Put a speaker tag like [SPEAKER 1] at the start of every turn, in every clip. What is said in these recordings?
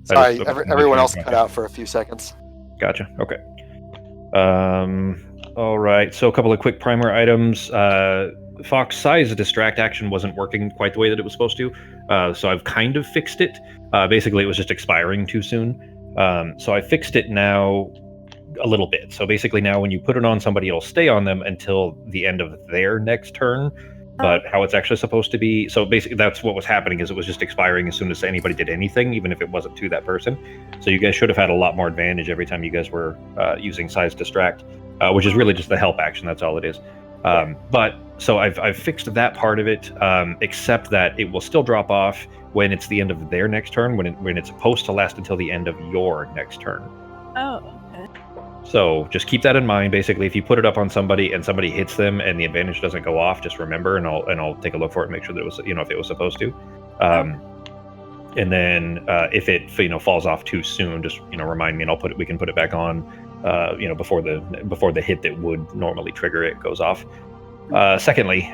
[SPEAKER 1] Sorry, everyone else cut out for a few seconds.
[SPEAKER 2] Gotcha. Okay. All right. So a couple of quick primer items. Fox size distract action wasn't working quite the way that it was supposed to, so I've kind of fixed it. Basically, it was just expiring too soon. So I fixed it now a little bit. So basically now when you put it on somebody, it'll stay on them until the end of their next turn. But how it's actually supposed to be, so basically that's what was happening, is it was just expiring as soon as anybody did anything, even if it wasn't to that person. So you guys should have had a lot more advantage every time you guys were using size distract, which is really just the help action. That's all it is. But so I've fixed that part of it, except that it will still drop off when it's the end of their next turn, when it's supposed to last until the end of your next turn.
[SPEAKER 3] Oh, okay.
[SPEAKER 2] So just keep that in mind. Basically, if you put it up on somebody and somebody hits them and the advantage doesn't go off, just remember, and I'll take a look for it and make sure that it was, if it was supposed to. And then if it falls off too soon, just remind me, and we can put it back on, before the hit that would normally trigger it goes off. Secondly,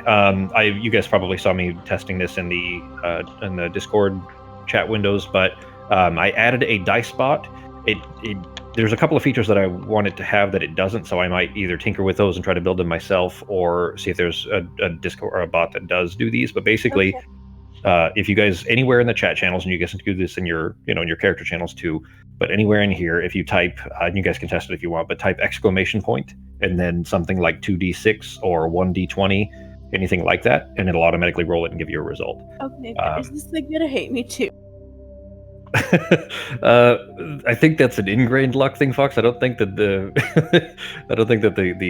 [SPEAKER 2] you guys probably saw me testing this in the Discord chat windows, but I added a dice bot. There's a couple of features that I want it to have that it doesn't, so I might either tinker with those and try to build them myself, or see if there's a Discord or a bot that does do these. But basically, if you guys anywhere in the chat channels, and you guys can do this in your in your character channels too, but anywhere in here, if you type, you guys can test it if you want, but type exclamation point and then something like 2d6 or 1d20, anything like that, and it'll automatically roll it and give you a result.
[SPEAKER 3] Okay, is this thing gonna hate me too?
[SPEAKER 2] I think that's an ingrained luck thing, Fox. I don't think that the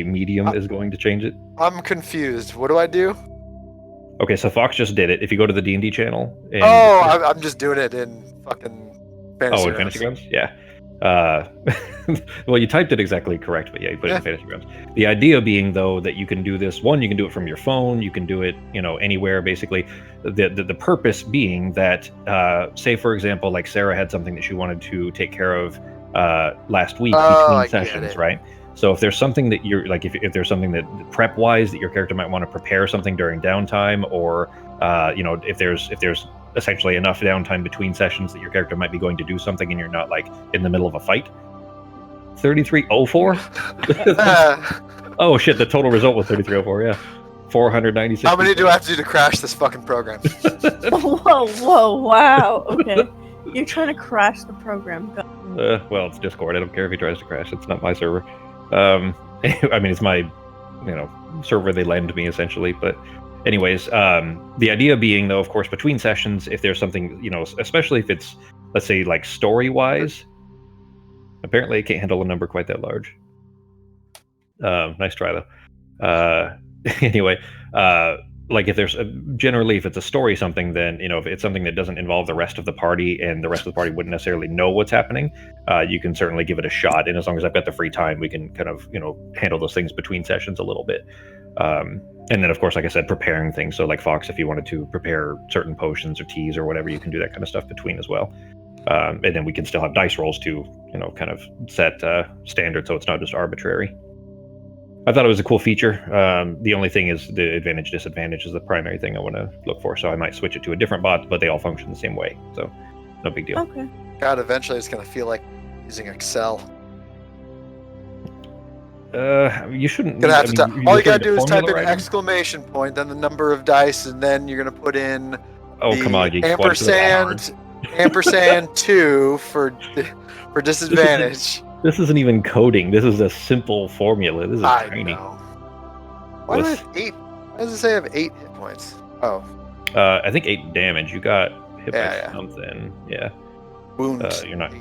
[SPEAKER 2] medium is going to change it.
[SPEAKER 1] I'm confused. What do I do?
[SPEAKER 2] Okay, so Fox just did it. If you go to the D&D channel, and
[SPEAKER 1] I'm just doing it in fucking Fantasy
[SPEAKER 2] in Fantasy Grounds? Yeah. Well, you typed it exactly correct, but yeah, you put it in Fantasy Grounds. The idea being, though, that you can do this. One, you can do it from your phone. You can do it, anywhere. Basically, the purpose being that, say, for example, like Sarah had something that she wanted to take care of last week between sessions, right? So if there's something that you're like, if there's something that prep wise that your character might want to prepare something during downtime, or if there's essentially enough downtime between sessions that your character might be going to do something and you're not like in the middle of a fight. 3304. Oh shit! The total result was 3304. Yeah, 496.
[SPEAKER 1] How many do I have to do to crash this fucking program?
[SPEAKER 3] Whoa! Wow. Okay, you're trying to crash the program.
[SPEAKER 2] Well, it's Discord. I don't care if he tries to crash. It's not my server. I mean, it's my, server they lend me essentially. But anyways, the idea being, though, of course, between sessions, if there's something, especially if it's, let's say, like story-wise, apparently it can't handle a number quite that large. Nice try, though. Anyway, like if there's generally, if it's a story something, then if it's something that doesn't involve the rest of the party and the rest of the party wouldn't necessarily know what's happening, you can certainly give it a shot. And as long as I've got the free time, we can kind of handle those things between sessions a little bit. And then, of course, like I said, preparing things. So like Fox, if you wanted to prepare certain potions or teas or whatever, you can do that kind of stuff between as well. And then we can still have dice rolls to kind of set standard, so it's not just arbitrary. I thought it was a cool feature. The only thing is the advantage disadvantage is the primary thing I want to look for. So I might switch it to a different bot, but they all function the same way. So no big deal.
[SPEAKER 3] Okay.
[SPEAKER 1] God, eventually it's going to feel like using Excel.
[SPEAKER 2] You shouldn't.
[SPEAKER 1] All you got to do is type in exclamation point, then the number of dice, and then you're going to put in
[SPEAKER 2] come on, you
[SPEAKER 1] ampersand 2 for disadvantage.
[SPEAKER 2] This isn't even coding. This is a simple formula. This is tiny.
[SPEAKER 1] Why do I have 8? Why does it say I have 8 hit points? Oh.
[SPEAKER 2] I think 8 damage. You got hit by something. Yeah.
[SPEAKER 1] Wounds.
[SPEAKER 2] You're not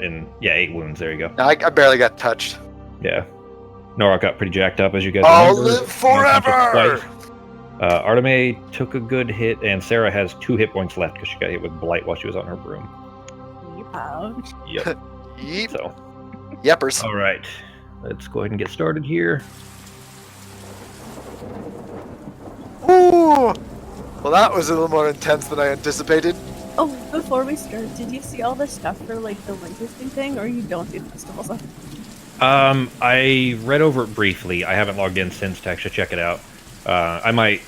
[SPEAKER 2] in. Yeah, 8 wounds. There you go.
[SPEAKER 1] No, I barely got touched.
[SPEAKER 2] Yeah. Nora got pretty jacked up, as you guys
[SPEAKER 1] I'll
[SPEAKER 2] remember.
[SPEAKER 1] live forever!
[SPEAKER 2] Arteme took a good hit, and Sarah has 2 hit points left because she got hit with blight while she was on her broom.
[SPEAKER 3] Ouch.
[SPEAKER 2] Yep.
[SPEAKER 1] Yeep.
[SPEAKER 2] So.
[SPEAKER 1] Yeppers.
[SPEAKER 2] All right, let's go ahead and get started here.
[SPEAKER 1] Ooh! Well, that was a little more intense than I anticipated.
[SPEAKER 3] Oh, before we start, did you see all the stuff for like the Wintersting thing, or you don't do festival stuff?
[SPEAKER 2] I read over it briefly. I haven't logged in since to actually check it out. I might.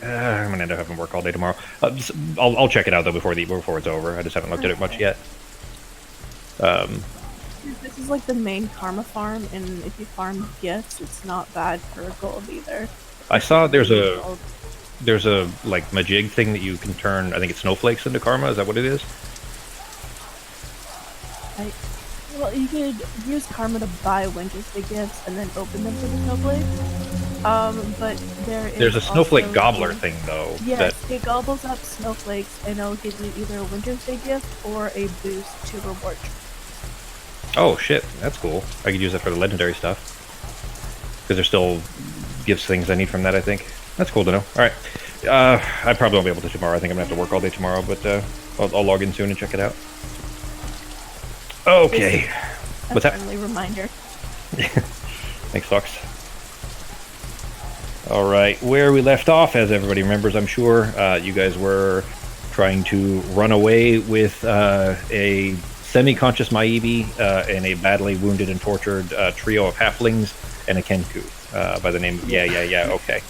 [SPEAKER 2] I'm gonna end up having work all day tomorrow. I'll check it out though before it's over. I just haven't looked at it much yet.
[SPEAKER 3] This is like the main karma farm, and if you farm gifts, it's not bad for gold either.
[SPEAKER 2] I saw there's a like majig thing that you can turn. I think it's snowflakes into karma. Is that what it is?
[SPEAKER 3] Well, you could use karma to buy Winchester gifts and then open them for the snowflake. But there's
[SPEAKER 2] a snowflake
[SPEAKER 3] also
[SPEAKER 2] gobbler thing though.
[SPEAKER 3] Yes, it gobbles up snowflakes, and it'll give you either a Winter's Day gift or a boost to reward.
[SPEAKER 2] Oh shit, that's cool. I could use it for the legendary stuff. Because there's still gifts things I need from that, I think. That's cool to know. Alright. I probably won't be able to tomorrow. I think I'm going to have to work all day tomorrow, but I'll log in soon and check it out. Okay. What's that?
[SPEAKER 3] Friendly reminder.
[SPEAKER 2] Thanks, Fox. Alright, where we left off, as everybody remembers, I'm sure, you guys were trying to run away with a semi-conscious Maibi and a badly wounded and tortured trio of halflings and a Kenku by the name of okay.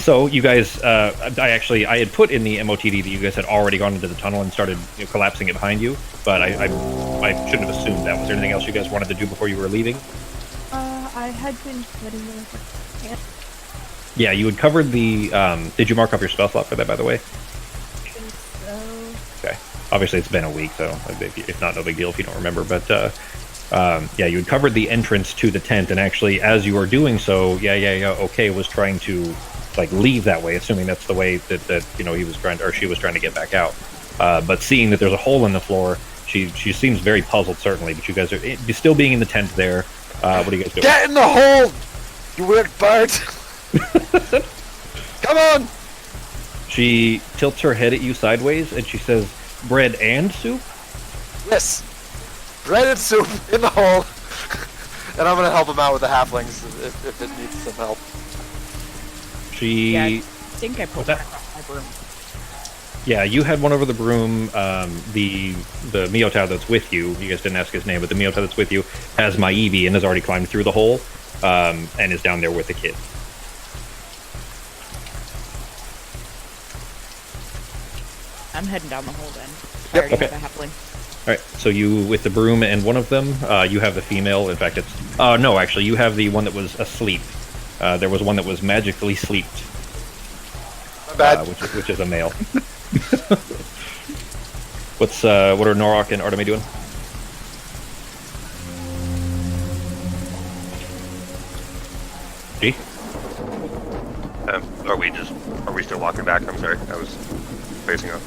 [SPEAKER 2] So you guys, I had put in the MOTD that you guys had already gone into the tunnel and started collapsing it behind you, but I shouldn't have assumed that. Was there anything else you guys wanted to do before you were leaving?
[SPEAKER 3] I had been putting in
[SPEAKER 2] Yeah, you had covered the. Did you mark up your spell slot for that, by the way? Okay. Obviously, it's been a week, so if not, no big deal if you don't remember. But yeah, you had covered the entrance to the tent, and actually, as you were doing so, okay, was trying to like leave that way, assuming that's the way that he was trying, or she was trying to get back out. But seeing that there's a hole in the floor, she seems very puzzled, certainly. But you guys are still being in the tent there. What are you guys doing?
[SPEAKER 1] Get in the hole, you weird bird! Come on!
[SPEAKER 2] She tilts her head at you sideways, and she says, "Bread and soup?"
[SPEAKER 1] Yes. Bread and soup in the hole. And I'm going to help him out with the halflings if it needs some help.
[SPEAKER 3] Yeah, I think I put that on my broom.
[SPEAKER 2] Yeah, you had one over the broom. The Miotao that's with you guys didn't ask his name, but the Miotao that's with you has Maibi and has already climbed through the hole and is down there with the kid.
[SPEAKER 4] I'm heading down the hole then.
[SPEAKER 2] Yep,
[SPEAKER 4] I already
[SPEAKER 2] okay.
[SPEAKER 4] have a halfling.
[SPEAKER 2] Alright, so you, with the broom and one of them, you have the female. In fact, it's... no, actually, you have the one that was asleep. There was one that was magically sleeped.
[SPEAKER 1] My bad.
[SPEAKER 2] Which is a male. What are Norok and Artemi doing? G?
[SPEAKER 5] Are we still walking back? I'm sorry, I was facing off.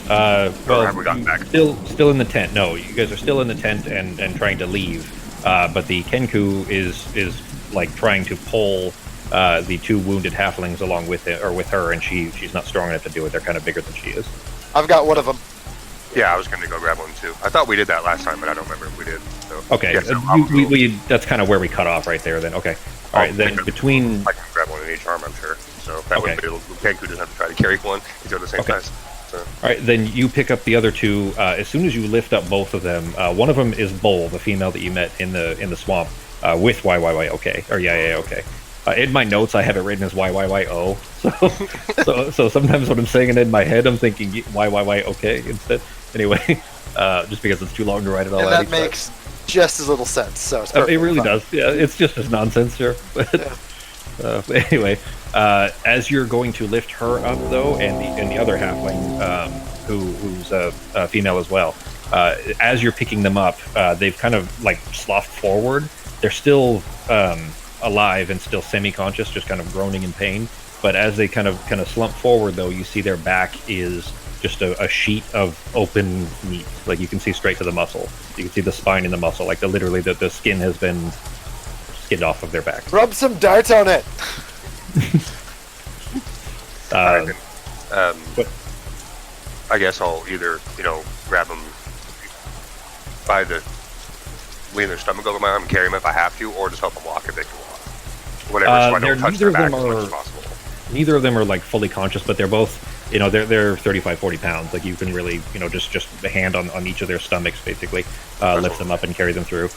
[SPEAKER 2] Well,
[SPEAKER 5] have we gotten back?
[SPEAKER 2] Still in the tent. No, you guys are still in the tent and trying to leave. But the Kenku is like trying to pull the two wounded halflings along with it, or with her, and she's not strong enough to do it. They're kind of bigger than she is.
[SPEAKER 1] I've got one of them.
[SPEAKER 5] Yeah, I was going to go grab one too. I thought we did that last time, but I don't remember if we did. So.
[SPEAKER 2] Okay,
[SPEAKER 5] Yeah, so
[SPEAKER 2] that's kind of where we cut off right there. Then okay, all right. Then between
[SPEAKER 5] I can grab one in each arm, I'm sure. So that way, Kenku doesn't have to try to carry one. He's on the same size. So.
[SPEAKER 2] All right, then you pick up the other two. As soon as you lift up both of them, one of them is Bull, the female that you met in the swamp, with okay, or okay. In my notes, I have it written as YYYO. So sometimes when I'm saying it in my head, I'm thinking okay instead. Anyway, just because it's too long to write it all out.
[SPEAKER 1] And that makes just as little sense. So it's
[SPEAKER 2] it really does. Yeah, it's just as nonsense, sure. But anyway, as you're going to lift her up though, and the other halfling, who's a female as well, as you're picking them up, they've kind of like sloughed forward. They're still alive and still semi-conscious, just kind of groaning in pain. But as they kind of slump forward, though, you see their back is just a sheet of open meat. Like you can see straight to the muscle. You can see the spine and the muscle. Like literally the skin has been skinned off of their back.
[SPEAKER 1] Rub some dirt on it.
[SPEAKER 5] I guess I'll either grab them by the lean their stomach over my arm and carry them if I have to, or just help them walk if they can walk. Whatever, so I don't touch their back as much as possible.
[SPEAKER 2] Neither of them are like fully conscious, but they're both, they're 35, 40 pounds. Like you can really, just a hand on each of their stomachs, basically, lift them up and carry them through.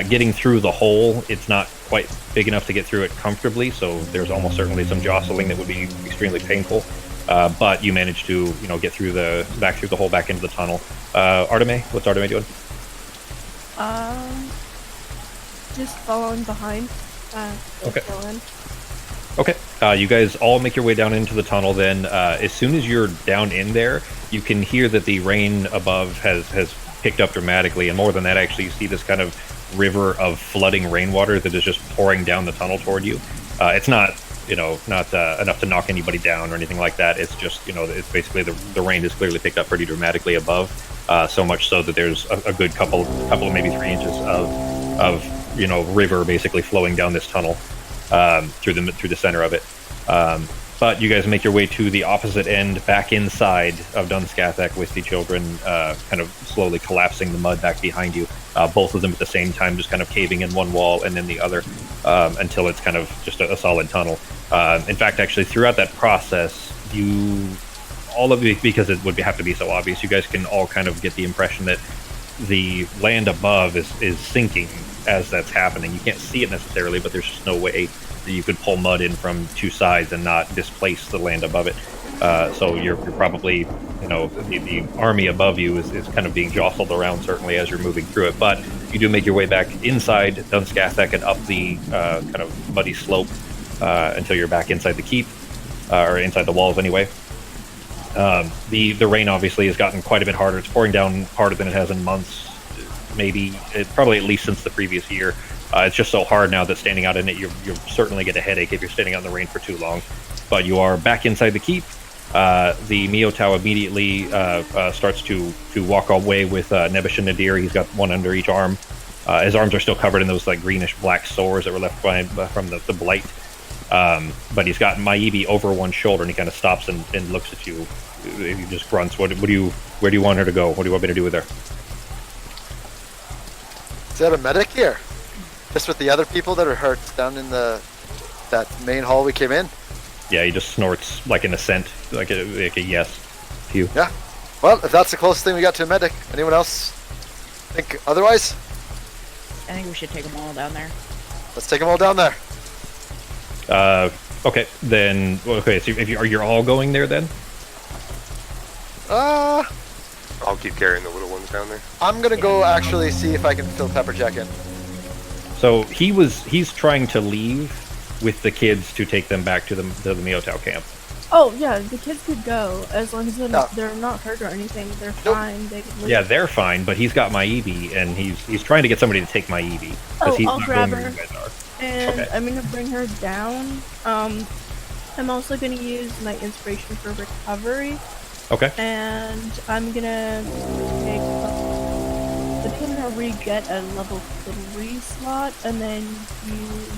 [SPEAKER 2] Getting through the hole, it's not quite big enough to get through it comfortably, so there's almost certainly some jostling that would be extremely painful. but you manage to get through the hole back into the tunnel. Arteme, what's Arteme doing?
[SPEAKER 3] Just following behind.
[SPEAKER 2] Okay.
[SPEAKER 3] Dylan.
[SPEAKER 2] Okay. You guys all make your way down into the tunnel. Then, as soon as you're down in there, you can hear that the rain above has picked up dramatically, and more than that, actually, you see this kind of river of flooding rainwater that is just pouring down the tunnel toward you. It's not enough to knock anybody down or anything like that. It's just it's basically the rain has clearly picked up pretty dramatically above, so much so that there's a good couple of maybe 3 inches of river basically flowing down this tunnel through the center of it. But you guys make your way to the opposite end, back inside of Dunskathak, with the children kind of slowly collapsing the mud back behind you. Both of them at the same time, just kind of caving in one wall and then the other, until it's kind of just a solid tunnel. In fact, actually, throughout that process, all of you, because it would have to be so obvious, you guys can all kind of get the impression that the land above is sinking as that's happening. You can't see it necessarily, but there's just no way that you could pull mud in from 2 sides and not displace the land above it. So you're probably, the army above you is kind of being jostled around, certainly, as you're moving through it. But you do make your way back inside Dunskathak and up the kind of muddy slope until you're back inside the keep, or inside the walls anyway. The rain obviously has gotten quite a bit harder. It's pouring down harder than it has in months, probably at least since the previous year. It's just so hard now that standing out in it, you certainly get a headache if you're standing out in the rain for too long. But you are back inside the keep. The Miotau immediately starts to walk away with Nebish and Nadir. He's got one under each arm. His arms are still covered in those greenish black sores that were left behind from the blight. But he's got Maibi over one shoulder, and he kind of stops and looks at you. He just grunts. Where do you want her to go? What do you want me to do with her?
[SPEAKER 1] Is that a medic here? Just with the other people that are hurt down in that main hall we came in?
[SPEAKER 2] Yeah, he just snorts like an assent, like a yes to you.
[SPEAKER 1] Yeah. Well, if that's the closest thing we got to a medic, anyone else think otherwise?
[SPEAKER 4] I think we should take them all down there.
[SPEAKER 1] Let's take them all down there.
[SPEAKER 2] Okay, then. Okay, so if you're all going there, then.
[SPEAKER 5] I'll keep carrying the little ones down there.
[SPEAKER 1] I'm gonna go actually see if I can fill Pepperjack in.
[SPEAKER 2] So he's trying to leave with the kids to take them back to the Miotau camp.
[SPEAKER 3] Oh yeah, the kids could go as long as they're
[SPEAKER 1] No.
[SPEAKER 3] not hurt or anything. They're
[SPEAKER 1] Nope.
[SPEAKER 3] fine. They can leave.
[SPEAKER 2] Yeah, they're fine, but he's got Maibi, and he's trying to get somebody to take Maibi.
[SPEAKER 3] Oh,
[SPEAKER 2] He's
[SPEAKER 3] I'll
[SPEAKER 2] not
[SPEAKER 3] grab
[SPEAKER 2] going where
[SPEAKER 3] her.
[SPEAKER 2] you guys are.
[SPEAKER 3] And
[SPEAKER 2] Okay.
[SPEAKER 3] I'm gonna bring her down. I'm also gonna use my inspiration for recovery,
[SPEAKER 2] Okay.
[SPEAKER 3] and I'm gonna re-get a level 3 slot, and then use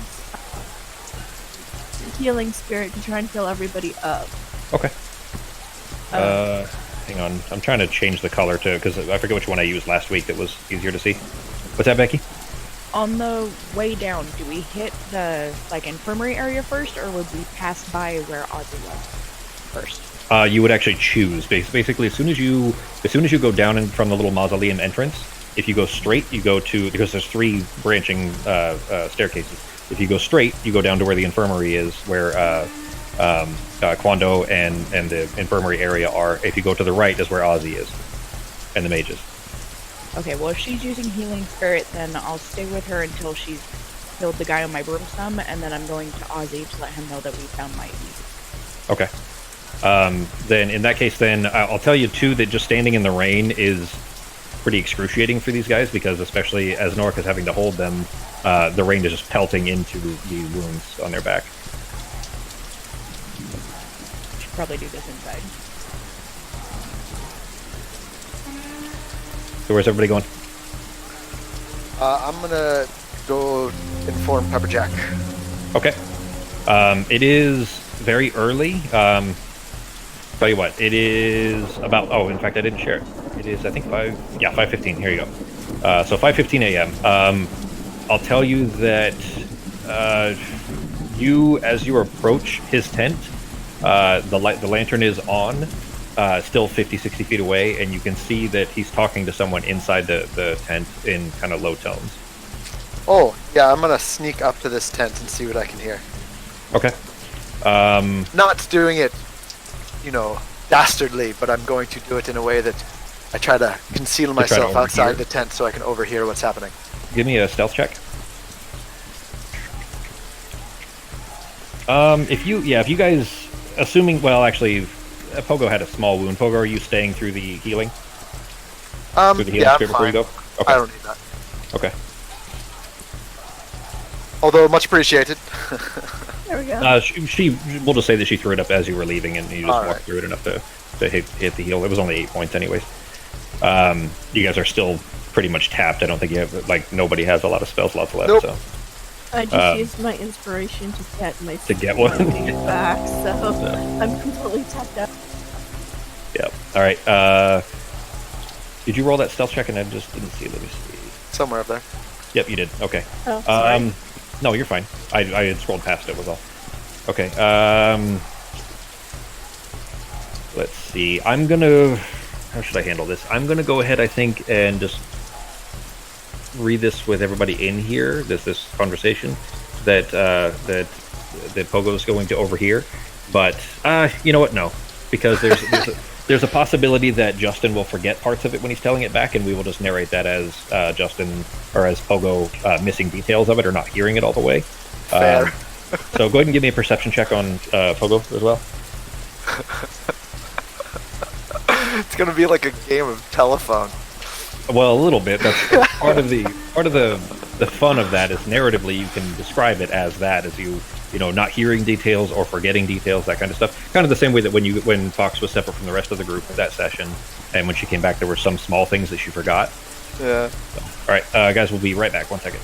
[SPEAKER 3] healing spirit to try and heal everybody up.
[SPEAKER 2] Okay. Hang on. I'm trying to change the color to, because I forget which one I used last week that was easier to see. What's that, Becky?
[SPEAKER 4] On the way down, do we hit the infirmary area first, or would we pass by where Ozzy was first?
[SPEAKER 2] You would actually choose. Basically, as soon as you go down from the little mausoleum entrance, if you go straight, you go to, because there's 3 branching staircases. If you go straight, you go down to where the infirmary is, where Quando and the infirmary area are. If you go to the right, is where Ozzy is, and the mages.
[SPEAKER 4] Okay, well, if she's using healing spirit, then I'll stay with her until she's killed the guy on my broomsome, and then I'm going to Ozzy to let him know that we found Maibi.
[SPEAKER 2] Okay. Then in that case, then I'll tell you too that just standing in the rain is pretty excruciating for these guys, because especially as Nork is having to hold them, the rain is just pelting into the wounds on their back.
[SPEAKER 4] Should probably do this inside.
[SPEAKER 2] So where's everybody going?
[SPEAKER 1] I'm gonna go inform Pepperjack.
[SPEAKER 2] Okay. It is very early. Tell you what, it is about. Oh, in fact, I didn't share it. It is, I think, 5:15. Here you go. So 5:15 a.m. I'll tell you that as you approach his tent, the lantern is on, still 50, 60 feet away, and you can see that he's talking to someone inside the tent in kind of low tones.
[SPEAKER 1] Oh, yeah, I'm gonna sneak up to this tent and see what I can hear.
[SPEAKER 2] Okay.
[SPEAKER 1] Not doing it dastardly, but I'm going to do it in a way that I try to conceal myself outside the tent so I can overhear what's happening.
[SPEAKER 2] Give me a stealth check. If you guys, assuming, well, actually, Pogo had a small wound. Pogo, are you staying through the healing? Through the healing spirit before you go? Okay.
[SPEAKER 1] I don't need that.
[SPEAKER 2] Okay.
[SPEAKER 1] Although much appreciated.
[SPEAKER 3] There we go.
[SPEAKER 2] We'll just say that she threw it up as you were leaving, and you just walked
[SPEAKER 1] Alright.
[SPEAKER 2] through it enough to hit the heal. It was only 8 points, anyways. You guys are still pretty much tapped. I don't think you have, like, nobody has a lot of spell slots left.
[SPEAKER 1] Nope.
[SPEAKER 2] So
[SPEAKER 3] I just used my inspiration to get my
[SPEAKER 2] one.
[SPEAKER 3] back, so I'm completely tapped out.
[SPEAKER 2] Yep. All right. Did you roll that stealth check? And I just didn't see. Let me see.
[SPEAKER 1] Somewhere up there.
[SPEAKER 2] Yep, you did. Okay.
[SPEAKER 3] Oh, sorry.
[SPEAKER 2] No, you're fine. I had scrolled past it. Was all. Okay. Let's see. I'm gonna. How should I handle this? I'm gonna go ahead, I think, and just read this with everybody in here. This conversation that Pogo's going to overhear. But you know what? No, because there's a possibility that Justin will forget parts of it when he's telling it back, and we will just narrate that as Justin or as Pogo missing details of it or not hearing it all the way.
[SPEAKER 1] Fair.
[SPEAKER 2] So go ahead and give me a perception check on Pogo as well.
[SPEAKER 1] It's gonna be like a game of telephone.
[SPEAKER 2] Well, a little bit. That's part of the fun of that is narratively you can describe it as that, as you not hearing details or forgetting details, that kind of stuff. Kind of the same way that when Fox was separate from the rest of the group that session, and when she came back, there were some small things that she forgot.
[SPEAKER 1] Yeah.
[SPEAKER 2] So, all right, guys, we'll be right back. 1 second.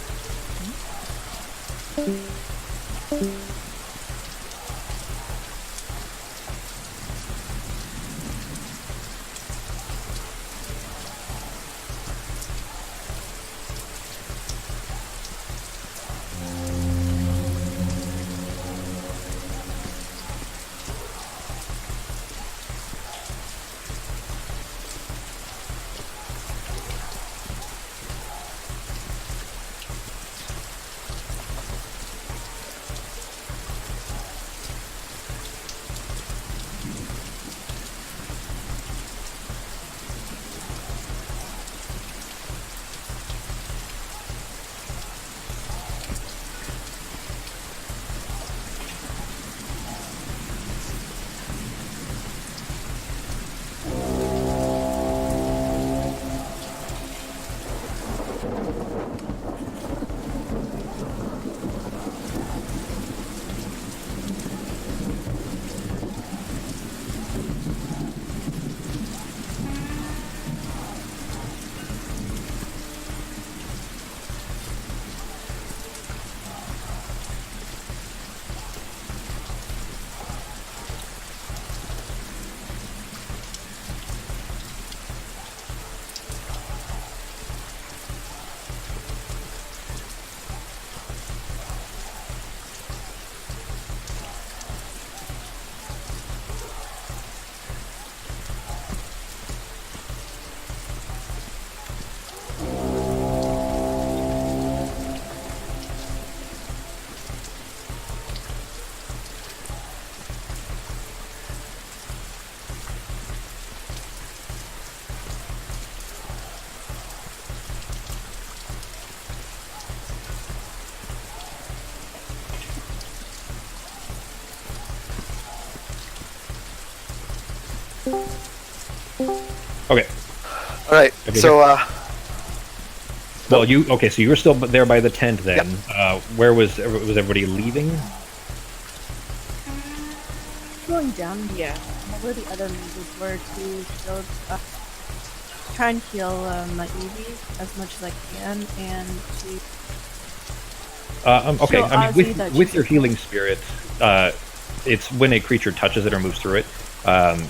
[SPEAKER 2] Okay.
[SPEAKER 1] All right.
[SPEAKER 2] Okay,
[SPEAKER 1] So,
[SPEAKER 2] well, so you were still there by the tent then. Yep. Where was everybody leaving?
[SPEAKER 3] Going down,
[SPEAKER 4] Yeah.
[SPEAKER 3] where the other members were to go try and heal my Eevee as much as I can, and to
[SPEAKER 2] okay.
[SPEAKER 3] show
[SPEAKER 2] I mean,
[SPEAKER 3] Ozzy
[SPEAKER 2] with your healing spirit, it's when a creature touches it or moves through it.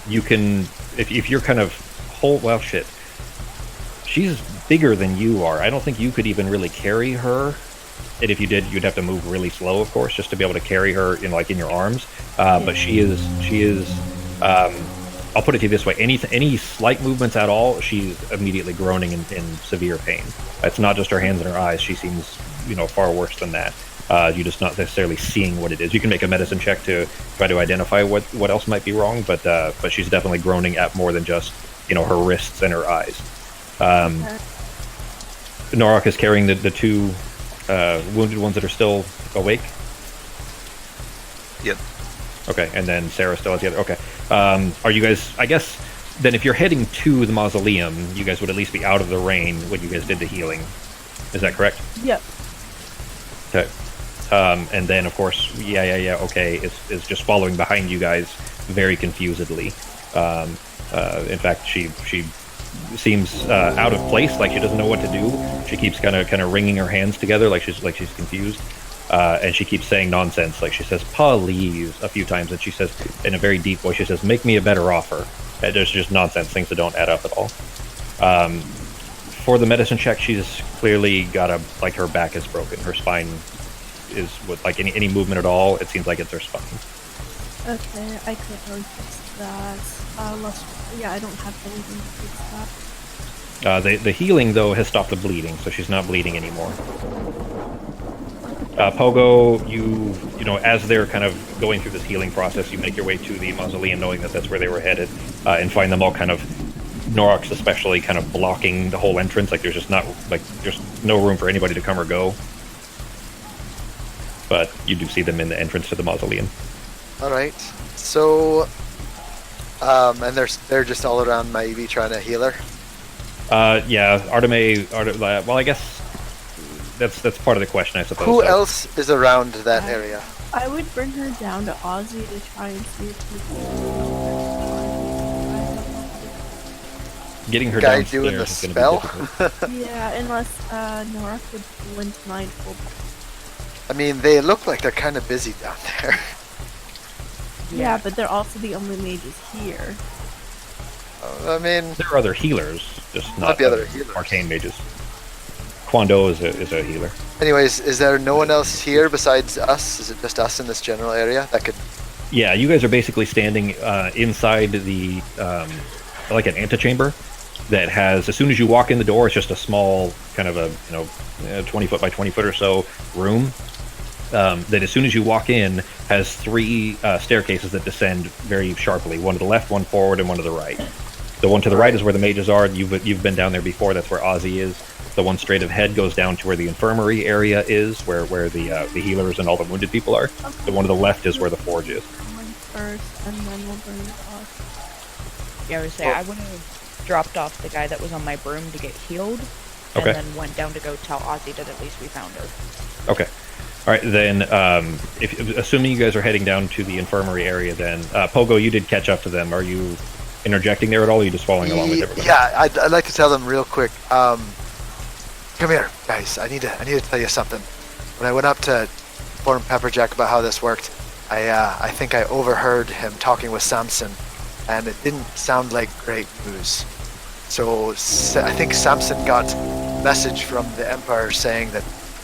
[SPEAKER 2] You can, if you're kind of well, shit. She's bigger than you are. I don't think you could even really carry her. And if you did, you'd have to move really slow, of course, just to be able to carry her in your arms. But she is. I'll put it to you this way: any slight movements at all, she's immediately groaning in severe pain. It's not just her hands and her eyes. She seems, far worse than that. You're just not necessarily seeing what it is. You can make a medicine check to try to identify what else might be wrong, but she's definitely groaning at more than just her wrists and her eyes. Norok is carrying the two wounded ones that are still awake.
[SPEAKER 5] Yep.
[SPEAKER 2] Okay, and then Sarah still has the other. Okay. Are you guys? I guess then, if you're heading to the mausoleum, you guys would at least be out of the rain when you guys did the healing. Is that correct?
[SPEAKER 3] Yep.
[SPEAKER 2] Okay. And then, of course, okay, is just following behind you guys very confusedly. In fact, she seems out of place, like she doesn't know what to do. She keeps kind of wringing her hands together, like she's confused. And she keeps saying nonsense, like she says "please" a few times, and she says in a very deep voice, she says, "Make me a better offer." And there's just nonsense, things that don't add up at all. For the medicine check, she's clearly got her back is broken. Her spine is with like any movement at all. It seems like it's her spine.
[SPEAKER 3] Okay, I could probably fix that. I don't have anything to fix that.
[SPEAKER 2] The healing though has stopped the bleeding, so she's not bleeding anymore. Pogo, you know, as they're kind of going through this healing process, you make your way to the mausoleum, knowing that that's where they were headed, and find them all kind of, Norox especially, kind of blocking the whole entrance. Like there's no room for anybody to come or go. But you do see them in the entrance to the mausoleum.
[SPEAKER 1] All right. So, and they're just all around my EV trying to heal her.
[SPEAKER 2] Yeah, well, I guess that's part of the question, I suppose.
[SPEAKER 1] Who else is around that area?
[SPEAKER 3] I would bring her down to Ozzy to try and see if he
[SPEAKER 2] Getting her
[SPEAKER 1] guy
[SPEAKER 2] downstairs
[SPEAKER 1] doing the
[SPEAKER 2] is gonna
[SPEAKER 1] spell?
[SPEAKER 2] be difficult.
[SPEAKER 3] Yeah, unless Nora could blink mindful.
[SPEAKER 1] I mean, they look like they're kind of busy down there.
[SPEAKER 3] Yeah, but they're also the only mages here.
[SPEAKER 1] I mean,
[SPEAKER 2] There are other healers, just not
[SPEAKER 1] the other healers.
[SPEAKER 2] arcane mages. Kwando is a healer.
[SPEAKER 1] anyways, is there no one else here besides us? Is it just us in this general area that could?
[SPEAKER 2] Yeah, you guys are basically standing inside the like an antechamber that has, as soon as you walk in the door, it's just a small kind of a 20 foot by 20 foot or so room that as soon as you walk in has three staircases that descend very sharply, one to the left, one forward, and one to the right. The one to the right is where the mages are. You've been down there before. That's where Ozzy is. The one straight ahead goes down to where the infirmary area is, where the healers and all the wounded people are.
[SPEAKER 3] Okay.
[SPEAKER 2] The one to the left is where the forge is.
[SPEAKER 3] First, and then we'll bring it off.
[SPEAKER 4] Yeah, I would say I would have dropped off the guy that was on my broom to get healed, and
[SPEAKER 2] Okay.
[SPEAKER 4] then went down to go tell Ozzy that at least we found her.
[SPEAKER 2] Okay. All right, then, assuming you guys are heading down to the infirmary area, then, Pogo, you did catch up to them. Are you interjecting there at all, or are you just following along with everybody?
[SPEAKER 1] Yeah, I'd like to tell them real quick. Come here, guys. I need to tell you something. When I went up to inform Pepperjack about how this worked, I think I overheard him talking with Samson, and it didn't sound like great news. So I think Samson got a message from the Emperor saying that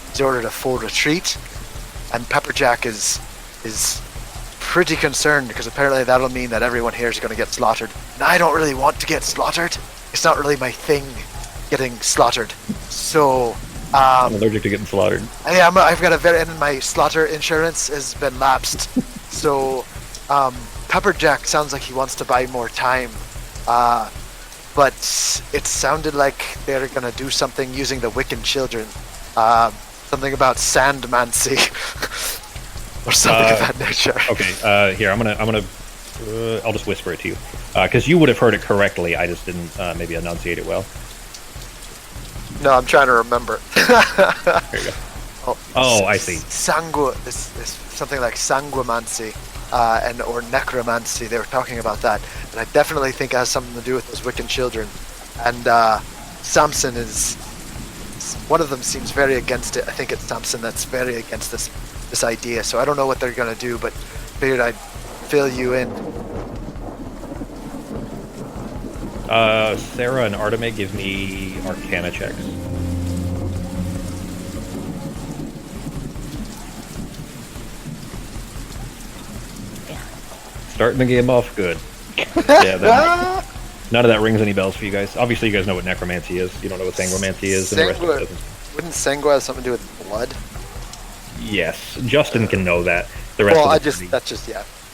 [SPEAKER 1] he's ordered a full retreat, and Pepperjack is pretty concerned because apparently that'll mean that everyone here is going to get slaughtered. And I don't really want to get slaughtered. It's not really my thing, getting slaughtered. So
[SPEAKER 2] I'm allergic to getting slaughtered.
[SPEAKER 1] I've got and my slaughter insurance has been lapsed. So Pepperjack sounds like he wants to buy more time. But it sounded like they're going to do something using the Wiccan children. Something about sandmancy. Or something of that nature.
[SPEAKER 2] Okay, here, I'll just whisper it to you. Because you would have heard it correctly, I just didn't maybe enunciate it well.
[SPEAKER 1] No, I'm trying to remember.
[SPEAKER 2] There you go. Oh, I see.
[SPEAKER 1] Is something like sanguimancy or necromancy. They were talking about that. And I definitely think it has something to do with those Wiccan children. And Samson is... One of them seems very against it. I think it's Samson that's very against this idea. So I don't know what they're going to do, but figured I'd fill you in.
[SPEAKER 2] Sarah and Arteme, give me Arcana checks. Starting the game off good. Yeah, none of that rings any bells for you guys. Obviously, you guys know what necromancy is. You don't know what sanguimancy is. And the rest of it doesn't.
[SPEAKER 1] Wouldn't Sangua have something to do with blood?
[SPEAKER 2] Yes, Justin can know that. The rest
[SPEAKER 1] Well,
[SPEAKER 2] of the party-
[SPEAKER 1] that's just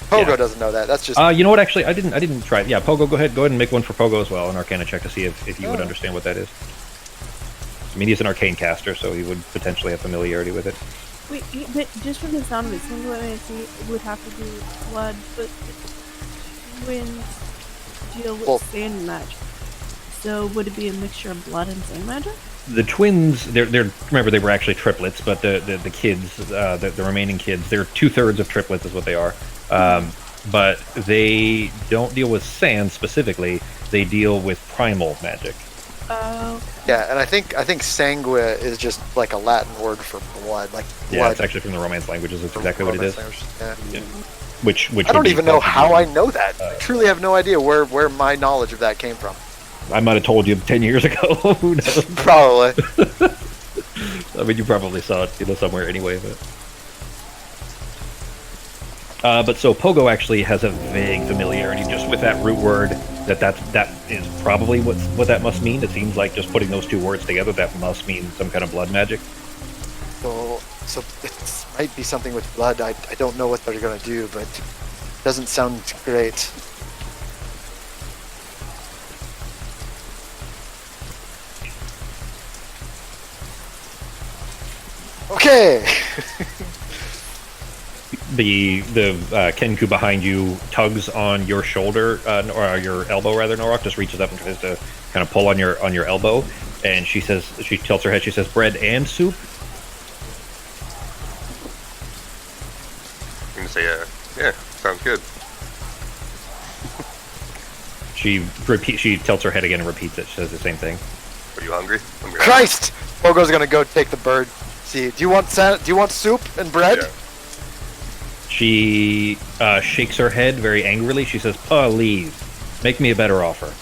[SPEAKER 1] Pogo
[SPEAKER 2] Yeah.
[SPEAKER 1] doesn't know that. That's just
[SPEAKER 2] You know what? Actually, I didn't try it. Yeah, Pogo, go ahead and make one for Pogo as well, an Arcana check to see if you would understand what that is. I mean, he's an arcane caster, so he would potentially have familiarity with it.
[SPEAKER 3] Wait, but just from the sound of it, single energy would have to do with blood, but twins deal with
[SPEAKER 1] Well-
[SPEAKER 3] sand magic. So would it be a mixture of blood and sand magic?
[SPEAKER 2] The twins, they're remember they were actually triplets, but the kids, the remaining kids, they're 2/3 of triplets is what they are. But they don't deal with sand specifically. They deal with primal magic.
[SPEAKER 3] Oh,
[SPEAKER 1] yeah, and I think sanguine is just like a Latin word for blood, like
[SPEAKER 2] Yeah,
[SPEAKER 1] blood.
[SPEAKER 2] it's actually from the Romance languages. It's
[SPEAKER 1] from
[SPEAKER 2] exactly what it is.
[SPEAKER 1] Romance language. Yeah.
[SPEAKER 2] Which
[SPEAKER 1] I don't
[SPEAKER 2] would be
[SPEAKER 1] even know how I
[SPEAKER 2] probably-
[SPEAKER 1] know that. I truly have no idea where my knowledge of that came from.
[SPEAKER 2] I might have told you 10 years ago. Who knows?
[SPEAKER 1] Probably.
[SPEAKER 2] I mean, you probably saw it, somewhere anyway. But so Pogo actually has a vague familiarity just with that root word. That is probably what that must mean. It seems like just putting those two words together, that must mean some kind of blood magic.
[SPEAKER 1] So it might be something with blood. I don't know what they're gonna do, but it doesn't sound great. Okay.
[SPEAKER 2] The Kenku behind you tugs on your shoulder, or your elbow rather. Norok just reaches up and tries to kind of pull on your elbow, and she tilts her head. She says, "Bread and soup."
[SPEAKER 5] I'm gonna say, yeah, sounds good.
[SPEAKER 2] She tilts her head again and repeats it. She says the same thing.
[SPEAKER 5] Are you hungry?
[SPEAKER 1] Christ! Pogo's gonna go take the bird. See, do you want soup and bread?
[SPEAKER 5] Yeah.
[SPEAKER 2] She shakes her head very angrily. She says, "Please, make me a better offer."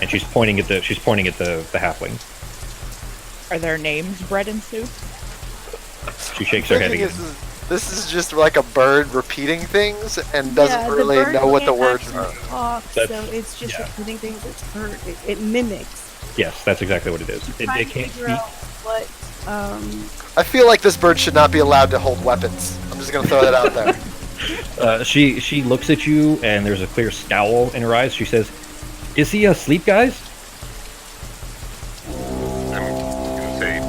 [SPEAKER 2] And she's pointing at the halfling.
[SPEAKER 4] Are their names bread and soup?
[SPEAKER 2] She shakes her head again.
[SPEAKER 1] This is just like a bird repeating things and doesn't
[SPEAKER 3] yeah,
[SPEAKER 1] really
[SPEAKER 3] the bird
[SPEAKER 1] know what the
[SPEAKER 3] can't
[SPEAKER 1] words
[SPEAKER 3] actually
[SPEAKER 1] are.
[SPEAKER 3] talk,
[SPEAKER 2] That's-
[SPEAKER 3] so it's just
[SPEAKER 2] yeah.
[SPEAKER 3] repeating things it's heard. It mimics.
[SPEAKER 2] Yes, that's exactly what it is.
[SPEAKER 3] Trying
[SPEAKER 2] It
[SPEAKER 3] to
[SPEAKER 2] can't
[SPEAKER 3] figure
[SPEAKER 2] speak.
[SPEAKER 3] out what.
[SPEAKER 1] I feel like this bird should not be allowed to hold weapons. I'm just gonna throw that out there.
[SPEAKER 2] She looks at you, and there's a clear scowl in her eyes. She says, "Is he asleep, guys?"
[SPEAKER 5] I'm gonna say,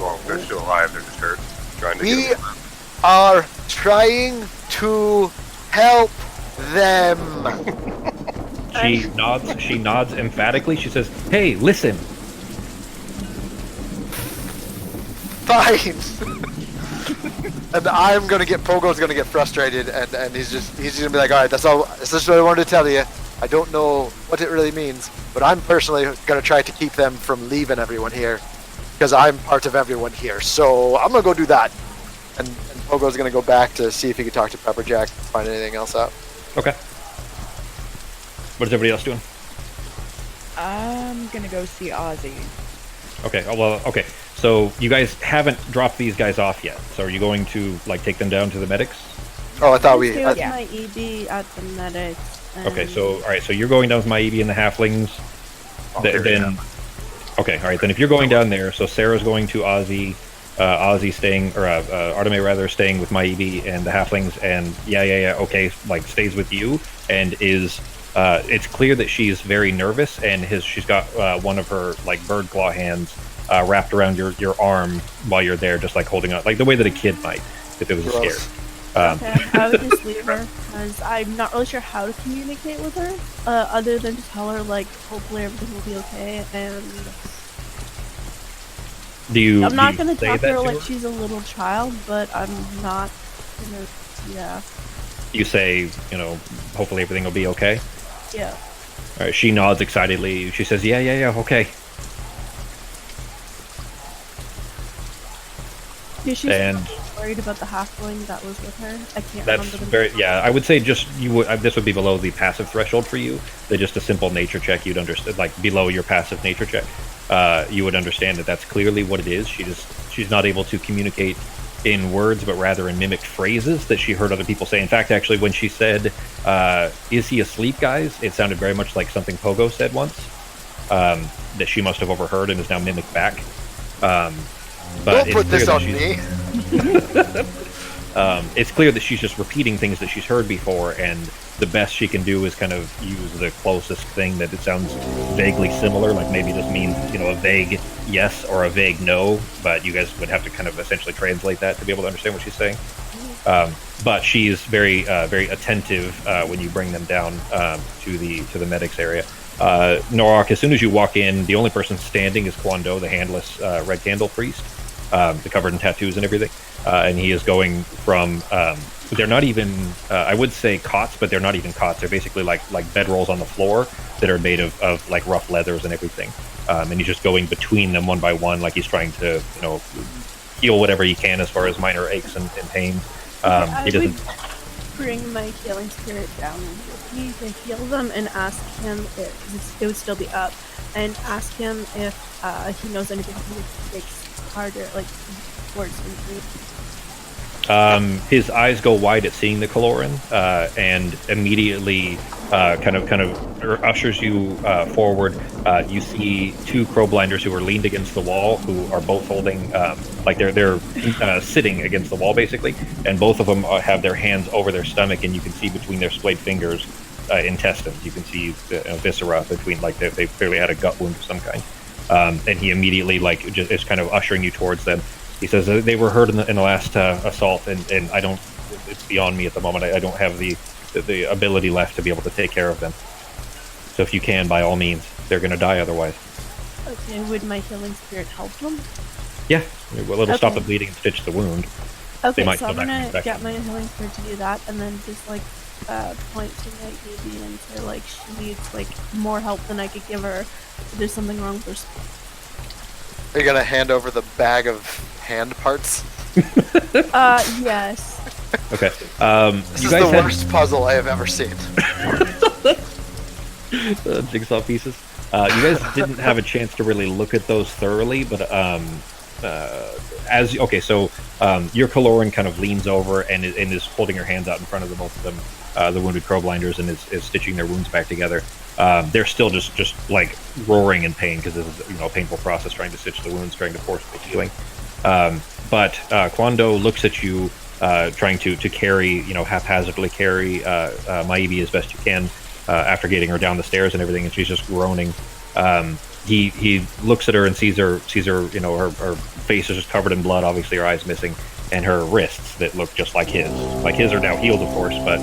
[SPEAKER 5] well, they're still alive. They're just hurt. Trying to
[SPEAKER 1] We
[SPEAKER 5] get them.
[SPEAKER 1] are trying to help them.
[SPEAKER 2] She nods. She nods emphatically. She says, "Hey, listen."
[SPEAKER 1] Fine. And Pogo's gonna get frustrated, and he's gonna be like, all right, that's just what I wanted to tell you. I don't know what it really means, but I'm personally gonna try to keep them from leaving everyone here, because I'm part of everyone here. So I'm gonna go do that. And Pogo's gonna go back to see if he can talk to Pepperjack and find anything else out.
[SPEAKER 2] Okay. What is everybody else doing?
[SPEAKER 4] I'm gonna go see Ozzy.
[SPEAKER 2] Okay. Oh, well, okay. So you guys haven't dropped these guys off yet. So are you going to take them down to the medics?
[SPEAKER 1] Oh, I thought we.
[SPEAKER 3] Stay with
[SPEAKER 4] Yeah.
[SPEAKER 3] my EB at the medics.
[SPEAKER 2] Okay. So all right. So you're going down with my EB and the halflings. Then. Okay. All right. Then if you're going down there, so Sarah's going to Ozzy. Ozzy staying, or Arteme rather, staying with my EB and the halflings, and yeah, okay, stays with you, and is, it's clear that she's very nervous, and she's got one of her bird claw hands wrapped around your arm while you're there, just holding on, the way that a kid might if it was
[SPEAKER 1] Gross.
[SPEAKER 2] scared.
[SPEAKER 3] Okay, I would just leave her because I'm not really sure how to communicate with her, other than to tell her hopefully everything will be okay. And I'm not gonna talk to her like she's a little child, but I'm not gonna. Yeah.
[SPEAKER 2] You say, hopefully everything will be okay.
[SPEAKER 3] Yeah.
[SPEAKER 2] All right. She nods excitedly. She says, yeah, okay.
[SPEAKER 3] Yeah, she's
[SPEAKER 2] And
[SPEAKER 3] worried about the halfling that was with her. I can't
[SPEAKER 2] that's
[SPEAKER 3] remember the
[SPEAKER 2] very, yeah, I would say just this would be below the passive threshold for you. That just a simple nature check you'd understand, below your passive nature check. You would understand that that's clearly what it is. She's not able to communicate in words, but rather in mimicked phrases that she heard other people say. In fact, actually, when she said, "Is he asleep, guys?" it sounded very much like something Pogo said once, that she must have overheard and is now mimicked back. But
[SPEAKER 1] Don't
[SPEAKER 2] it's
[SPEAKER 1] put this
[SPEAKER 2] clear
[SPEAKER 1] on
[SPEAKER 2] that
[SPEAKER 1] me.
[SPEAKER 2] It's clear that she's just repeating things that she's heard before, and the best she can do is kind of use the closest thing that it sounds vaguely similar, like maybe this means, a vague yes or a vague no, but you guys would have to kind of essentially translate that to be able to understand what she's saying. But she is very, very attentive when you bring them down to the medics area. Norok, as soon as you walk in, the only person standing is Kwando, the handless red candle priest, covered in tattoos and everything. And he is going from, they're not even, I would say cots, but they're not even cots. They're basically like bedrolls on the floor that are made of like rough leathers and everything. And he's just going between them one by one, like he's trying to, heal whatever he can as far as minor aches and pains. He doesn't
[SPEAKER 3] bring my healing spirit down with me to heal them and ask him if it would still be up, and ask him if he knows anything who makes harder, like worse injury.
[SPEAKER 2] His eyes go wide at seeing the Caloran, and immediately kind of ushers you forward. You see two crowblinders who are leaned against the wall, who are both holding, like they're sitting against the wall basically, and both of them have their hands over their stomach, and you can see between their splayed fingers intestines. You can see viscera between, like they clearly had a gut wound of some kind. And he immediately just is kind of ushering you towards them. He says they were hurt in the last assault, and I don't. It's beyond me at the moment. I don't have the ability left to be able to take care of them. So if you can, by all means, they're going to die otherwise.
[SPEAKER 3] Okay, would my healing spirit help them?
[SPEAKER 2] Yeah, well, it'll stop the bleeding and stitch the wound.
[SPEAKER 3] Okay, so I'm gonna get my healing spirit to do that, and then just point to my baby and say she needs more help than I could give her. There's something wrong with her.
[SPEAKER 1] Are you gonna hand over the bag of hand parts?
[SPEAKER 3] Yes.
[SPEAKER 2] Okay.
[SPEAKER 1] This is the worst puzzle I have ever seen.
[SPEAKER 2] Jigsaw pieces. You guys didn't have a chance to really look at those thoroughly, but your Caloran kind of leans over and is holding her hands out in front of the both of them, the wounded crowblinders, and is stitching their wounds back together. They're still just like roaring in pain because this is a painful process trying to stitch the wounds, trying to force the healing. But Kwando looks at you, trying to carry, haphazardly carry Maibi as best you can after getting her down the stairs and everything, and she's just groaning. He looks at her and sees her, her face is just covered in blood, obviously her eyes missing, and her wrists that look just like his. Like his are now healed, of course, but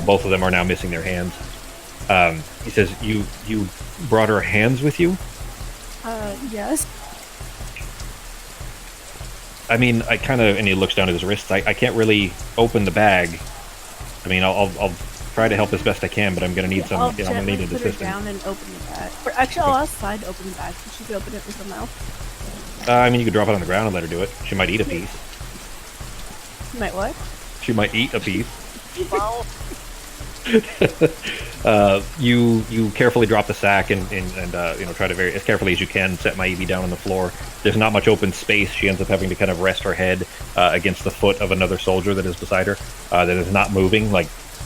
[SPEAKER 2] both of them are now missing their hands. He says, "You brought her hands with you?"
[SPEAKER 3] Yes.
[SPEAKER 2] I mean, and he looks down at his wrists. I can't really open the bag. I mean, I'll try to help as best I can, but I'm gonna need I'm gonna need an
[SPEAKER 3] assistance. Put her down and open the bag. Or actually, I'll ask Side to open the bag. She could open it with her mouth.
[SPEAKER 2] I mean, you could drop it on the ground and let her do it. She might eat a piece.
[SPEAKER 3] She might what?
[SPEAKER 2] She might eat a piece.
[SPEAKER 3] Wow.
[SPEAKER 2] You carefully drop the sack and try to as carefully as you can set Maibi down on the floor. There's not much open space. She ends up having to kind of rest her head against the foot of another soldier that is beside her, that is not moving,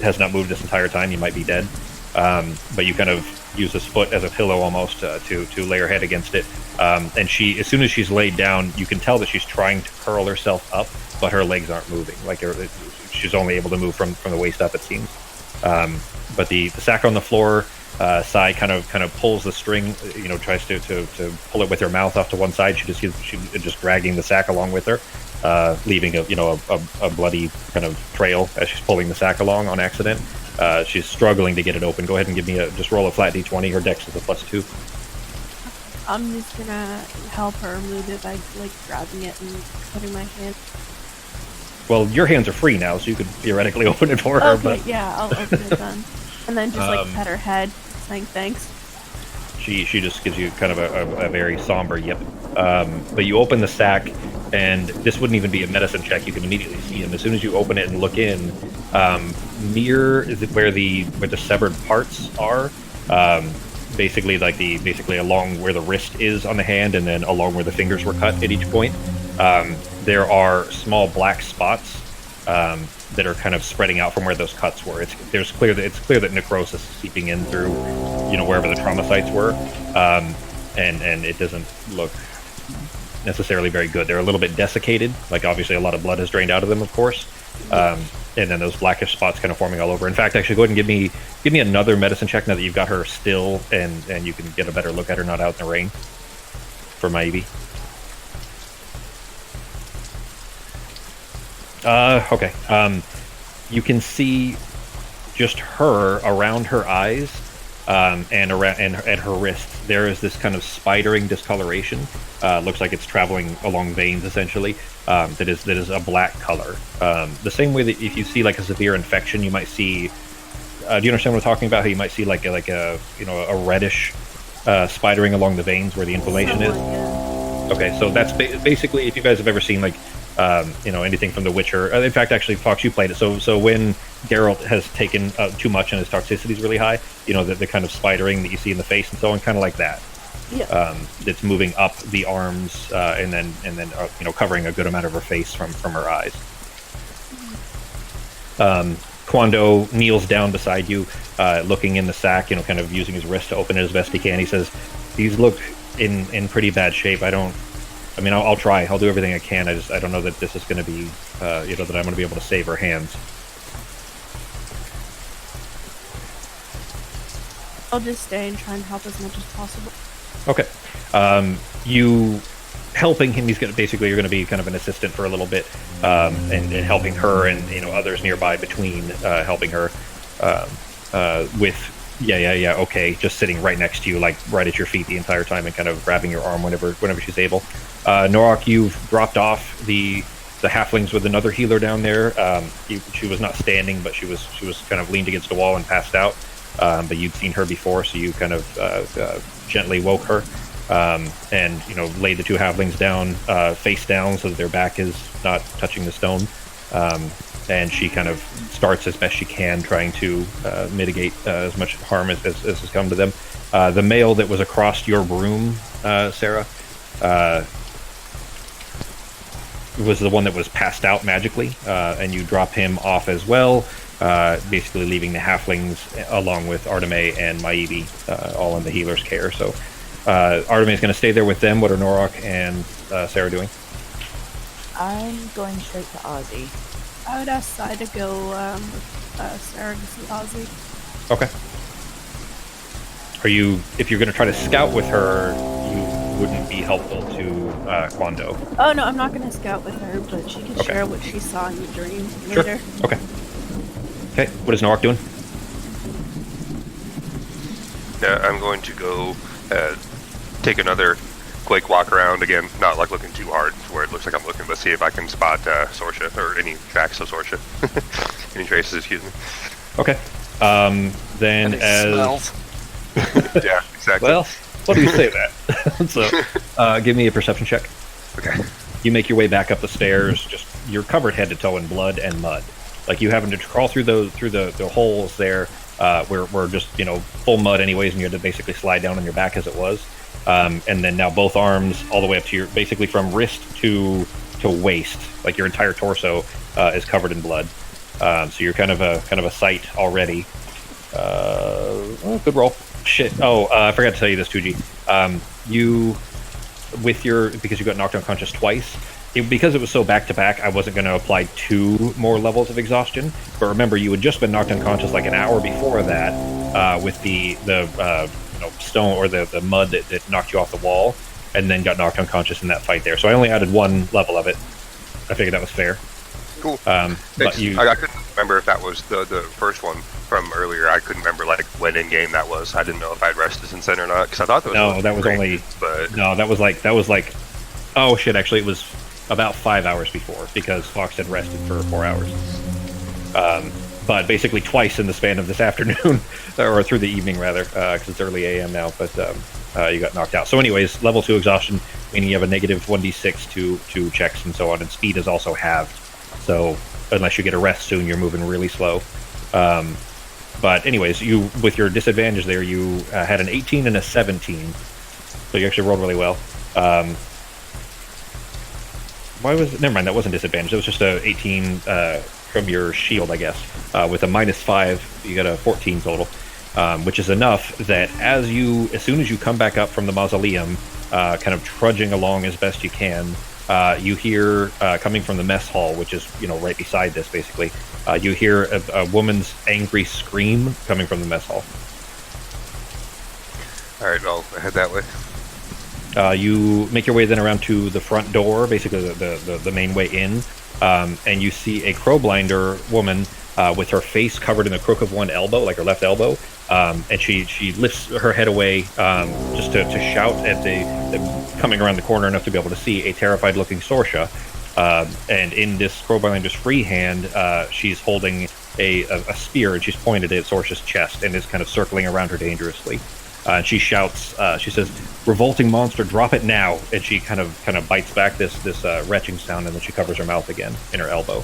[SPEAKER 2] has not moved this entire time. You might be dead, but you kind of use this foot as a pillow almost to lay her head against it. And she, as soon as she's laid down, you can tell that she's trying to curl herself up, but her legs aren't moving. She's only able to move from the waist up, it seems. But the sack on the floor, Sai kind of pulls the string, tries to pull it with her mouth off to one side. She's just dragging the sack along with her, leaving a bloody kind of trail as she's pulling the sack along on accident. She's struggling to get it open. Go ahead and give me just roll a flat d20. Her dex is a +2.
[SPEAKER 3] I'm just gonna help her move it by grabbing it and putting my hand.
[SPEAKER 2] Well, your hands are free now, so you could theoretically open it for her.
[SPEAKER 3] Okay,
[SPEAKER 2] but
[SPEAKER 3] yeah, I'll open it then. And then just pet her head, saying thanks.
[SPEAKER 2] She just gives you kind of a very somber yep. But you open the sack, and this wouldn't even be a medicine check. You can immediately see him as soon as you open it and look in. Near where the severed parts are, basically along where the wrist is on the hand, and then along where the fingers were cut at each point. There are small black spots that are kind of spreading out from where those cuts were. It's clear that necrosis is seeping in through, wherever the trauma sites were, and it doesn't look necessarily very good. They're a little bit desiccated, like obviously a lot of blood has drained out of them, of course. And then those blackish spots kind of forming all over. In fact, actually, go ahead and give me another medicine check now that you've got her still, and you can get a better look at her not out in the rain. For my Evie. Okay. You can see just her around her eyes, and around and at her wrists. There is this kind of spidering discoloration. Looks like it's traveling along veins, essentially. That is a black color. The same way that if you see like a severe infection, you might see. Do you understand what I'm talking about? How you might see like a reddish spidering along the veins where the inflammation is. Okay, so that's basically if you guys have ever seen like anything from The Witcher. In fact, actually, Fox, you played it. So when Geralt has taken too much and his toxicity is really high, the kind of spidering that you see in the face and so on, kind of like that.
[SPEAKER 3] Yeah.
[SPEAKER 2] It's moving up the arms and then covering a good amount of her face from her eyes. Quando kneels down beside you, looking in the sack, kind of using his wrist to open it as best he can. He says, "These look in pretty bad shape. I'll try. I'll do everything I can. I don't know that this is going to be, that I'm going to be able to save her hands."
[SPEAKER 3] I'll just stay and try and help as much as possible.
[SPEAKER 2] Okay. You helping him, you're going to be kind of an assistant for a little bit, and helping her and others nearby between helping her with okay, just sitting right next to you, like right at your feet the entire time, and kind of grabbing your arm whenever she's able. Norok, you've dropped off the halflings with another healer down there. She was not standing, but she was kind of leaned against a wall and passed out. But you'd seen her before, so you kind of gently woke her, and laid the two halflings down face down so that their back is not touching the stone. And she kind of starts as best she can, trying to mitigate as much harm as has come to them. The male that was across your room, Sarah, was the one that was passed out magically, and you drop him off as well, basically leaving the halflings along with Arteme and Maibi all in the healer's care. So Arteme is going to stay there with them. What are Norok and Sarah doing?
[SPEAKER 4] I'm going straight to Ozzy.
[SPEAKER 3] I would ask Sai to go with Sarah to see Ozzy.
[SPEAKER 2] Okay. If you're going to try to scout with her, you wouldn't be helpful to Quando.
[SPEAKER 3] Oh no, I'm not going to scout with her, but she can share what she saw in the dream later.
[SPEAKER 2] Sure. Okay. Okay, what is Norok doing?
[SPEAKER 5] Yeah, I'm going to go take another quick walk around again, not like looking too hard where it looks like I'm looking, but see if I can spot Sorsha or any tracks of Sorsha. Any traces, excuse me.
[SPEAKER 2] Okay. Then
[SPEAKER 1] Any
[SPEAKER 2] as
[SPEAKER 1] smells?
[SPEAKER 5] Yeah, exactly.
[SPEAKER 2] well, what do you say that? So, give me a perception check.
[SPEAKER 5] Okay.
[SPEAKER 2] You make your way back up the stairs. Just you're covered head to toe in blood and mud. Like you having to crawl through the holes there. We're just full mud anyways, and you had to basically slide down on your back as it was. And then now both arms all the way up to your basically from wrist to waist, like your entire torso is covered in blood. So you're kind of a sight already. Good roll. Shit. Oh, I forgot to tell you this, 2G. Because you got knocked unconscious twice. Because it was so back to back, I wasn't going to apply 2 more levels of exhaustion. But remember, you had just been knocked unconscious like an hour before that with the stone or the mud that knocked you off the wall, and then got knocked unconscious in that fight there. So I only added 1 level of it. I figured that was fair.
[SPEAKER 5] Cool.
[SPEAKER 2] But
[SPEAKER 5] I couldn't remember if that was the first one from earlier. I couldn't remember like when in game that was. I didn't know if I'd rested since then or not, because I thought that was that was like oh shit, actually it was about 5 hours before, because Fox had rested for 4 hours. But basically twice in the span of this afternoon, or through the evening rather, because it's early AM now. But you got knocked out. So, anyways, level 2 exhaustion, meaning you have a negative 1d6 to checks and so on, and speed is also halved. So, unless you get a rest soon, you're moving really slow. But anyways, you with your disadvantage there, you had an 18 and a 17, so you actually rolled really well. Why was it? Never mind, that wasn't disadvantage. It was just a 18 from your shield, I guess. With a -5, you got a 14 total.
[SPEAKER 2] which is enough that as soon as you come back up from the mausoleum, kind of trudging along as best you can, you hear coming from the mess hall, which is right beside this, basically. You hear a woman's angry scream coming from the mess hall.
[SPEAKER 5] All right, I'll head that way.
[SPEAKER 2] You make your way then around to the front door, basically the main way in, and you see a crowblinder woman with her face covered in the crook of one elbow, like her left elbow, and she lifts her head away just to shout at the coming around the corner enough to be able to see a terrified-looking Sorsha. And in this crowblinder's free hand, she's holding a spear, and she's pointed it at Sorsha's chest and is kind of circling around her dangerously. And she shouts, she says, "Revolting monster, drop it now!" And she kind of bites back this retching sound, and then she covers her mouth again in her elbow.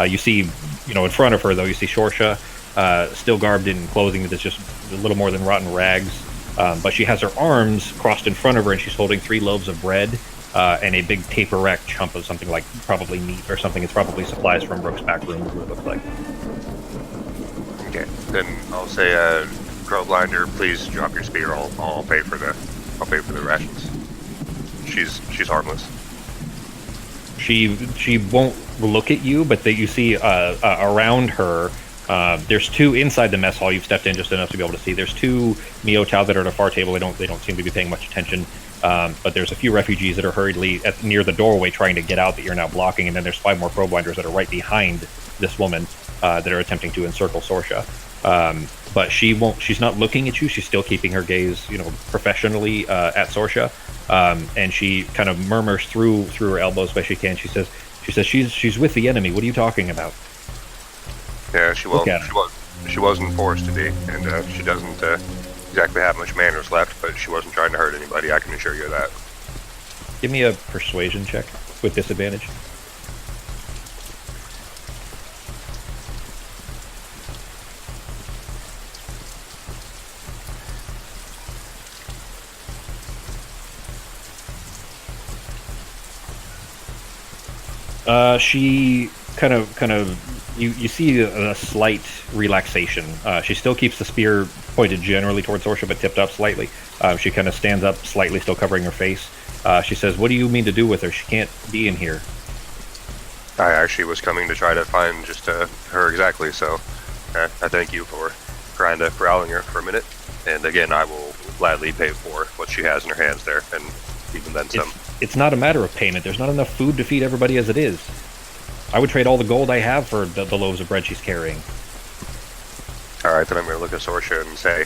[SPEAKER 2] You see, in front of her, though, you see Sorsha, still garbed in clothing that's just a little more than rotten rags. But she has her arms crossed in front of her, and she's holding 3 loaves of bread and a big taper-rack chunk of something like probably meat or something. It's probably supplies from Brooke's back room, is what it looks like.
[SPEAKER 5] Okay, then I'll say, Crowblinder, please drop your spear. I'll pay for the rations. She's harmless.
[SPEAKER 2] She won't look at you, but that you see around her. There's 2 inside the mess hall. You've stepped in just enough to be able to see. There's 2 Miotau that are at a far table. They don't seem to be paying much attention. But there's a few refugees that are hurriedly near the doorway trying to get out that you're now blocking, and then there's 5 more crowblinders that are right behind this woman that are attempting to encircle Sorsha. But she's not looking at you. She's still keeping her gaze, professionally at Sorsha. And she kind of murmurs through her elbows best she can. She says she's with the enemy. What are you talking about?
[SPEAKER 5] Yeah, she wasn't forced to be, and she doesn't exactly have much manners left, but she wasn't trying to hurt anybody, I can assure you of that.
[SPEAKER 2] Give me a persuasion check with disadvantage. She kind of you see a slight relaxation. She still keeps the spear pointed generally towards Sorsha, but tipped up slightly. She kind of stands up slightly, still covering her face. She says, "What do you mean to do with her? She can't be in here."
[SPEAKER 5] I actually was coming to try to find just her exactly, so I thank you for trying to corralling her for a minute. And again, I will gladly pay for what she has in her hands there, and even then some.
[SPEAKER 2] It's not a matter of payment. There's not enough food to feed everybody as it is. I would trade all the gold I have for the loaves of bread she's carrying.
[SPEAKER 5] Alright, then I'm going to look at Sorsha and say,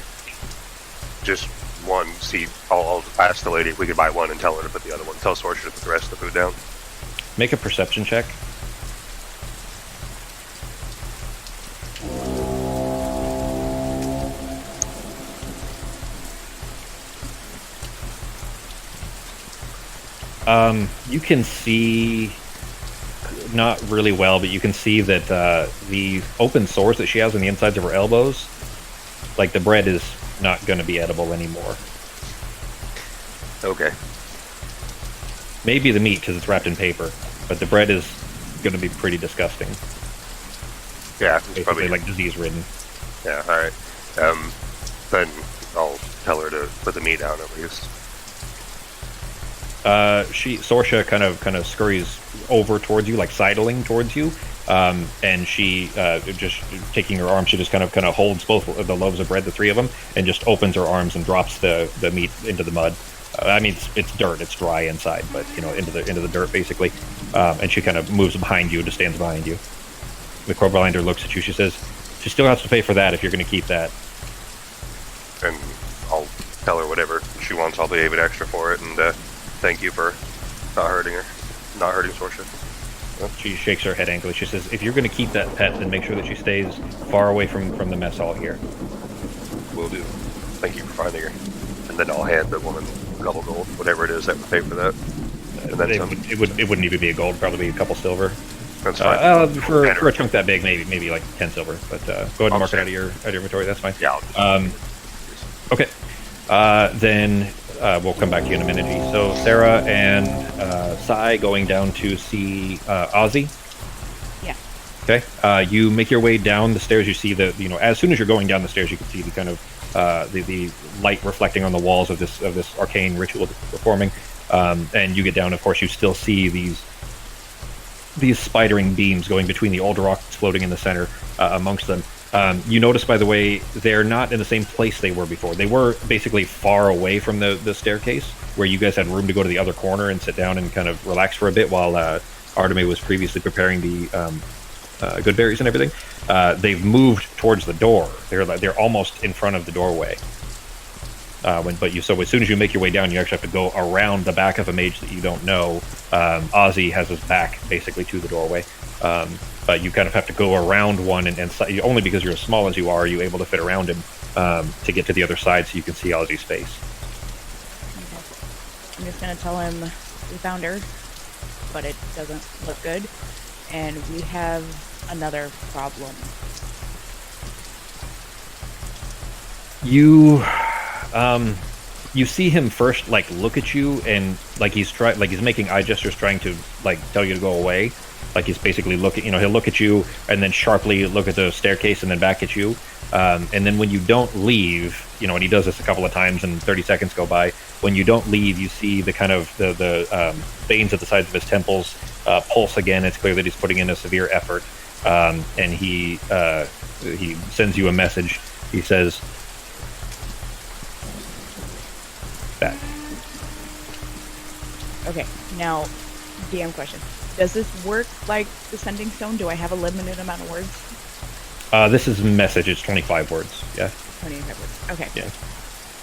[SPEAKER 5] just one, see, I'll ask the lady if we could buy one and tell her to put the other one. Tell Sorsha to put the rest of the food down.
[SPEAKER 2] Make a perception check. You can see, not really well, but you can see that the open sores that she has on the insides of her elbows, like the bread is not going to be edible anymore.
[SPEAKER 5] Okay.
[SPEAKER 2] Maybe the meat because it's wrapped in paper, but the bread is going to be pretty disgusting.
[SPEAKER 5] Yeah,
[SPEAKER 2] Basically
[SPEAKER 5] probably
[SPEAKER 2] like disease-ridden.
[SPEAKER 5] Yeah, alright. Then I'll tell her to put the meat down at least.
[SPEAKER 2] Sorsha kind of scurries over towards you, like sidling towards you, and she just taking her arm, she just kind of holds both of the loaves of bread, the 3 of them, and just opens her arms and drops the meat into the mud. I mean, it's dirt, it's dry inside, but into the dirt basically. And she kind of moves behind you, just stands behind you. The crowblinder looks at you. She says, "She still has to pay for that if you're going to keep that."
[SPEAKER 5] And I'll tell her whatever she wants. I'll be even extra for it, and thank you for not hurting Sorsha.
[SPEAKER 2] She shakes her head angrily. She says, "If you're going to keep that pet, then make sure that she stays far away from the mess hall here."
[SPEAKER 5] Will do. Thank you for finding her. And then I'll hand the woman a couple gold, whatever it is that would pay for that. And then
[SPEAKER 2] it wouldn't even be a gold, probably a couple silver.
[SPEAKER 5] That's fine.
[SPEAKER 2] For a chunk that big, maybe like 10 silver. But go ahead and mark it out of your inventory. That's fine.
[SPEAKER 5] Yeah.
[SPEAKER 2] Okay. Then we'll come back to you in a minute. G. So Sarah and Sai going down to see Ozzy.
[SPEAKER 4] Yeah.
[SPEAKER 2] Okay. You make your way down the stairs. You see as soon as you're going down the stairs, you can see the kind of the light reflecting on the walls of this arcane ritual that you're performing. And you get down. Of course, you still see these spidering beams going between the old rocks floating in the center amongst them. You notice, by the way, they're not in the same place they were before. They were basically far away from the staircase, where you guys had room to go to the other corner and sit down and kind of relax for a bit while Arteme was previously preparing the good berries and everything. They've moved towards the door. They're almost in front of the doorway. So as soon as you make your way down, you actually have to go around the back of a mage that you don't know. Ozzy has his back basically to the doorway, but you kind of have to go around one, and only because you're as small as you are you able to fit around him to get to the other side so you can see Ozzy's face.
[SPEAKER 4] Okay. I'm just gonna tell him we found her, but it doesn't look good, and we have another problem.
[SPEAKER 2] You see him first look at you, and he's making eye gestures trying to tell you to go away. He's basically looking, he'll look at you and then sharply look at the staircase and then back at you. And then when you don't leave, and he does this a couple of times and 30 seconds go by, when you don't leave, you see the kind of the veins at the sides of his temples pulse again. It's clear that he's putting in a severe effort. And he sends you a message. He says, that.
[SPEAKER 4] Okay, now, DM question. Does this work like the sending stone? Do I have a limited amount of words?
[SPEAKER 2] This is message. It's 25 words. Yeah.
[SPEAKER 4] 25 words. Okay.
[SPEAKER 2] Yeah.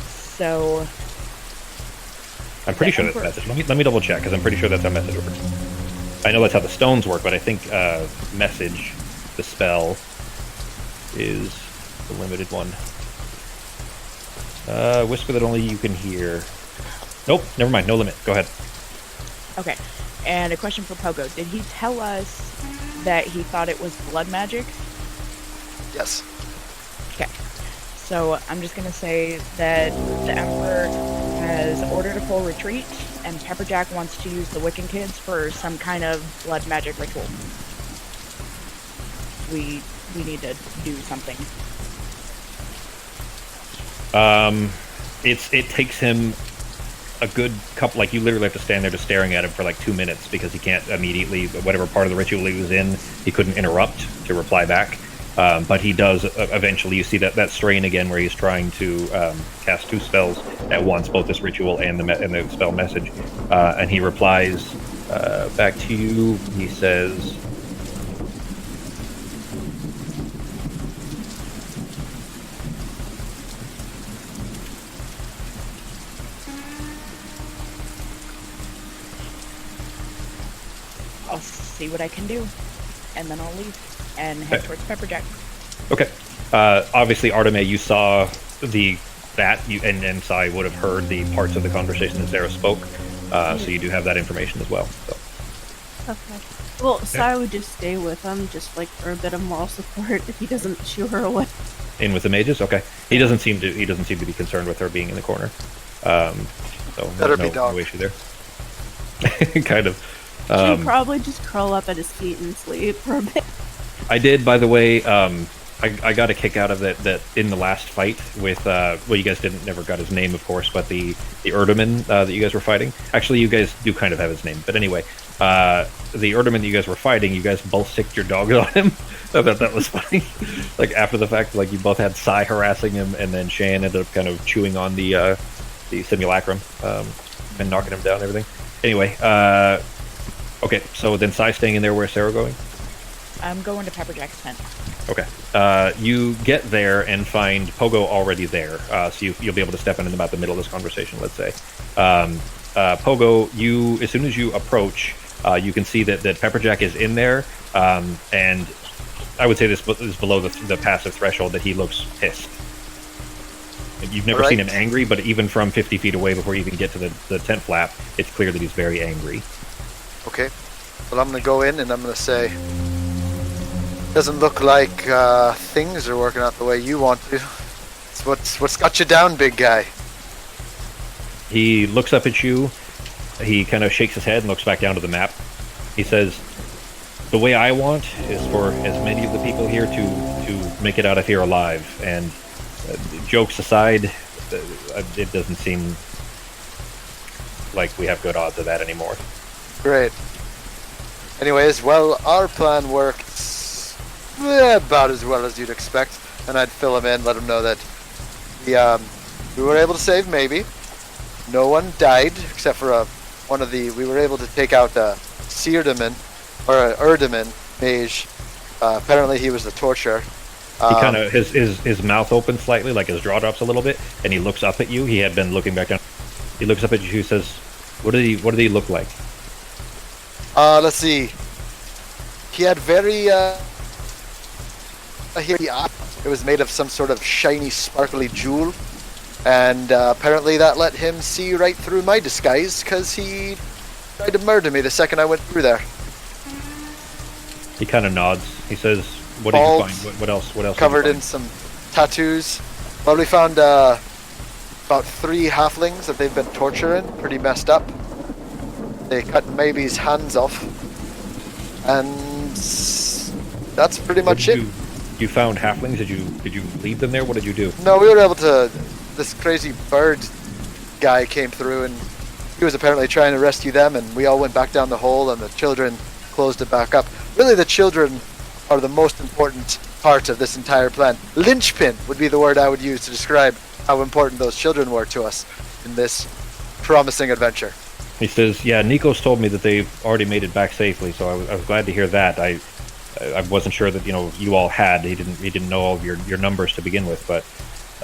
[SPEAKER 4] So.
[SPEAKER 2] I'm pretty sure that's message. Let me double check, because I'm pretty sure that's how message works. I know that's how the stones work, but I think message, the spell, is the limited one. Whisper that only you can hear. Nope, never mind. No limit. Go ahead.
[SPEAKER 4] Okay. And a question for Pogo. Did he tell us that he thought it was blood magic?
[SPEAKER 1] Yes.
[SPEAKER 4] Okay. So I'm just going to say that the Emperor has ordered a full retreat, and Pepperjack wants to use the Wiccan Kids for some kind of blood magic ritual. We need to do something.
[SPEAKER 2] It takes him a good couple, you literally have to stand there just staring at him for 2 minutes, because he can't immediately, whatever part of the ritual he was in, he couldn't interrupt to reply back. But he does eventually. You see that strain again where he's trying to cast 2 spells at once, both this ritual and the spell message. And he replies back to you. He says,
[SPEAKER 4] I'll see what I can do, and then I'll leave and head towards Pepperjack.
[SPEAKER 2] okay. Obviously, Arteme, you saw and Sai would have heard the parts of the conversation that Sarah spoke, so you do have that information as well. So.
[SPEAKER 3] Okay. Well, Sai would just stay with him, just for a bit of moral support if he doesn't shoo her away.
[SPEAKER 2] In with the mages, okay. He doesn't seem to be concerned with her being in the corner. So
[SPEAKER 1] Better be dog.
[SPEAKER 2] No issue there. Kind of.
[SPEAKER 3] She'd probably just curl up at his feet and sleep for a bit.
[SPEAKER 2] I did, by the way. I got a kick out of that in the last fight with. You guys never got his name, of course, but the Erdeman that you guys were fighting. Actually, you guys do kind of have his name, but anyway, the Erdeman that you guys were fighting, you guys both sicked your dogs on him. I thought that was funny. After the fact, you both had Sai harassing him, and then Shan ended up kind of chewing on the simulacrum and knocking him down and everything. Anyway. Okay, so then Sai staying in there. Where's Sarah going?
[SPEAKER 4] I'm going to Pepperjack's tent.
[SPEAKER 2] Okay. You get there and find Pogo already there, so you'll be able to step in about the middle of this conversation, let's say. Pogo, as soon as you approach, you can see that Pepperjack is in there, and I would say this is below the passive threshold that he looks pissed. You've never seen him angry, but even from 50 feet away before you even get to the tent flap, it's clear that he's very angry.
[SPEAKER 1] Okay. Well, I'm going to go in and I'm going to say, doesn't look like things are working out the way you want to. What's got you down, big guy?
[SPEAKER 2] He looks up at you. He kind of shakes his head and looks back down to the map. He says, the way I want is for as many of the people here to make it out of here alive. And jokes aside, it doesn't seem like we have good odds of that anymore.
[SPEAKER 1] Great. Anyways, well, our plan worked about as well as you'd expect, and I'd fill him in, let him know that we were able to save maybe. No one died except for we were able to take out a Seerdaman, or an Erdaman mage. Apparently he was the torturer.
[SPEAKER 2] He kind of, his mouth opens slightly, like his jaw drops a little bit, and he looks up at you. He had been looking back down. He looks up at you and says, what did he look like?
[SPEAKER 1] Let's see. He had very, it was made of some sort of shiny, sparkly jewel. And apparently that let him see right through my disguise, because he tried to murder me the second I went through there.
[SPEAKER 2] He kind of nods. He says, what did you find? What else?
[SPEAKER 1] Covered in some tattoos. Well, we found about 3 halflings that they've been torturing, pretty messed up. They cut Maybe's hands off. And that's pretty much it.
[SPEAKER 2] You found halflings? Did you leave them there? What did you do?
[SPEAKER 1] No, we were able to... This crazy bird guy came through, and he was apparently trying to rescue them, and we all went back down the hole, and the children closed it back up. Really, the children are the most important part of this entire plan. Linchpin would be the word I would use to describe how important those children were to us in this promising adventure.
[SPEAKER 2] He says, yeah, Nikos told me that they've already made it back safely, so I was glad to hear that. I wasn't sure that, you all had. He didn't know all of your numbers to begin with, but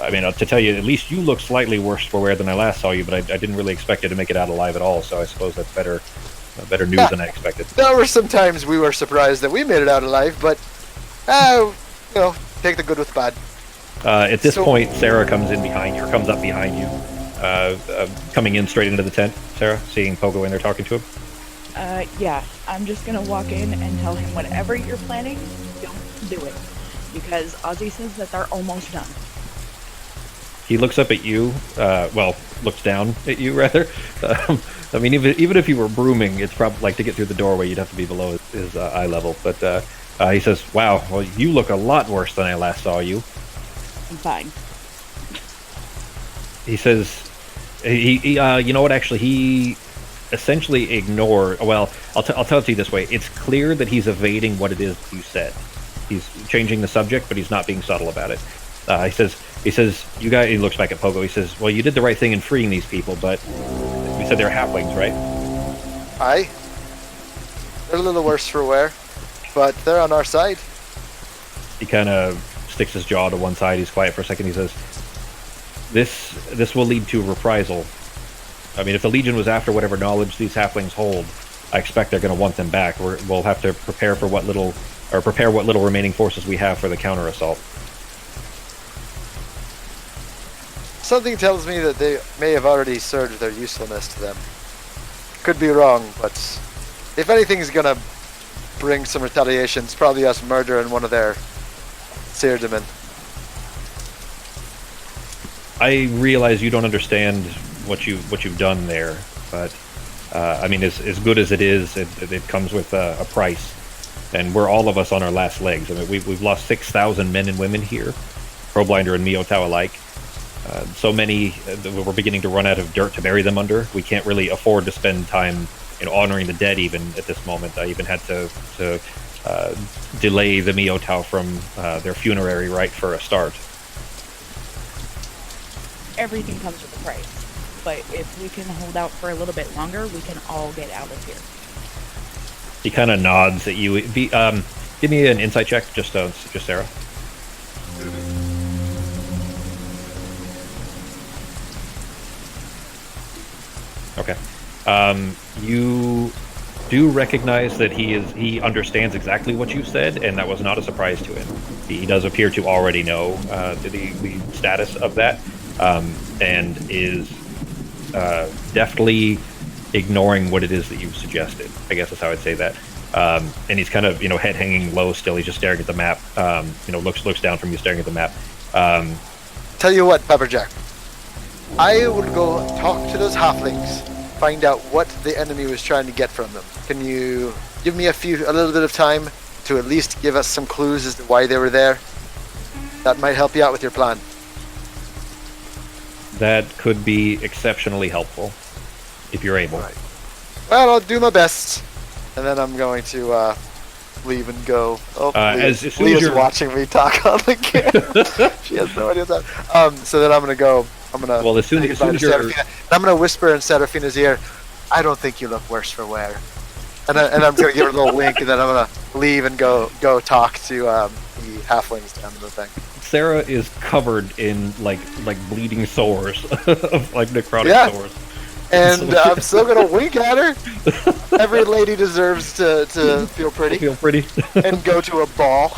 [SPEAKER 2] I mean, to tell you, at least you look slightly worse for wear than I last saw you, but I didn't really expect you to make it out alive at all, so I suppose that's better news than I expected.
[SPEAKER 1] There were some times we were surprised that we made it out alive, but, take the good with the bad.
[SPEAKER 2] At this point, Sarah comes up behind you, coming in straight into the tent. Sarah, seeing Pogo in there talking to him?
[SPEAKER 4] Yeah, I'm just gonna walk in and tell him whatever you're planning, don't do it. Because Ozzy says that they're almost done.
[SPEAKER 2] He looks up at you, looks down at you, rather. I mean, even if you were brooming, it's probably, like, to get through the doorway, you'd have to be below his eye level. But he says, wow, well, you look a lot worse than I last saw you.
[SPEAKER 4] I'm fine.
[SPEAKER 2] He says, you know what, actually, he essentially I'll tell it to you this way. It's clear that he's evading what it is you said. He's changing the subject, but he's not being subtle about it. He says, you guys, he looks back at Pogo, he says, well, you did the right thing in freeing these people, but we said they're halflings, right?
[SPEAKER 1] Aye. They're a little worse for wear, but they're on our side.
[SPEAKER 2] He kind of sticks his jaw to one side, he's quiet for a second, he says, this will lead to reprisal. I mean, if the Legion was after whatever knowledge these halflings hold, I expect they're going to want them back. We'll have to prepare what little remaining forces we have for the counter-assault.
[SPEAKER 1] Something tells me that they may have already served their usefulness to them. Could be wrong, but if anything's gonna bring some retaliation, it's probably us murdering one of their Seerdaman.
[SPEAKER 2] I realize you don't understand what you've done there, but I mean, as good as it is, it comes with a price, and we're all of us on our last legs. I mean, we've lost 6,000 men and women here, Problinder and Miotau alike. So many, we're beginning to run out of dirt to bury them under. We can't really afford to spend time, honoring the dead even at this moment. I even had to delay the Miotau from their funerary rite for a start.
[SPEAKER 4] Everything comes with a price, but if we can hold out for a little bit longer, we can all get out of here.
[SPEAKER 2] He kind of nods at you. Give me an insight check, just Sarah. Okay. You do recognize that he understands exactly what you said, and that was not a surprise to him. He does appear to already know the status of that, and is deftly ignoring what it is that you've suggested. I guess that's how I'd say that. And he's kind of, head hanging low still. He's just staring at the map. Looks down from you, staring at the map.
[SPEAKER 1] Tell you what, Pepperjack. I will go talk to those halflings find out what the enemy was trying to get from them. Can you give me a little bit of time to at least give us some clues as to why they were there? That might help you out with your plan.
[SPEAKER 2] That could be exceptionally helpful, if you're able.
[SPEAKER 1] All right. Well, I'll do my best, and then I'm going to leave and go. Oh,
[SPEAKER 2] as soon as
[SPEAKER 1] Leah's
[SPEAKER 2] you're
[SPEAKER 1] watching me talk on the camera. She has no idea what's happening. So then I'm gonna go. I'm gonna.
[SPEAKER 2] Well, as soon as you're,
[SPEAKER 1] I'm gonna whisper in Serafina's ear. I don't think you look worse for wear. And I'm gonna give her a little wink, and then I'm gonna leave and go talk to the halflings down in the thing.
[SPEAKER 2] Sarah is covered in like bleeding sores, of like necrotic sores.
[SPEAKER 1] And I'm still gonna wink at her. Every lady deserves to feel pretty.
[SPEAKER 2] Feel pretty.
[SPEAKER 1] And go to a ball.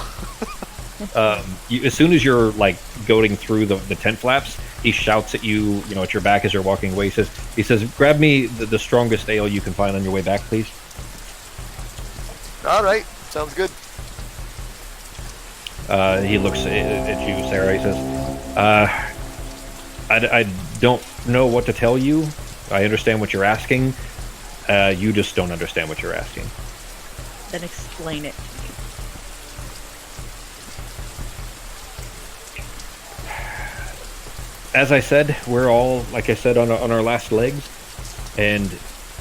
[SPEAKER 2] As soon as you're like going through the tent flaps, he shouts at you, at your back as you're walking away. He says, "Grab me the strongest ale you can find on your way back, please."
[SPEAKER 1] All right, sounds good.
[SPEAKER 2] He looks at you, Sarah. He says, I don't know what to tell you. I understand what you're asking. You just don't understand what you're asking."
[SPEAKER 4] Then explain it to me.
[SPEAKER 2] As I said, we're all, like I said, on our last legs, and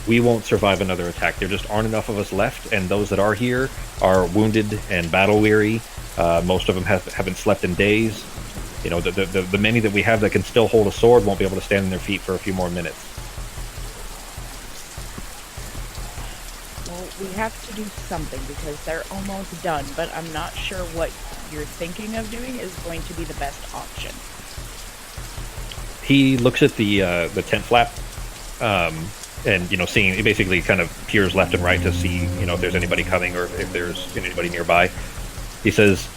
[SPEAKER 2] we won't survive another attack. There just aren't enough of us left, and those that are here are wounded and battle-weary. Most of them haven't slept in days. The many that we have that can still hold a sword won't be able to stand on their feet for a few more minutes.
[SPEAKER 4] Well, we have to do something because they're almost done, but I'm not sure what you're thinking of doing is going to be the best option.
[SPEAKER 2] He looks at the tent flap, and seeing, he basically kind of peers left and right to see if there's anybody coming or if there's anybody nearby. He says,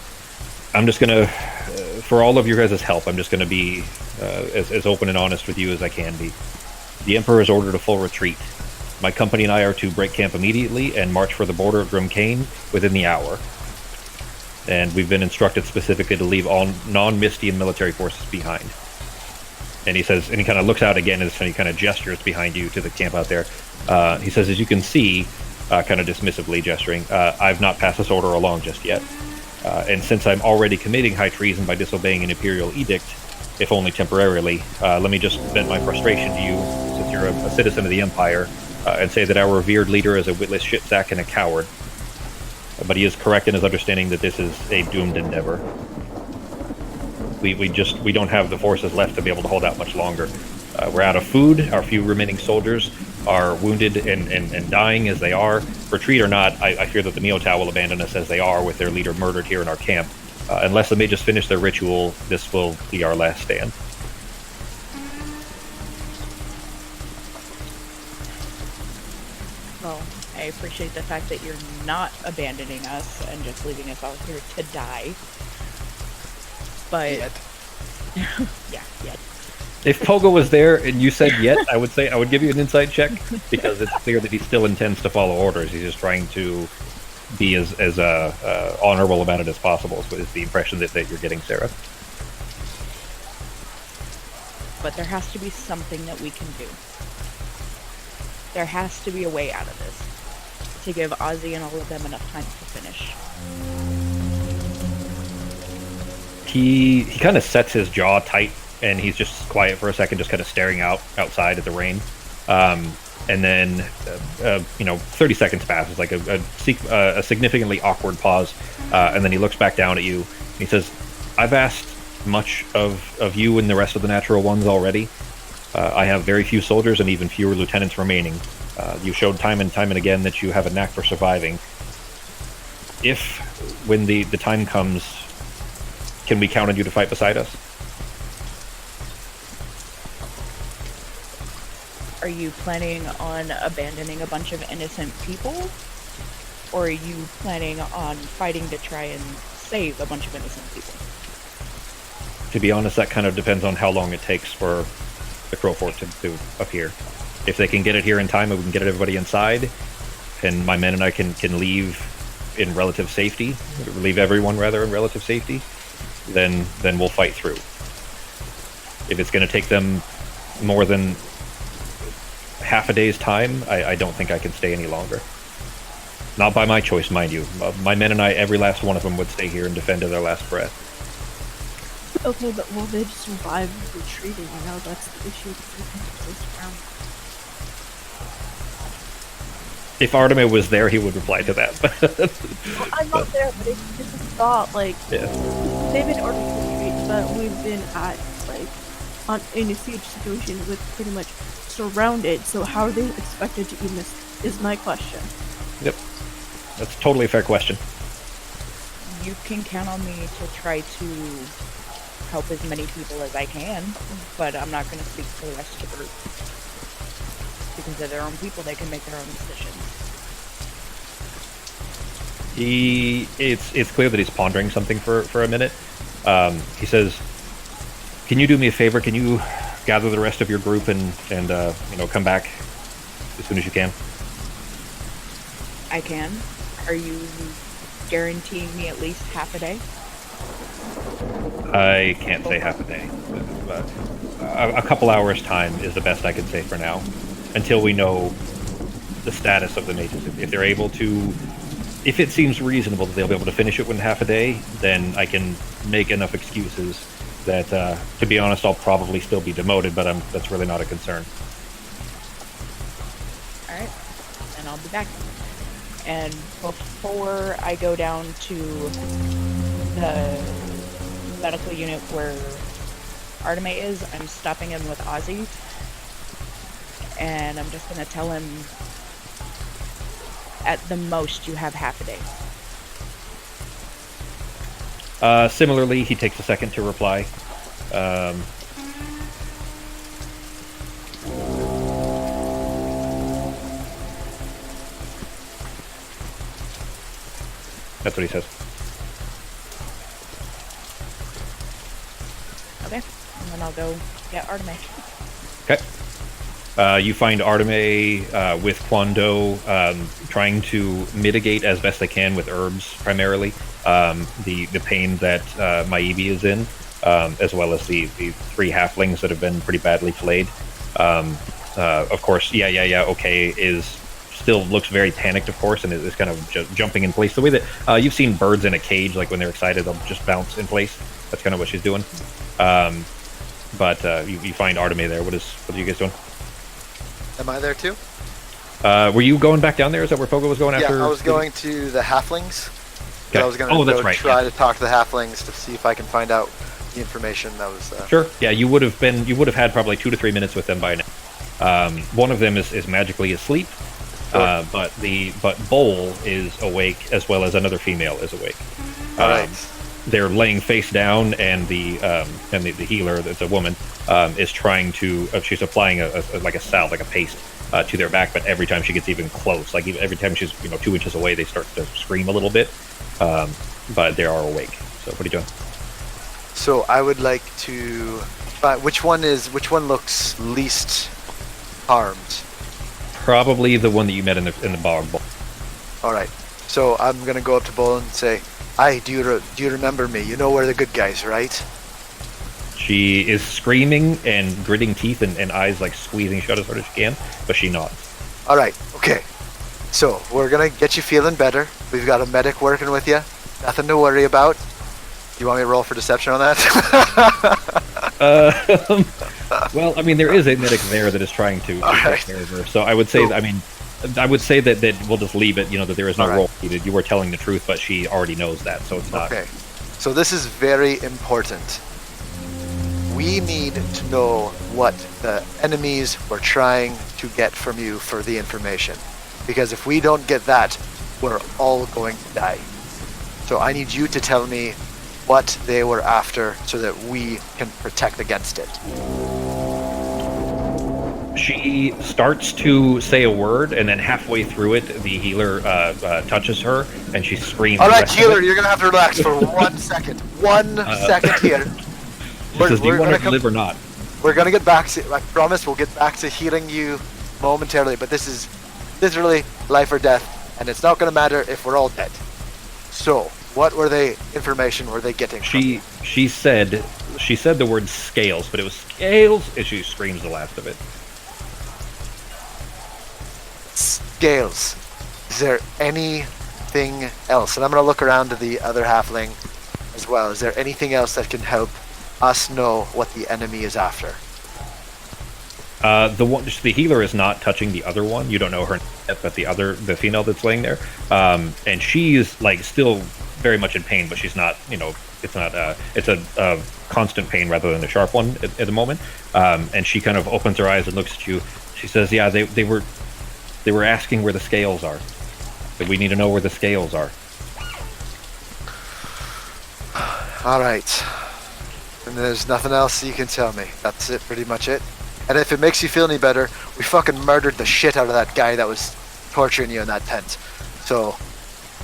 [SPEAKER 2] "I'm just gonna, for all of your guys' help, I'm just gonna be as open and honest with you as I can be. The Emperor has ordered a full retreat. My company and I are to break camp immediately and march for the border of Grimcane within the hour. And we've been instructed specifically to leave all non-Mistian military forces behind." And he says, and he kind of looks out again, and he kind of gestures behind you to the camp out there. He says, "As you can see," kind of dismissively gesturing, "I've not passed this order along just yet. And since I'm already committing high treason by disobeying an imperial edict, if only temporarily, let me just vent my frustration to you, since you're a citizen of the Empire, and say that our revered leader is a witless shitsack and a coward. But he is correct in his understanding that this is a doomed endeavor. We don't have the forces left to be able to hold out much longer. We're out of food. Our few remaining soldiers are wounded and dying as they are. Retreat or not, I fear that the Miotau will abandon us as they are, with their leader murdered here in our camp. Unless the mages finish their ritual, this will be our last stand."
[SPEAKER 4] Well, I appreciate the fact that you're not abandoning us and just leaving us out here to die. But
[SPEAKER 1] Yet.
[SPEAKER 4] yeah.
[SPEAKER 2] If Pogo was there and you said yet, I would give you an insight check, because it's clear that he still intends to follow orders. He's just trying to be as honorable about it as possible, is the impression that you're getting, Sarah.
[SPEAKER 4] But there has to be something that we can do. There has to be a way out of this to give Ozzy and all of them enough time to finish.
[SPEAKER 2] He kind of sets his jaw tight, and he's just quiet for a second, just kind of staring outside at the rain. And then 30 seconds passes, like a significantly awkward pause, and then he looks back down at you. And he says, "I've asked much of you and the rest of the natural ones already. I have very few soldiers and even fewer lieutenants remaining. You showed time and again that you have a knack for surviving. If, when the time comes, can we count on you to fight beside us?"
[SPEAKER 4] Are you planning on abandoning a bunch of innocent people? Or are you planning on fighting to try and save a bunch of innocent people?
[SPEAKER 2] To be honest, that kind of depends on how long it takes for the Crow Fort to appear. If they can get it here in time and we can get everybody inside, and my men and I can leave in relative safety, leave everyone rather in relative safety, then we'll fight through. If it's going to take them more than half a day's time, I don't think I can stay any longer. Not by my choice, mind you. My men and I, every last one of them would stay here and defend to their last breath.
[SPEAKER 3] Okay, but will they survive retreating? You know, that's the issue.
[SPEAKER 2] If Artemis was there, he would reply to that.
[SPEAKER 3] Well, I'm not there, but it's just a thought. Like,
[SPEAKER 2] Yeah.
[SPEAKER 3] they've been ordered to retreat, but we've been at in a siege situation with pretty much surrounded. So how are they expected to even this? Is my question.
[SPEAKER 2] Yep. That's totally a fair question.
[SPEAKER 4] You can count on me to try to help as many people as I can, but I'm not going to speak for the rest of the group. Because they're their own people, they can make their own decisions.
[SPEAKER 2] It's clear that he's pondering something for a minute. He says, "Can you do me a favor? Can you gather the rest of your group and come back as soon as you can?"
[SPEAKER 4] I can. Are you guaranteeing me at least half a day?
[SPEAKER 2] I can't say half a day. A couple hours time is the best I can say for now, until we know the status of the mages. If they're able to, if it seems reasonable that they'll be able to finish it within half a day, then I can make enough excuses that, to be honest, I'll probably still be demoted, but that's really not a concern.
[SPEAKER 4] Alright, and I'll be back. And before I go down to the medical unit where Artemis is, I'm stopping him with Ozzy. And I'm just going to tell him, at the most, you have half a day.
[SPEAKER 2] Similarly, he takes a second to reply. That's what he says.
[SPEAKER 4] Okay, and then I'll go get Artemis.
[SPEAKER 2] Okay. You find Artemis with Kwando trying to mitigate as best they can with herbs, primarily, the pain that Maibi is in, as well as the three halflings that have been pretty badly flayed. Of course, okay, still looks very panicked, of course, and is kind of jumping in place. The way that you've seen birds in a cage, like when they're excited, they'll just bounce in place. That's kind of what she's doing. But you find Artemis there. What are you guys doing?
[SPEAKER 1] Am I there too?
[SPEAKER 2] Were you going back down there? Is that where Fogo was going after?
[SPEAKER 1] Yeah, I was going to the halflings.
[SPEAKER 2] Okay.
[SPEAKER 1] I was going to try
[SPEAKER 2] yeah.
[SPEAKER 1] to talk to the halflings to see if I can find out the information that was.
[SPEAKER 2] Sure. Yeah, you would have had probably 2 to 3 minutes with them by now. One of them is magically asleep,
[SPEAKER 1] Sure.
[SPEAKER 2] but Bowl is awake, as well as another female is awake.
[SPEAKER 1] All right.
[SPEAKER 2] They're laying face down, and the healer, that's a woman, is trying to. She's applying a salve, like a paste, to their back. But every time she gets even close, like every time she's 2 inches away, they start to scream a little bit. But they are awake. So what are you doing?
[SPEAKER 1] So I would like to. Which one looks least harmed?
[SPEAKER 2] Probably the one that you met in the bog bowl.
[SPEAKER 1] All right. So I'm gonna go up to Bull and say, "Hi, do you remember me? You know we're the good guys, right?"
[SPEAKER 2] She is screaming and gritting teeth and eyes like squeezing shut as hard as she can, but she nods.
[SPEAKER 1] All right. Okay. So we're gonna get you feeling better. We've got a medic working with you. Nothing to worry about. You want me to roll for deception on that?
[SPEAKER 2] Well, I mean, there is a medic there that is trying to take care of her. So I would say, that we'll just leave it. That there is no roll needed. You were telling the truth, but she already knows that, so it's not.
[SPEAKER 1] Okay. So this is very important. We need to know what the enemies were trying to get from you for the information. Because if we don't get that, we're all going to die. So I need you to tell me what they were after so that we can protect against it.
[SPEAKER 2] She starts to say a word, and then halfway through it, the healer touches her, and she screams.
[SPEAKER 1] All right, healer, you're going to have to relax for 1 second. 1 second here.
[SPEAKER 2] Says, do you want her to live or not?
[SPEAKER 1] We're going to get back to, I promise we'll get back to healing you momentarily, but this is really life or death, and it's not going to matter if we're all dead. So, what information were they getting from you?
[SPEAKER 2] She said the word scales, but it was scales, and she screams the last of it.
[SPEAKER 1] scales. Is there anything else? And I'm gonna look around to the other halfling as well. Is there anything else that can help us know what the enemy is after?
[SPEAKER 2] The healer is not touching the other one. You don't know her yet, but the female that's laying there, and she is like still very much in pain, but she's not. It's not. It's a constant pain rather than a sharp one at the moment. And she kind of opens her eyes and looks at you. She says, "Yeah, they were asking where the scales are. That we need to know where the scales are."
[SPEAKER 1] All right. And there's nothing else you can tell me. That's it, pretty much it. And if it makes you feel any better, we fucking murdered the shit out of that guy that was torturing you in that tent. So,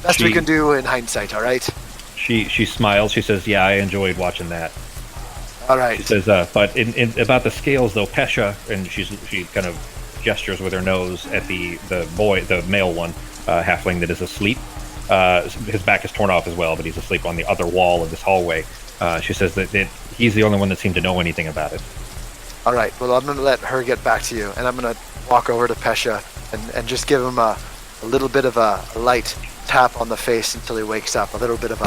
[SPEAKER 1] best we can do in hindsight, alright?
[SPEAKER 2] She smiles. She says, "Yeah, I enjoyed watching that."
[SPEAKER 1] Alright.
[SPEAKER 2] She says, "But in about the scales, though, Pesha," and she kind of gestures with her nose at the male one, halfling that is asleep. His back is torn off as well, but he's asleep on the other wall of this hallway. She says that he's the only one that seemed to know anything about it.
[SPEAKER 1] Alright, well I'm gonna let her get back to you, and I'm gonna walk over to Pesha and just give him a little bit of a light tap on the face until he wakes up. A little bit of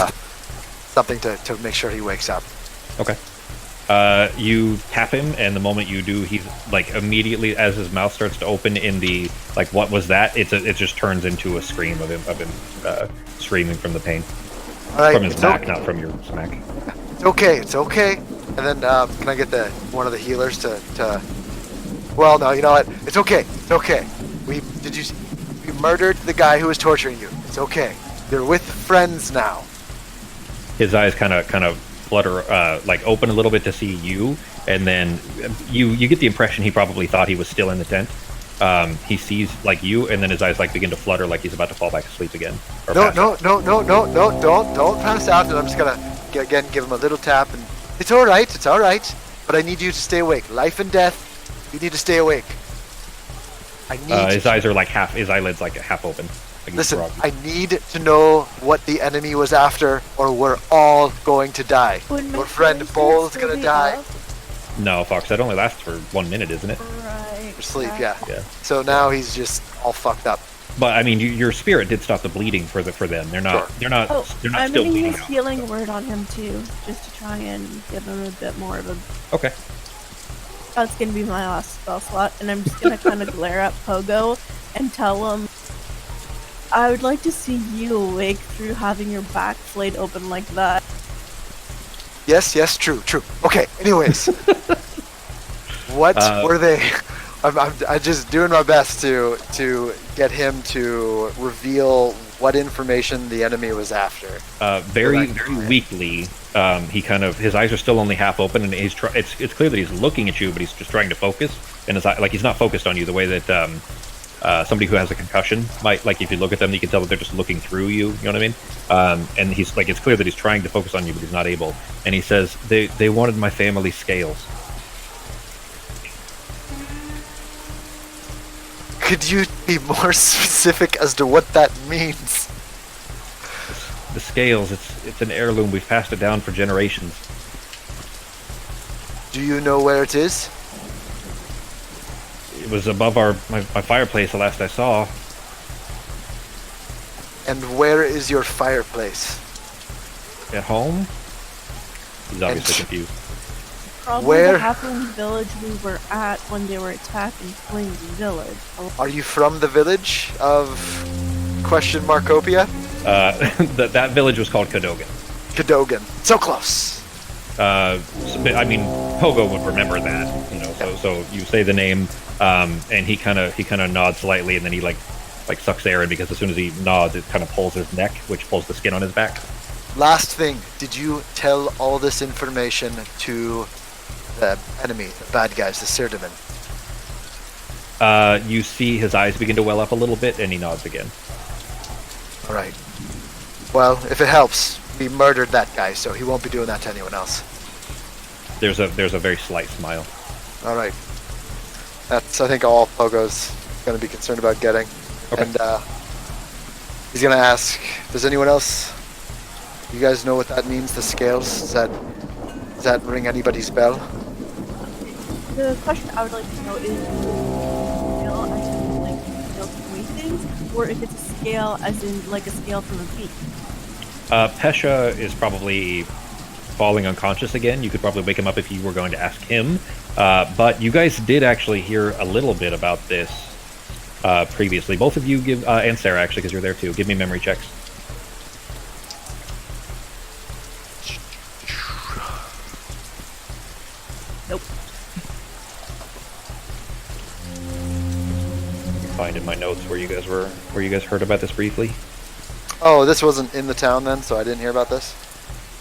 [SPEAKER 1] something to make sure he wakes up.
[SPEAKER 2] Okay. You tap him, and the moment you do, he's like immediately as his mouth starts to open in the like, what was that? It just turns into a scream of him screaming from the pain.
[SPEAKER 1] Alright,
[SPEAKER 2] From his back, not from your smack.
[SPEAKER 1] It's okay. And then can I get one of the healers to well, no, you know what? It's okay. We murdered the guy who was torturing you. It's okay. You're with friends now.
[SPEAKER 2] His eyes kind of flutter, like open a little bit to see you, and then you get the impression he probably thought he was still in the tent. He sees like you, and then his eyes like begin to flutter, like he's about to fall back asleep again.
[SPEAKER 1] No, don't pass out. And I'm just gonna again give him a little tap, and it's all right. But I need you to stay awake. Life and death. You need to stay awake. I need.
[SPEAKER 2] His eyes are like his eyelids like half open. Like
[SPEAKER 1] Listen, I need to know what the enemy was after, or we're all going to die. Your friend Bowl's gonna die.
[SPEAKER 2] No, Fox, that only lasts for 1 minute, isn't it?
[SPEAKER 3] Right.
[SPEAKER 1] For sleep, yeah.
[SPEAKER 2] Yeah.
[SPEAKER 1] So now he's just all fucked up.
[SPEAKER 2] But I mean, your spirit did stop the bleeding for them. They're not.
[SPEAKER 1] Sure.
[SPEAKER 2] They're not.
[SPEAKER 3] Oh,
[SPEAKER 2] They're not
[SPEAKER 3] I'm
[SPEAKER 2] still
[SPEAKER 3] gonna
[SPEAKER 2] bleeding
[SPEAKER 3] use
[SPEAKER 2] out.
[SPEAKER 3] healing word on him too, just to try and give him a bit more of a.
[SPEAKER 2] Okay.
[SPEAKER 3] That's gonna be my last spell slot, and I'm just gonna kind of glare at Pogo and tell him, "I would like to see you awake through having your back flayed open like that."
[SPEAKER 1] Yes, true. Okay, anyways. What were they? I'm just doing my best to get him to reveal what information the enemy was after.
[SPEAKER 2] Very weakly, he kind of, his eyes are still only half open, and it's clear that he's looking at you, but he's just trying to focus, and he's not focused on you the way that somebody who has a concussion might. Like if you look at them, you can tell that they're just looking through you. You know what I mean? And he's like, it's clear that he's trying to focus on you, but he's not able. And he says, "They wanted my family's scales."
[SPEAKER 1] Could you be more specific as to what that means?
[SPEAKER 2] The scales, it's an heirloom. We've passed it down for generations.
[SPEAKER 1] Do you know where it is?
[SPEAKER 2] It was above my fireplace the last I saw.
[SPEAKER 1] And where is your fireplace?
[SPEAKER 2] At home? He's obviously confused.
[SPEAKER 3] Probably
[SPEAKER 1] Where-
[SPEAKER 3] the halfling village we were at when they were attacking Flame's village.
[SPEAKER 1] Are you from the village of Copia?
[SPEAKER 2] That village was called Cadogan.
[SPEAKER 1] Cadogan. So close.
[SPEAKER 2] I mean, Pogo would remember that, you know. So you say the name, and he kind of nods slightly, and then he like sucks air in, because as soon as he nods, it kind of pulls his neck, which pulls the skin on his back.
[SPEAKER 1] Last thing, did you tell all this information to the enemy, the bad guys, the Sirdaman?
[SPEAKER 2] You see his eyes begin to well up a little bit, and he nods again.
[SPEAKER 1] All right. Well, if it helps, we murdered that guy, so he won't be doing that to anyone else.
[SPEAKER 2] There's a very slight smile.
[SPEAKER 1] All right. That's, I think, all Pogo's going to be concerned about getting.
[SPEAKER 2] Okay.
[SPEAKER 1] And he's going to ask, does anyone else, you guys know what that means, the scales? Does that ring anybody's bell?
[SPEAKER 3] The question I would like to know is, as like things, or if it's a scale, as in like a scale from a beak.
[SPEAKER 2] Pesha is probably falling unconscious again. You could probably wake him up if you were going to ask him. But you guys did actually hear a little bit about this previously. Both of you give, and Sarah actually, because you're there too. Give me memory checks.
[SPEAKER 3] Nope.
[SPEAKER 2] Find in my notes where you guys heard about this briefly.
[SPEAKER 1] Oh, this wasn't in the town then, so I didn't hear about this?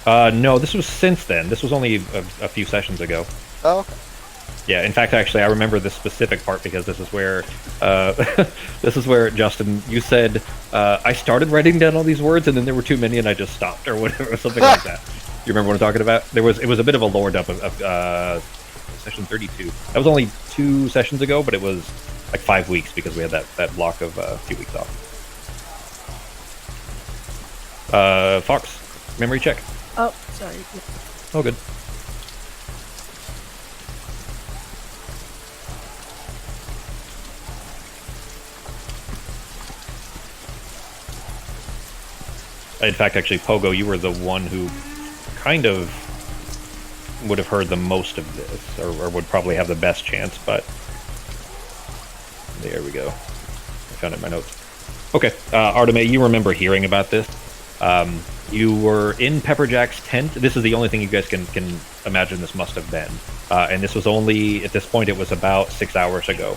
[SPEAKER 2] No, this was since then. This was only a few sessions ago.
[SPEAKER 1] Oh, okay.
[SPEAKER 2] Yeah, in fact, actually, I remember this specific part because this is where, this is where, Justin, you said, I started writing down all these words and then there were too many and I just stopped or whatever, or something like that. You remember what I'm talking about? It was a bit of a lore dump of session 32. That was only 2 sessions ago, but it was like 5 weeks because we had that block of a few weeks off. Fox, memory check.
[SPEAKER 3] Oh, sorry.
[SPEAKER 2] Oh, good. In fact, actually, Pogo, you were the one who kind of would have heard the most of this, or would probably have the best chance, but there we go. I found it in my notes. Okay, Arteme, you remember hearing about this. You were in Pepperjack's tent. This is the only thing you guys can imagine this must have been. And this was only, at this point, it was about 6 hours ago.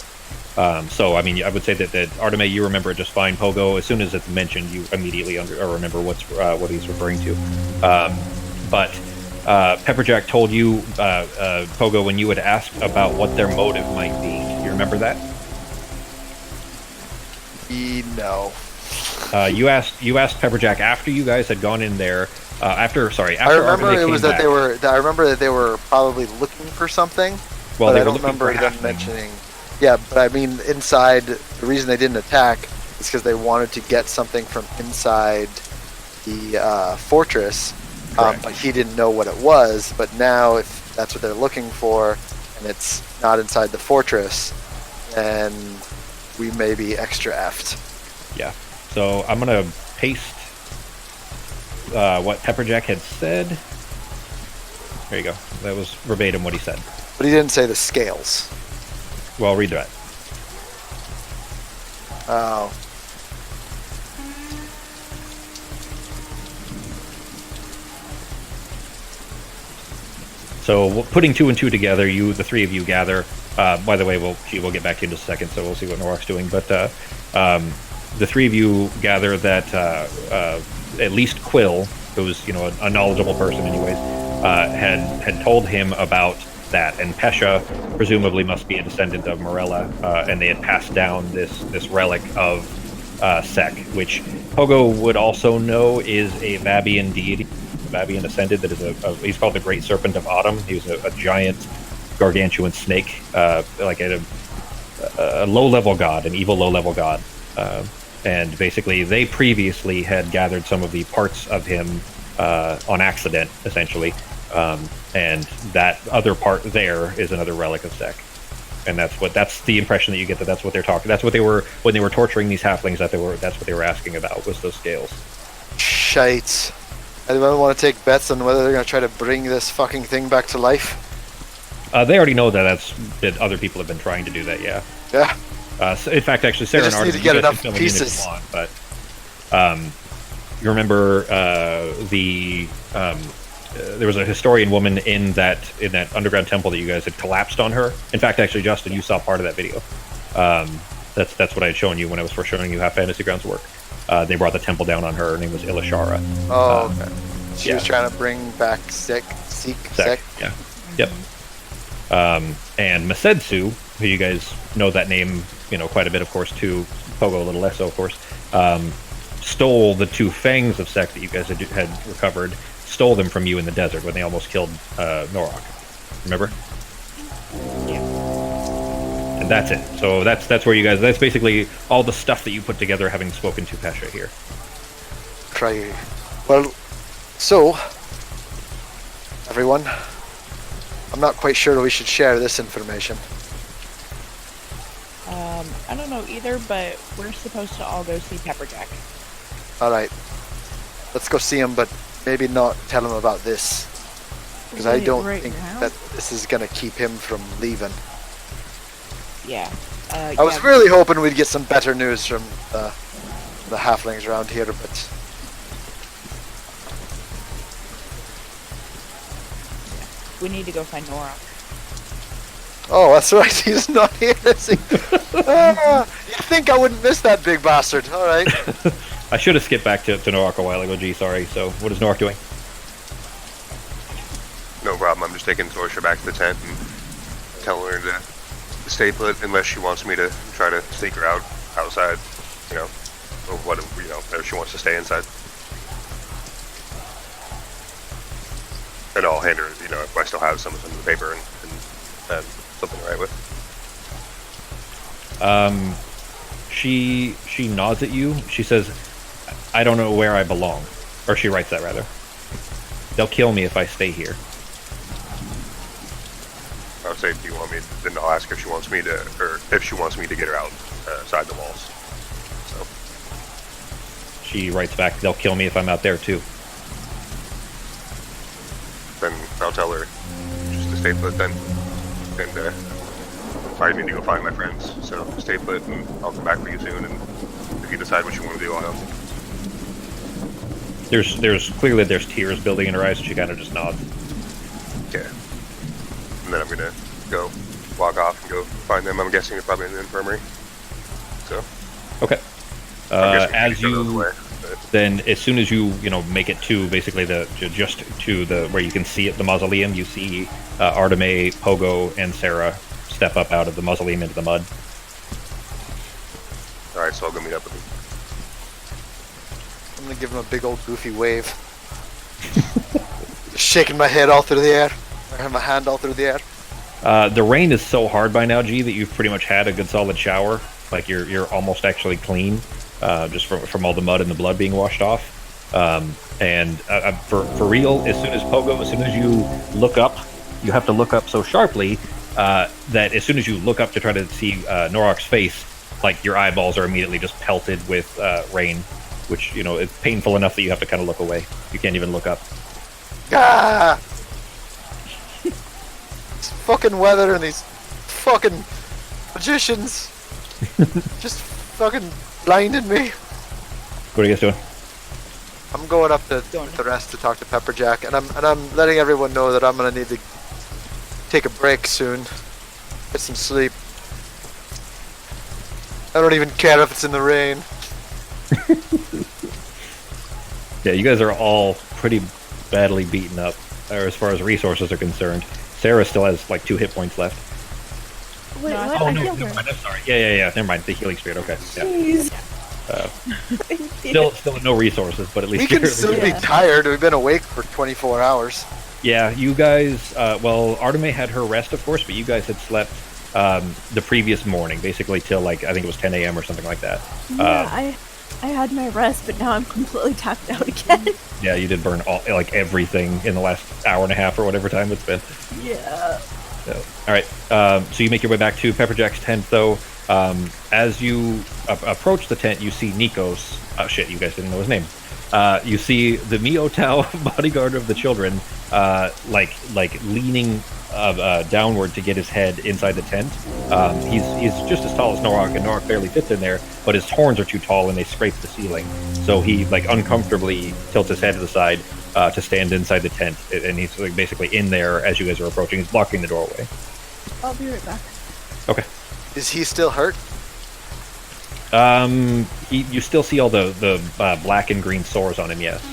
[SPEAKER 2] So, I mean, I would say that Arteme, you remember it just fine. Pogo, as soon as it's mentioned, you immediately remember what he's referring to. But Pepperjack told you, Pogo, when you had asked about what their motive might be. Do you remember that?
[SPEAKER 1] No.
[SPEAKER 2] You asked Pepperjack after you guys had gone in there. After
[SPEAKER 1] I remember
[SPEAKER 2] Arteme
[SPEAKER 1] it was
[SPEAKER 2] came
[SPEAKER 1] that
[SPEAKER 2] back.
[SPEAKER 1] I remember that they were probably looking for something.
[SPEAKER 2] Well,
[SPEAKER 1] but
[SPEAKER 2] they
[SPEAKER 1] I
[SPEAKER 2] were
[SPEAKER 1] don't
[SPEAKER 2] looking
[SPEAKER 1] remember
[SPEAKER 2] for
[SPEAKER 1] them
[SPEAKER 2] halflings.
[SPEAKER 1] mentioning. Yeah, but I mean, inside, the reason they didn't attack is because they wanted to get something from inside the fortress, but he didn't know what it was. But now, if that's what they're looking for, and it's not inside the fortress, then we may be extra effed.
[SPEAKER 2] Yeah. So I'm gonna paste what Pepperjack had said. There you go. That was verbatim what he said.
[SPEAKER 1] But he didn't say the scales.
[SPEAKER 2] Well, read that.
[SPEAKER 1] Oh.
[SPEAKER 2] So putting 2 and 2 together, the 3 of you gather. By the way, we'll get back to you in just a second, so we'll see what Norok's doing. But the 3 of you gather that at least Quill, who's a knowledgeable person, anyways, had told him about that, and Pesha presumably must be a descendant of Morella, and they had passed down this relic of Sek, which Pogo would also know is a Vabian deity, a Vabian ascended that is he's called the Great Serpent of Autumn. He was a giant, gargantuan snake, like a low-level god, an evil low-level god. And basically, they previously had gathered some of the parts of him on accident, essentially. And that other part there is another relic of Sek. And that's the impression that you get, that's what they're talking. That's what they were, when they were torturing these halflings, that's what they were asking about, was those scales.
[SPEAKER 1] Shite. I don't want to take bets on whether they're going to try to bring this fucking thing back to life.
[SPEAKER 2] They already know that other people have been trying to do that, yeah.
[SPEAKER 1] Yeah.
[SPEAKER 2] So in fact, actually, Sarah and
[SPEAKER 1] just need
[SPEAKER 2] Arden,
[SPEAKER 1] to get
[SPEAKER 2] you guys
[SPEAKER 1] enough
[SPEAKER 2] can fill me in if
[SPEAKER 1] pieces.
[SPEAKER 2] you want, but you remember there was a historian woman in that underground temple that you guys had collapsed on her. In fact, actually, Justin, you saw part of that video. That's what I had shown you when I was first showing you how Fantasy Grounds work. They brought the temple down on her. Her name was Ilashara.
[SPEAKER 1] Oh, okay. She was
[SPEAKER 2] yeah.
[SPEAKER 1] trying to bring back Sek.
[SPEAKER 2] Yeah. Yep. And Masedsu, who you guys know that name, quite a bit, of course, too. Pogo a little less so, of course. Stole the 2 fangs of Sek that you guys had recovered. Stole them from you in the desert when they almost killed Norok. Remember?
[SPEAKER 4] Yeah.
[SPEAKER 2] And that's it. So that's where you guys. That's basically all the stuff that you put together, having spoken to Pesha here.
[SPEAKER 1] Try. Well, so everyone, I'm not quite sure we should share this information.
[SPEAKER 4] I don't know either, but we're supposed to all go see Pepperjack.
[SPEAKER 1] All right, let's go see him, but maybe not tell him about this, because I
[SPEAKER 3] Wait,
[SPEAKER 1] don't
[SPEAKER 3] right
[SPEAKER 1] think
[SPEAKER 3] now?
[SPEAKER 1] that this is gonna keep him from leaving.
[SPEAKER 4] Yeah.
[SPEAKER 1] I was
[SPEAKER 4] yeah,
[SPEAKER 1] really hoping we'd get some better news from the halflings around here, but
[SPEAKER 4] we need to go find Nora.
[SPEAKER 1] oh, that's right, he's not here, is he? You'd think I wouldn't miss that big bastard. All right.
[SPEAKER 2] I should have skipped back to Norak a while ago. Gee, sorry. So, what is Norak doing?
[SPEAKER 5] No problem. I'm just taking Sorsha back to the tent and telling her to stay put unless she wants me to try to sneak her out outside, you know, or what, you know, if she wants to stay inside. And I'll hand her, you know, if I still have some of the paper and something to write with.
[SPEAKER 2] She nods at you. She says, "I don't know where I belong," or she writes that rather. "They'll kill me if I stay here."
[SPEAKER 5] I would say, do you want me? Then I'll ask if she wants me to, or if she wants me to get her outside the walls. So
[SPEAKER 2] She writes back, "They'll kill me if I'm out there too."
[SPEAKER 5] then I'll tell her just to stay put then, and I need to go find my friends. So stay put, and I'll come back for you soon. And if you decide what you want to do, I'll know.
[SPEAKER 2] There's clearly there's tears building in her eyes. She kind of just nods.
[SPEAKER 5] Yeah. And then I'm gonna go walk off and go find them. I'm guessing they're probably in the infirmary. So
[SPEAKER 2] Okay.
[SPEAKER 5] I'm guessing
[SPEAKER 2] As
[SPEAKER 5] they go the other
[SPEAKER 2] you
[SPEAKER 5] way, but
[SPEAKER 2] then, as soon as you make it to basically just to the where you can see it, the mausoleum, you see Arteme, Pogo, and Sarah step up out of the mausoleum into the mud.
[SPEAKER 5] all right, so I'll go meet up with them.
[SPEAKER 1] I'm gonna give him a big old goofy wave. Just shaking my head all through the air. I have my hand all through the air.
[SPEAKER 2] The rain is so hard by now, G, that you've pretty much had a good solid shower. Like you're almost actually clean, just from all the mud and the blood being washed off. And for real, as soon as you look up, you have to look up so sharply that as soon as you look up to try to see Norak's face, like your eyeballs are immediately just pelted with rain, which is painful enough that you have to kind of look away. You can't even look up.
[SPEAKER 1] Ah! This fucking weather and these fucking magicians just fucking blinded me.
[SPEAKER 2] What are you guys doing?
[SPEAKER 1] I'm going up to the rest to talk to Pepperjack, and I'm letting everyone know that I'm gonna need to take a break soon, get some sleep. I don't even care if it's in the rain.
[SPEAKER 2] Yeah, you guys are all pretty badly beaten up, or as far as resources are concerned. Sarah still has like 2 hit points left.
[SPEAKER 3] Wait,
[SPEAKER 4] No,
[SPEAKER 3] what?
[SPEAKER 2] Oh
[SPEAKER 3] I
[SPEAKER 2] no,
[SPEAKER 3] healed
[SPEAKER 2] never
[SPEAKER 3] her.
[SPEAKER 2] mind. I'm sorry. Yeah. Never mind. The healing spirit. Okay. Yeah.
[SPEAKER 3] Jeez.
[SPEAKER 2] Still no resources, but at least
[SPEAKER 1] We can
[SPEAKER 2] you're-
[SPEAKER 1] still be
[SPEAKER 3] Yeah.
[SPEAKER 1] tired. We've been awake for 24 hours.
[SPEAKER 2] Yeah, you guys. Well, Arteme had her rest, of course, but you guys had slept the previous morning, basically till like I think it was 10 a.m. or something like that.
[SPEAKER 3] Yeah, I had my rest, but now I'm completely tapped out again.
[SPEAKER 2] Yeah, you did burn everything in the last hour and a half or whatever time it's been.
[SPEAKER 3] Yeah.
[SPEAKER 2] So, all right. So you make your way back to Pepperjack's tent, though. As you approach the tent, you see Nikos. Oh shit! You guys didn't know his name. You see the Miotao bodyguard of the children, like leaning downward to get his head inside the tent. He's just as tall as Norak, and Norak barely fits in there, but his horns are too tall and they scrape the ceiling. So he like uncomfortably tilts his head to the side to stand inside the tent, and he's like basically in there as you guys are approaching. He's blocking the doorway.
[SPEAKER 3] I'll be right back.
[SPEAKER 2] Okay.
[SPEAKER 1] Is he still hurt?
[SPEAKER 2] You still see all the black and green sores on him, yes.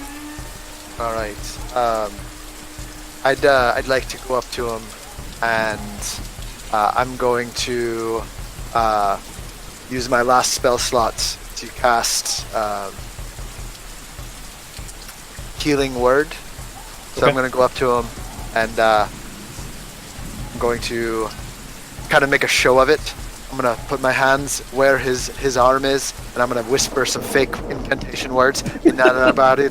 [SPEAKER 1] All right. I'd like to go up to him, and I'm going to use my last spell slot to cast Healing Word. So I'm
[SPEAKER 2] Okay.
[SPEAKER 1] going to go up to him, and I'm going to kind of make a show of it. I'm going to put my hands where his arm is, and I'm going to whisper some fake incantation words. And I'm going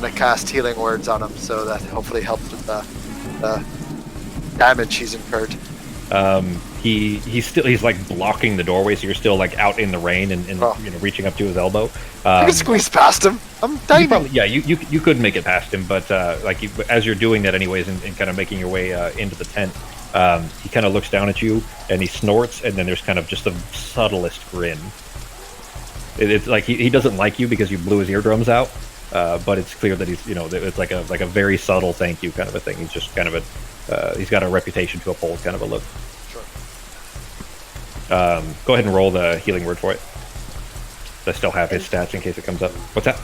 [SPEAKER 1] to cast healing words on him, so that hopefully helps with the damage he's incurred.
[SPEAKER 2] He's like blocking the doorway, so you're still like out in the rain and
[SPEAKER 1] Oh.
[SPEAKER 2] reaching up to his elbow.
[SPEAKER 1] I can squeeze past him. I'm
[SPEAKER 2] You
[SPEAKER 1] tiny.
[SPEAKER 2] probably, yeah, you could make it past him, but as you're doing that anyways, and kind of making your way into the tent, he kind of looks down at you and he snorts, and then there's kind of just the subtlest grin. It's like he doesn't like you because you blew his eardrums out, but it's clear that he's it's like a very subtle thank you kind of a thing. He's just kind of he's got a reputation to uphold kind of a look.
[SPEAKER 1] Sure.
[SPEAKER 2] Go ahead and roll the healing word for it. I still have his stats in case it comes up. What's that?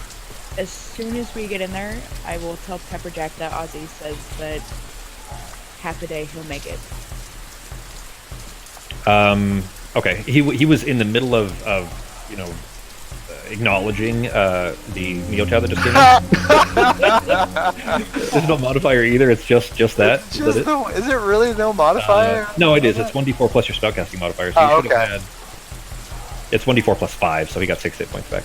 [SPEAKER 4] As soon as we get in there, I will tell Pepperjack that Ozzy says that half a day he'll make it.
[SPEAKER 2] Okay. He was in the middle of acknowledging the Miyotow that just came in. There's no modifier either. It's just that.
[SPEAKER 1] Is it really no modifier?
[SPEAKER 2] No, it is. It's 1d4 plus your spellcasting modifier. So you should have had. It's 1d4 plus 5, so he got 6 hit points back.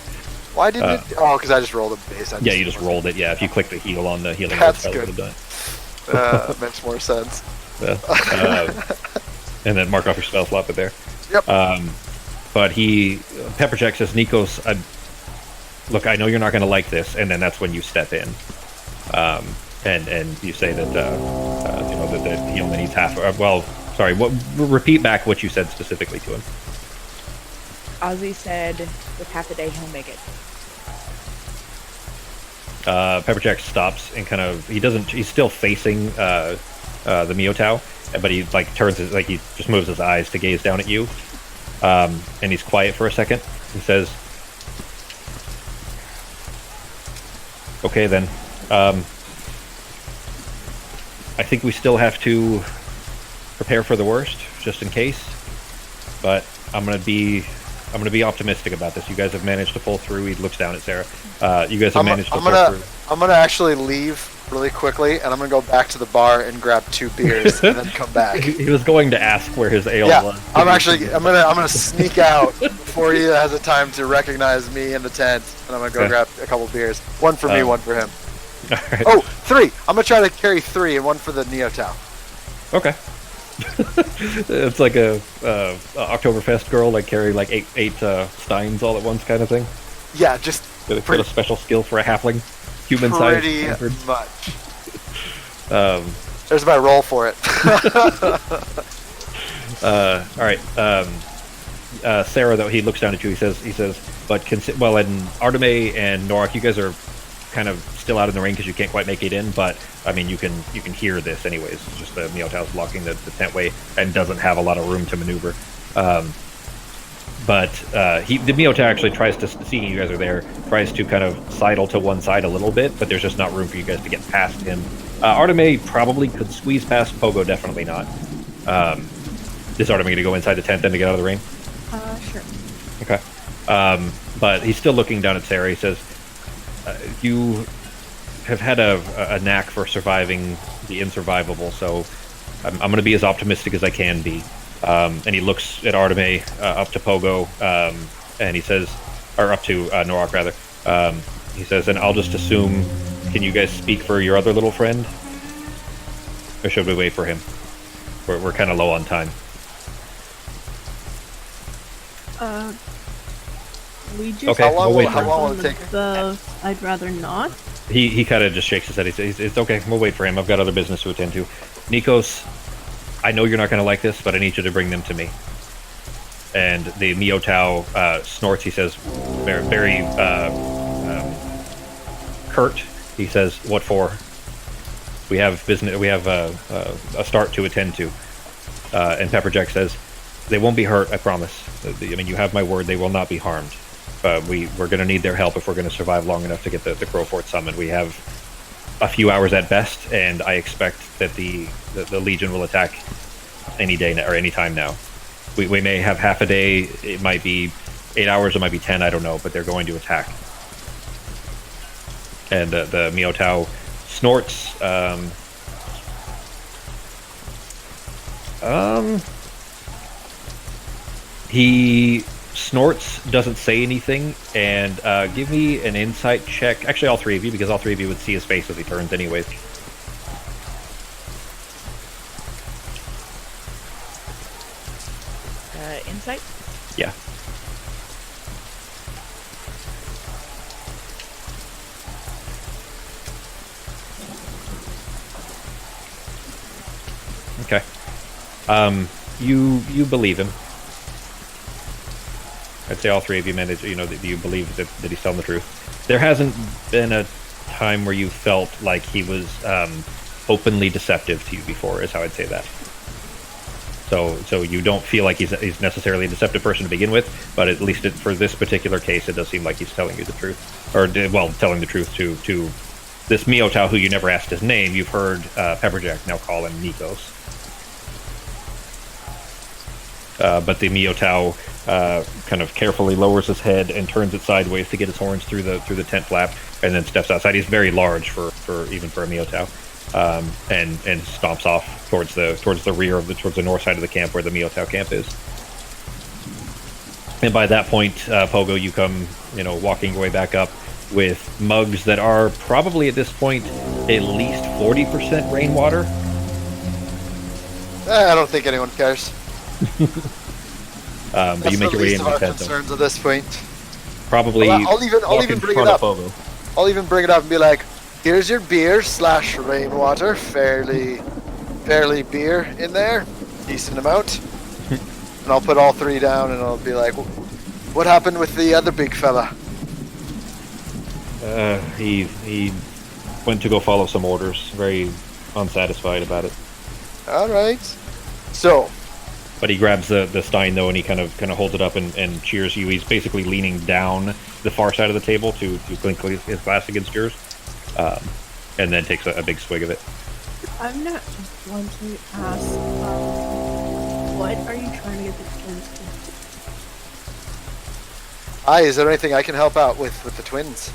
[SPEAKER 1] Why didn't it? Oh, because I just rolled a base.
[SPEAKER 2] Yeah, you just rolled it. Yeah, if you click the heal on the healing,
[SPEAKER 1] That's
[SPEAKER 2] spell, it
[SPEAKER 1] good.
[SPEAKER 2] would have done
[SPEAKER 1] Makes more sense.
[SPEAKER 2] it. And then mark off your spell slot there.
[SPEAKER 1] Yep.
[SPEAKER 2] But Pepperjack says, Nikos, look, I know you're not going to like this, and then that's when you step in, and you say that that he only needs half. Sorry. Repeat back what you said specifically to him.
[SPEAKER 4] Ozzy said with half a day he'll make it.
[SPEAKER 2] Pepperjack stops and he's still facing the Miyotow, but he turns he just moves his eyes to gaze down at you, and he's quiet for a second. He says, okay then, I think we still have to prepare for the worst just in case, but I'm gonna be optimistic about this. You guys have managed to pull through. He looks down at Sarah. You guys have managed to pull through.
[SPEAKER 1] I'm gonna actually leave really quickly, and I'm gonna go back to the bar and grab 2 beers, and then come back.
[SPEAKER 2] He was going to ask where his ale was.
[SPEAKER 1] I'm gonna sneak out before he has a time to recognize me in the tent, and I'm gonna go grab a couple beers. 1 for me, 1 for him.
[SPEAKER 2] Right.
[SPEAKER 1] Oh, 3! I'm gonna try to carry 3 and 1 for the Miyotow.
[SPEAKER 2] Okay. It's like a Oktoberfest girl, carry eight steins all at once kind of thing.
[SPEAKER 1] Yeah, just
[SPEAKER 2] Got a special skill for a halfling, human-sized.
[SPEAKER 1] pretty
[SPEAKER 2] Stanford.
[SPEAKER 1] much. There's my roll for it.
[SPEAKER 2] All right. Sarah, though, he looks down at you. He says, but and Arteme and Norak, you guys are kind of still out in the rain because you can't quite make it in. But I mean, you can hear this anyways. It's just the Miotow's blocking the tentway and doesn't have a lot of room to maneuver. But the Miyotow actually tries to, seeing you guys are there, tries to kind of sidle to one side a little bit, but there's just not room for you guys to get past him. Arteme probably could squeeze past. Pogo definitely not. Is Arteme going to go inside the tent then to get out of the rain?
[SPEAKER 3] Sure.
[SPEAKER 2] Okay. But he's still looking down at Sarah. He says, you have had a knack for surviving the insurvivable, so I'm going to be as optimistic as I can be. And he looks at Arteme, up to Pogo, and he says, or up to Norak rather. He says, and I'll just assume, can you guys speak for your other little friend? Or should we wait for him? We're kind of low on time.
[SPEAKER 3] We just
[SPEAKER 2] Okay,
[SPEAKER 1] How long
[SPEAKER 2] we'll
[SPEAKER 1] will-
[SPEAKER 2] wait
[SPEAKER 1] how
[SPEAKER 2] for
[SPEAKER 1] long
[SPEAKER 2] him.
[SPEAKER 1] will it take?
[SPEAKER 3] I'd rather not.
[SPEAKER 2] He kind of just shakes his head. He says, it's okay, we'll wait for him. I've got other business to attend to. Nikos, I know you're not going to like this, but I need you to bring them to me. And the Miyotow snorts. He says, very, very curt. He says, "What for? We have business. We have a start to attend to." And Pepperjack says, "They won't be hurt. I promise. I mean, you have my word. They will not be harmed. We're going to need their help if we're going to survive long enough to get the Crow Fort summoned. We have a few hours at best, and I expect that the Legion will attack any day or any time now. We may have half a day. It might be 8 hours. It might be 10. I don't know. But they're going to attack." And the Miyotow snorts. He snorts, doesn't say anything, and give me an insight check. Actually, all 3 of you, because all 3 of you would see his face as he turns anyways.
[SPEAKER 4] insight?
[SPEAKER 2] Yeah. Okay. You believe him. I'd say all three of you manage. You know that you believe that he's telling the truth. There hasn't been a time where you felt like he was openly deceptive to you before. Is how I'd say that. So you don't feel like he's necessarily a deceptive person to begin with, but at least for this particular case, it does seem like he's telling you the truth, or telling the truth to this Miotao who you never asked his name. You've heard Pepperjack now call him Nikos. But the Miotao kind of carefully lowers his head and turns it sideways to get his horns through the tent flap, and then steps outside. He's very large for even for a Miotao, and stomps off towards the rear towards the north side of the camp where the Miotao camp is. And by that point, Pogo, you come walking your way back up with mugs that are probably at this point at least 40% rainwater.
[SPEAKER 1] I don't think anyone cares.
[SPEAKER 2] But you make your way into the tent.
[SPEAKER 1] Concerns at this point.
[SPEAKER 2] Probably.
[SPEAKER 1] Well, I'll even bring it up. I'll even bring it up and be like, "Here's your beer / rainwater, fairly beer in there, decent amount." And I'll put all three down, and I'll be like, "What happened with the other big fella?"
[SPEAKER 2] He went to go follow some orders. Very unsatisfied about it.
[SPEAKER 1] All right. So.
[SPEAKER 2] But he grabs the stein though, and he kind of holds it up and cheers you. He's basically leaning down the far side of the table to clink his glass against yours, and then takes a big swig of it.
[SPEAKER 3] I'm not one to ask, what are you trying to get the twins to?
[SPEAKER 1] Hi, is there anything I can help out with the twins?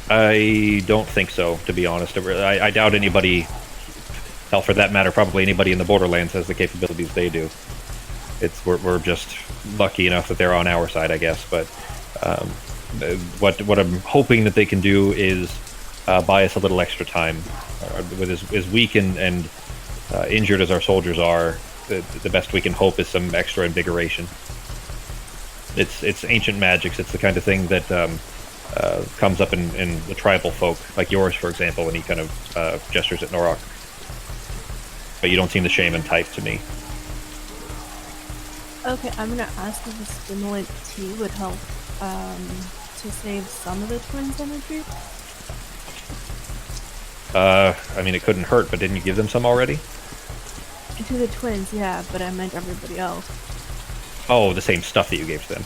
[SPEAKER 2] I don't think so, to be honest. I doubt anybody. Hell, for that matter, probably anybody in the Borderlands has the capabilities they do. We're just lucky enough that they're on our side, I guess. But what I'm hoping that they can do is buy us a little extra time. With as weak and injured as our soldiers are, the best we can hope is some extra invigoration. It's ancient magics. It's the kind of thing that comes up in the tribal folk, like yours, for example, when he kind of gestures at Norok. But you don't seem the shaman type to me.
[SPEAKER 3] Okay, I'm gonna ask if a stimulant tea would help to save some of the twins' energy.
[SPEAKER 2] I mean, it couldn't hurt, but didn't you give them some already?
[SPEAKER 3] To the twins, yeah, but I meant everybody else.
[SPEAKER 2] Oh, the same stuff that you gave to them.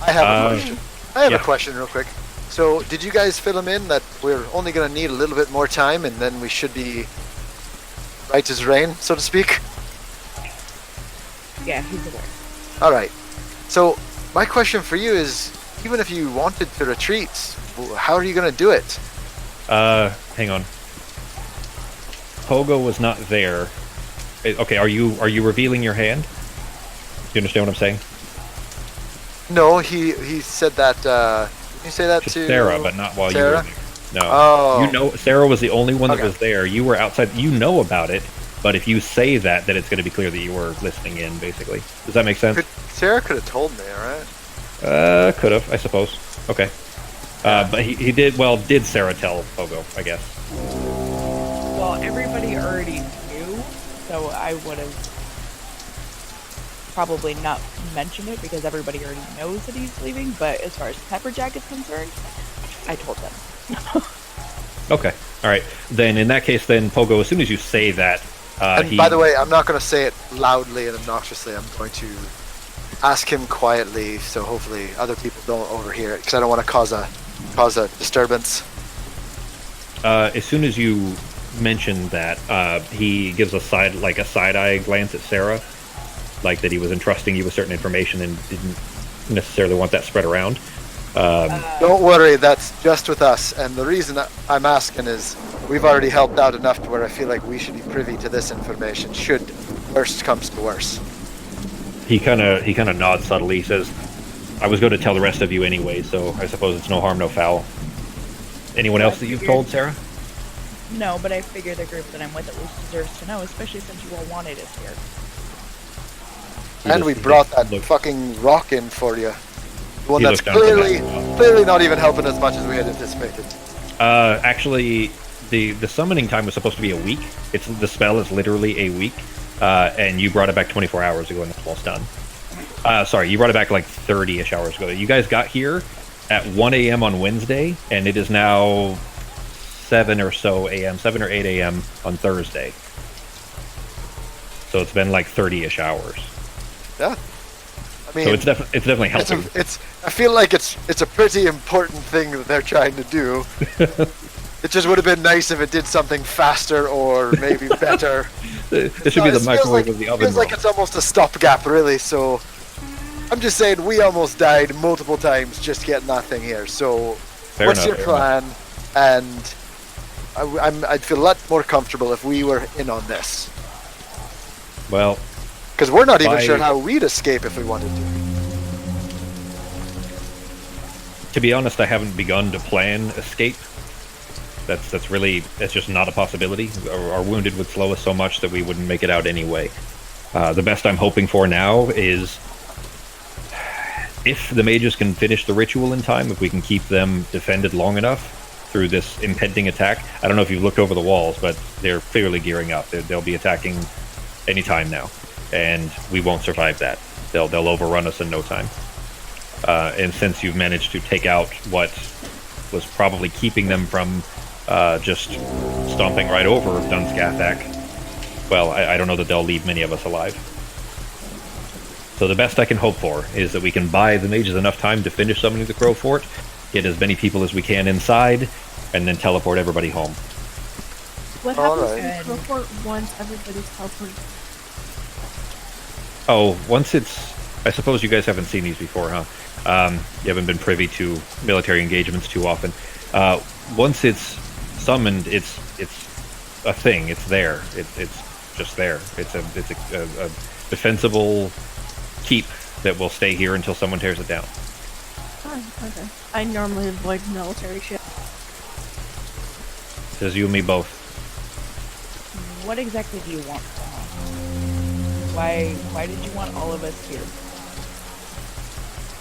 [SPEAKER 1] I have a question. I have a question real quick. So, did you guys fill them in that we're only going to need a little bit more time, and then we should be right as rain, so to speak?
[SPEAKER 4] Yeah, he's aware.
[SPEAKER 1] All right. So, my question for you is, even if you wanted to retreat, how are you going to do it?
[SPEAKER 2] Hang on. Pogo was not there. Okay, are you revealing your hand? Do you understand what I'm saying?
[SPEAKER 1] No, he said that. Did you say that to
[SPEAKER 2] Sarah, but not while
[SPEAKER 1] Sarah?
[SPEAKER 2] you were there. No.
[SPEAKER 1] Oh.
[SPEAKER 2] Sarah was the only one that
[SPEAKER 1] Okay.
[SPEAKER 2] was there. You were outside. You know about it, but if you say that, then it's going to be clear that you were listening in, basically. Does that make sense?
[SPEAKER 1] Sarah could have told me, right?
[SPEAKER 2] Could have, I suppose. Okay. But he did. Well, did Sarah tell Pogo? I guess.
[SPEAKER 4] Well, everybody already knew, so I would have probably not mentioned it because everybody already knows that he's leaving. But as far as Pepperjack is concerned, I told them.
[SPEAKER 2] Okay. All right. Then in that case, then Pogo, as soon as you say that,
[SPEAKER 1] And by the way, I'm not going to say it loudly and obnoxiously. I'm going to ask him quietly, so hopefully other people don't overhear it, because I don't want to cause a disturbance.
[SPEAKER 2] As soon as you mention that, he gives a side eye glance at Sarah, like that he was entrusting you with certain information and didn't necessarily want that spread around.
[SPEAKER 1] Don't worry, that's just with us. And the reason I'm asking is we've already helped out enough to where I feel like we should be privy to this information should worst comes to worst.
[SPEAKER 2] He kind of nods subtly. He says, "I was going to tell the rest of you anyway, so I suppose it's no harm, no foul." Anyone else that you've told, Sarah?
[SPEAKER 4] No, but I figure the group that I'm with at least deserves to know, especially since you all wanted us here.
[SPEAKER 1] And we brought that fucking rock in for you. The one that's clearly not even helping as much as we had anticipated.
[SPEAKER 2] Actually, the summoning time was supposed to be a week. The spell is literally a week, and you brought it back 24 hours ago, and it's almost done. Sorry, you brought it back like 30-ish hours ago. You guys got here at 1 a.m. on Wednesday, and it is now 7 or 8 a.m. on Thursday. So it's been like 30-ish hours.
[SPEAKER 1] Yeah. I mean,
[SPEAKER 2] so it's definitely helping.
[SPEAKER 1] I feel like it's a pretty important thing that they're trying to do. It just would have been nice if it did something faster or maybe better.
[SPEAKER 2] It should be the microwave of the oven.
[SPEAKER 1] It feels like it's almost a stopgap, really. So I'm just saying, we almost died multiple times just getting that thing here. So what's your plan? And I'd feel a lot more comfortable if we were in on this.
[SPEAKER 2] Well,
[SPEAKER 1] because we're not even sure how we'd escape if we wanted to.
[SPEAKER 2] To be honest, I haven't begun to plan escape. That's just not a possibility. Our wounded would slow us so much that we wouldn't make it out anyway. The best I'm hoping for now is if the mages can finish the ritual in time, if we can keep them defended long enough through this impending attack. I don't know if you've looked over the walls, but they're clearly gearing up. They'll be attacking any time now, and we won't survive that. They'll overrun us in no time. And since you've managed to take out what was probably keeping them from just stomping right over Dunskathak, well, I don't know that they'll leave many of us alive. So the best I can hope for is that we can buy the mages enough time to finish summoning the Crow Fort, get as many people as we can inside, and then teleport everybody home.
[SPEAKER 3] What happens to the Crow Fort once everybody's teleported?
[SPEAKER 2] Oh, once it's... I suppose you guys haven't seen these before, huh? You haven't been privy to military engagements too often. Once it's summoned, it's a thing. It's there. It's just there. It's a defensible keep that will stay here until someone tears it down.
[SPEAKER 3] Oh, okay. I normally avoid military shit.
[SPEAKER 2] Says you and me both.
[SPEAKER 4] What exactly do you want from us? Why did you want all of us here?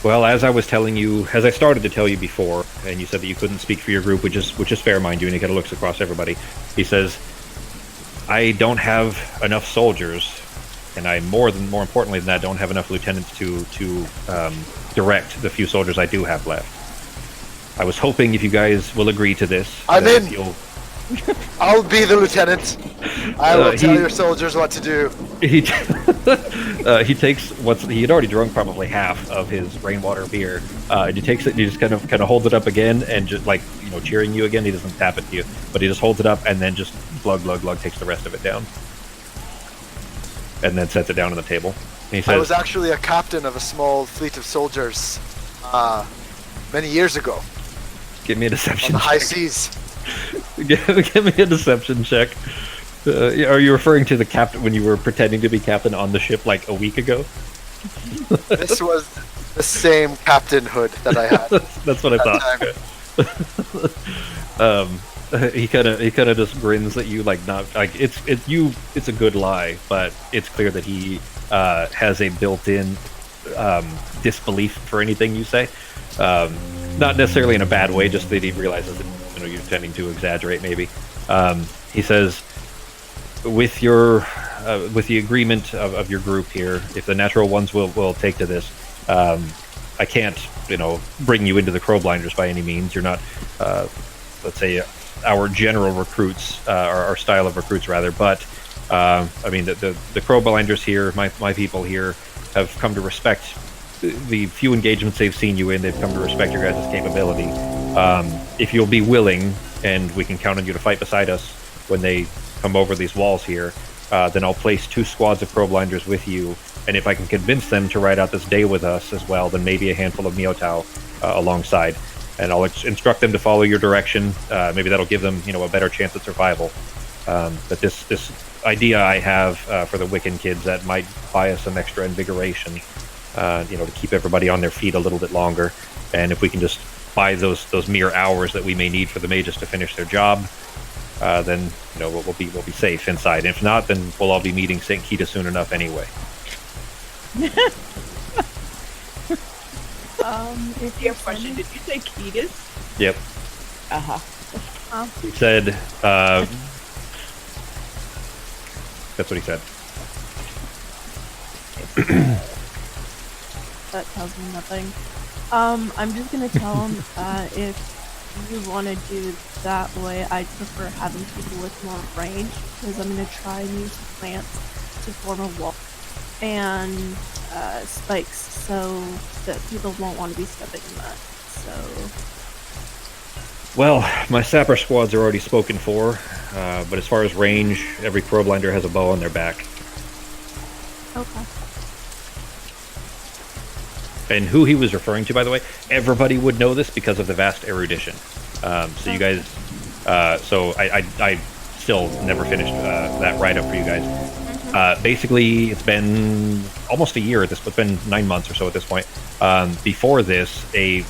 [SPEAKER 2] Well, as I started to tell you before, and you said that you couldn't speak for your group, which is fair, mind you, and he kind of looks across everybody. He says, I don't have enough soldiers, and I more importantly than that, don't have enough lieutenants to direct the few soldiers I do have left. I was hoping if you guys will agree to this,
[SPEAKER 1] I'm in. I'll be the lieutenant. I will tell your soldiers what to do.
[SPEAKER 2] He takes he had already drunk probably half of his rainwater beer. And he takes it and he just kind of holds it up again and just cheering you again. He doesn't tap it to you, but he just holds it up and then just glug takes the rest of it down, and then sets it down on the table. And he says,
[SPEAKER 1] I was actually a captain of a small fleet of soldiers many years ago.
[SPEAKER 2] Give me a deception.
[SPEAKER 1] On the high seas.
[SPEAKER 2] Give me a deception check. Are you referring to the captain when you were pretending to be captain on the ship like a week ago?
[SPEAKER 1] This was the same captainhood that I had.
[SPEAKER 2] That's what I thought. He kind of just grins at you, like not like it's a good lie, but it's clear that he has a built-in disbelief for anything you say. Not necessarily in a bad way, just that he realizes that you're tending to exaggerate. Maybe he says, with the agreement of your group here, if the natural ones will take to this, I can't bring you into the Crowblinders by any means. You're not let's say our general recruits, our style of recruits rather, but I mean the Crowblinders here, my people here, have come to respect the few engagements they've seen you in. They've come to respect your guys' capability. If you'll be willing, and we can count on you to fight beside us when they come over these walls here, then I'll place 2 squads of Crowblinders with you, and if I can convince them to ride out this day with us as well, then maybe a handful of Miotau alongside, and I'll instruct them to follow your direction. Maybe that'll give them a better chance at survival. But this idea I have for the Wiccan kids that might buy us some extra invigoration, to keep everybody on their feet a little bit longer, and if we can just buy those mere hours that we may need for the mages to finish their job, then we'll be safe inside. If not, then we'll all be meeting St. Kita soon enough anyway.
[SPEAKER 3] If
[SPEAKER 4] Your
[SPEAKER 3] you're
[SPEAKER 4] question,
[SPEAKER 3] sending,
[SPEAKER 4] did you say Ketis?
[SPEAKER 2] Yep.
[SPEAKER 4] Uh-huh.
[SPEAKER 2] He said, that's what he said.
[SPEAKER 3] that tells me nothing. I'm just gonna tell him if you want to do it that way, I prefer having people with more range because I'm gonna try and use plants to form a wall and spikes so that people won't want to be stepping in that. So
[SPEAKER 2] Well, my sapper squads are already spoken for, but as far as range, every crowblinder has a bow on their back.
[SPEAKER 3] okay.
[SPEAKER 2] And who he was referring to, by the way, everybody would know this because of the vast erudition. So you guys, so I still never finished that write-up for you guys. Basically, it's been almost a year at this, it's been 9 months or so at this point. Before this, a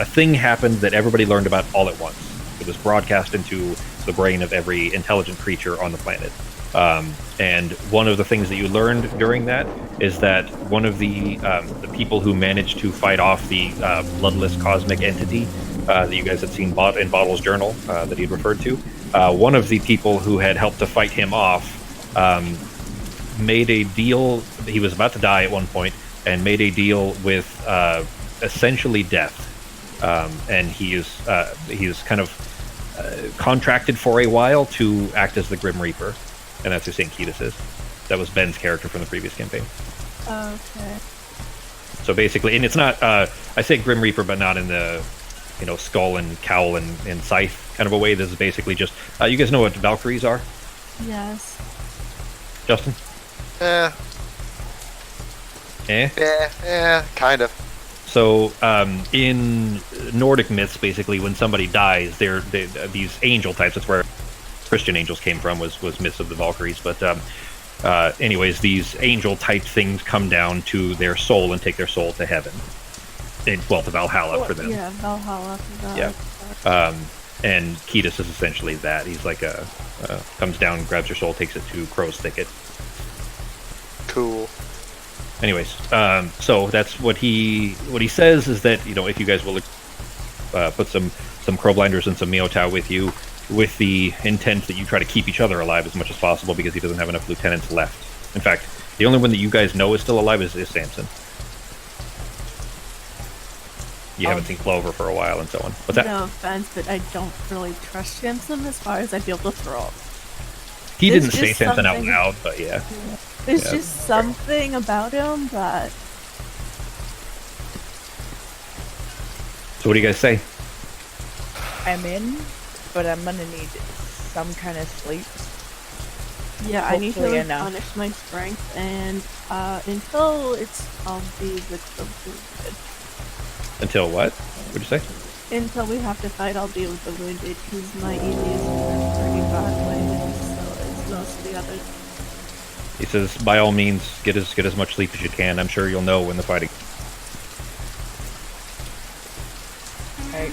[SPEAKER 2] thing happened that everybody learned about all at once. It was broadcast into the brain of every intelligent creature on the planet. And one of the things that you learned during that is that one of the people who managed to fight off the bloodless cosmic entity that you guys had seen in Bottle's journal that he'd referred to, one of the people who had helped to fight him off made a deal. He was about to die at one point and made a deal with essentially death. And he is kind of contracted for a while to act as the Grim Reaper. And that's who St. Ketis is. That was Ben's character from the previous campaign.
[SPEAKER 3] Okay.
[SPEAKER 2] So basically, and it's not, I say Grim Reaper, but not in the, skull and cowl and scythe kind of a way. This is basically just, you guys know what Valkyries are?
[SPEAKER 3] Yes.
[SPEAKER 2] Justin?
[SPEAKER 1] Eh, kind of.
[SPEAKER 2] So, in Nordic myths, basically, when somebody dies, they're these angel types. That's where Christian angels came from, was myths of the Valkyries. But anyways, these angel type things come down to their soul and take their soul to heaven. To Valhalla for them.
[SPEAKER 3] Yeah, Valhalla for that.
[SPEAKER 2] Yeah. And Ketis is essentially that. He's like comes down, grabs your soul, takes it to Crow's Thicket.
[SPEAKER 1] Cool.
[SPEAKER 2] Anyways, so that's what he says is that, if you guys will put some crowblinders and some Miotau with you, with the intent that you try to keep each other alive as much as possible, because he doesn't have enough lieutenants left. In fact, the only one that you guys know is still alive is Samson. You haven't seen Clover for a while and so on. What's that?
[SPEAKER 3] No offense, but I don't really trust Samson as far as I'd be able to throw.
[SPEAKER 2] He
[SPEAKER 3] There's
[SPEAKER 2] didn't say
[SPEAKER 3] just
[SPEAKER 2] Samson out
[SPEAKER 3] something-
[SPEAKER 2] loud, but yeah.
[SPEAKER 3] There's
[SPEAKER 2] Yeah.
[SPEAKER 3] just something about him that
[SPEAKER 2] So what do you guys say?
[SPEAKER 4] I'm in, but I'm gonna need some kind of sleep.
[SPEAKER 3] yeah, I need to
[SPEAKER 4] Hopefully enough.
[SPEAKER 3] replenish my strength, and until I'll be with the wounded.
[SPEAKER 2] Until what? What'd you say?
[SPEAKER 3] Until we have to fight, I'll be with the wounded, because my EV is in a pretty bad way, so is most of the others.
[SPEAKER 2] He says, by all means, get as much sleep as you can. I'm sure you'll know when the fighting.
[SPEAKER 4] Alright,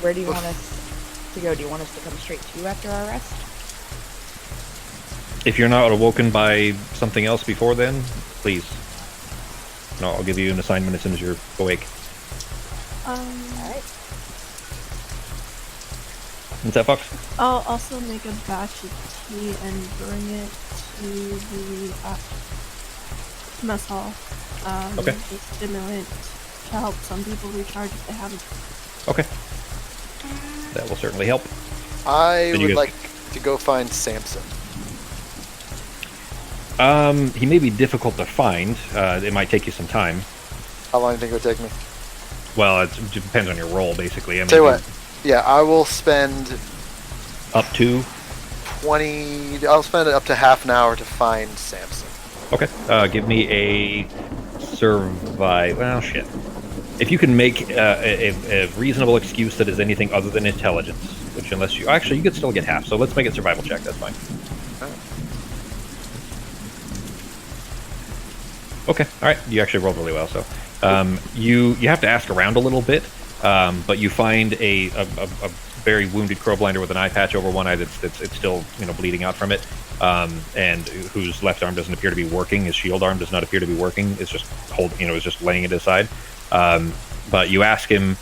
[SPEAKER 4] where do you want us to go? Do you want us to come straight to you after our rest?
[SPEAKER 2] If you're not awoken by something else before then, please. No, I'll give you an assignment as soon as you're awake.
[SPEAKER 4] Alright.
[SPEAKER 2] What's that, Fox?
[SPEAKER 3] I'll also make a batch of tea and bring it to the mess hall.
[SPEAKER 2] Okay.
[SPEAKER 3] The stimulant to help some people recharge if they haven't.
[SPEAKER 2] Okay. That will certainly help.
[SPEAKER 1] I
[SPEAKER 2] Then you
[SPEAKER 1] would
[SPEAKER 2] guys-
[SPEAKER 1] like to go find Samson.
[SPEAKER 2] He may be difficult to find. It might take you some time.
[SPEAKER 1] How long do you think it would take me?
[SPEAKER 2] Well, it depends on your role, basically.
[SPEAKER 1] Tell you what. Yeah, I will spend
[SPEAKER 2] Up to?
[SPEAKER 1] 20... I'll spend up to half an hour to find Samson.
[SPEAKER 2] Okay. Give me a survive. Well, shit. If you can make a reasonable excuse that is anything other than intelligence, which unless you... Actually, you could still get half, so let's make it survival check. That's fine. Okay. All right. You actually rolled really well, so... you have to ask around a little bit, but you find a very wounded crowblinder with an eye patch over one eye it's still bleeding out from it, and whose left arm doesn't appear to be working. His shield arm does not appear to be working. It's just is just laying it aside. But you ask him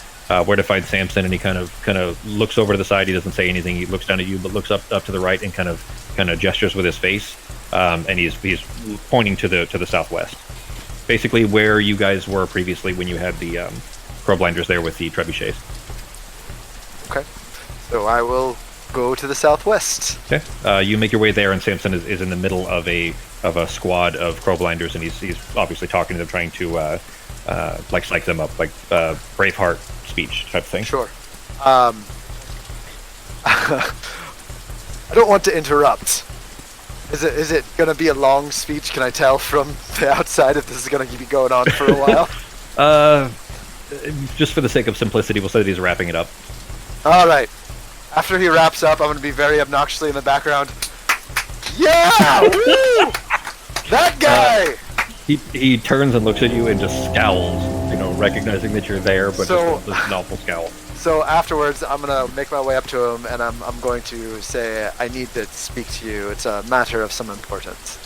[SPEAKER 2] where to find Samson, and he kind of looks over to the side. He doesn't say anything. He looks down at you, but looks up to the right and kind of gestures with his face, and he's pointing to the southwest, basically where you guys were previously when you had the crowblinders there with the trebuchets.
[SPEAKER 1] Okay, so I will go to the southwest.
[SPEAKER 2] Okay, you make your way there, and Samson is in the middle of a squad of crowblinders, and he's obviously talking to them, trying to psych them up, like Braveheart speech type thing.
[SPEAKER 1] Sure. I don't want to interrupt. Is it going to be a long speech? Can I tell from the outside if this is going to be going on for a while?
[SPEAKER 2] Just for the sake of simplicity, we'll say that he's wrapping it up.
[SPEAKER 1] All right. After he wraps up, I'm going to be very obnoxiously in the background. Yeah! Woo! That guy!
[SPEAKER 2] He turns and looks at you and just scowls, recognizing that you're there, but just this awful scowl.
[SPEAKER 1] So afterwards, I'm going to make my way up to him, and I'm going to say, I need to speak to you. It's a matter of some importance.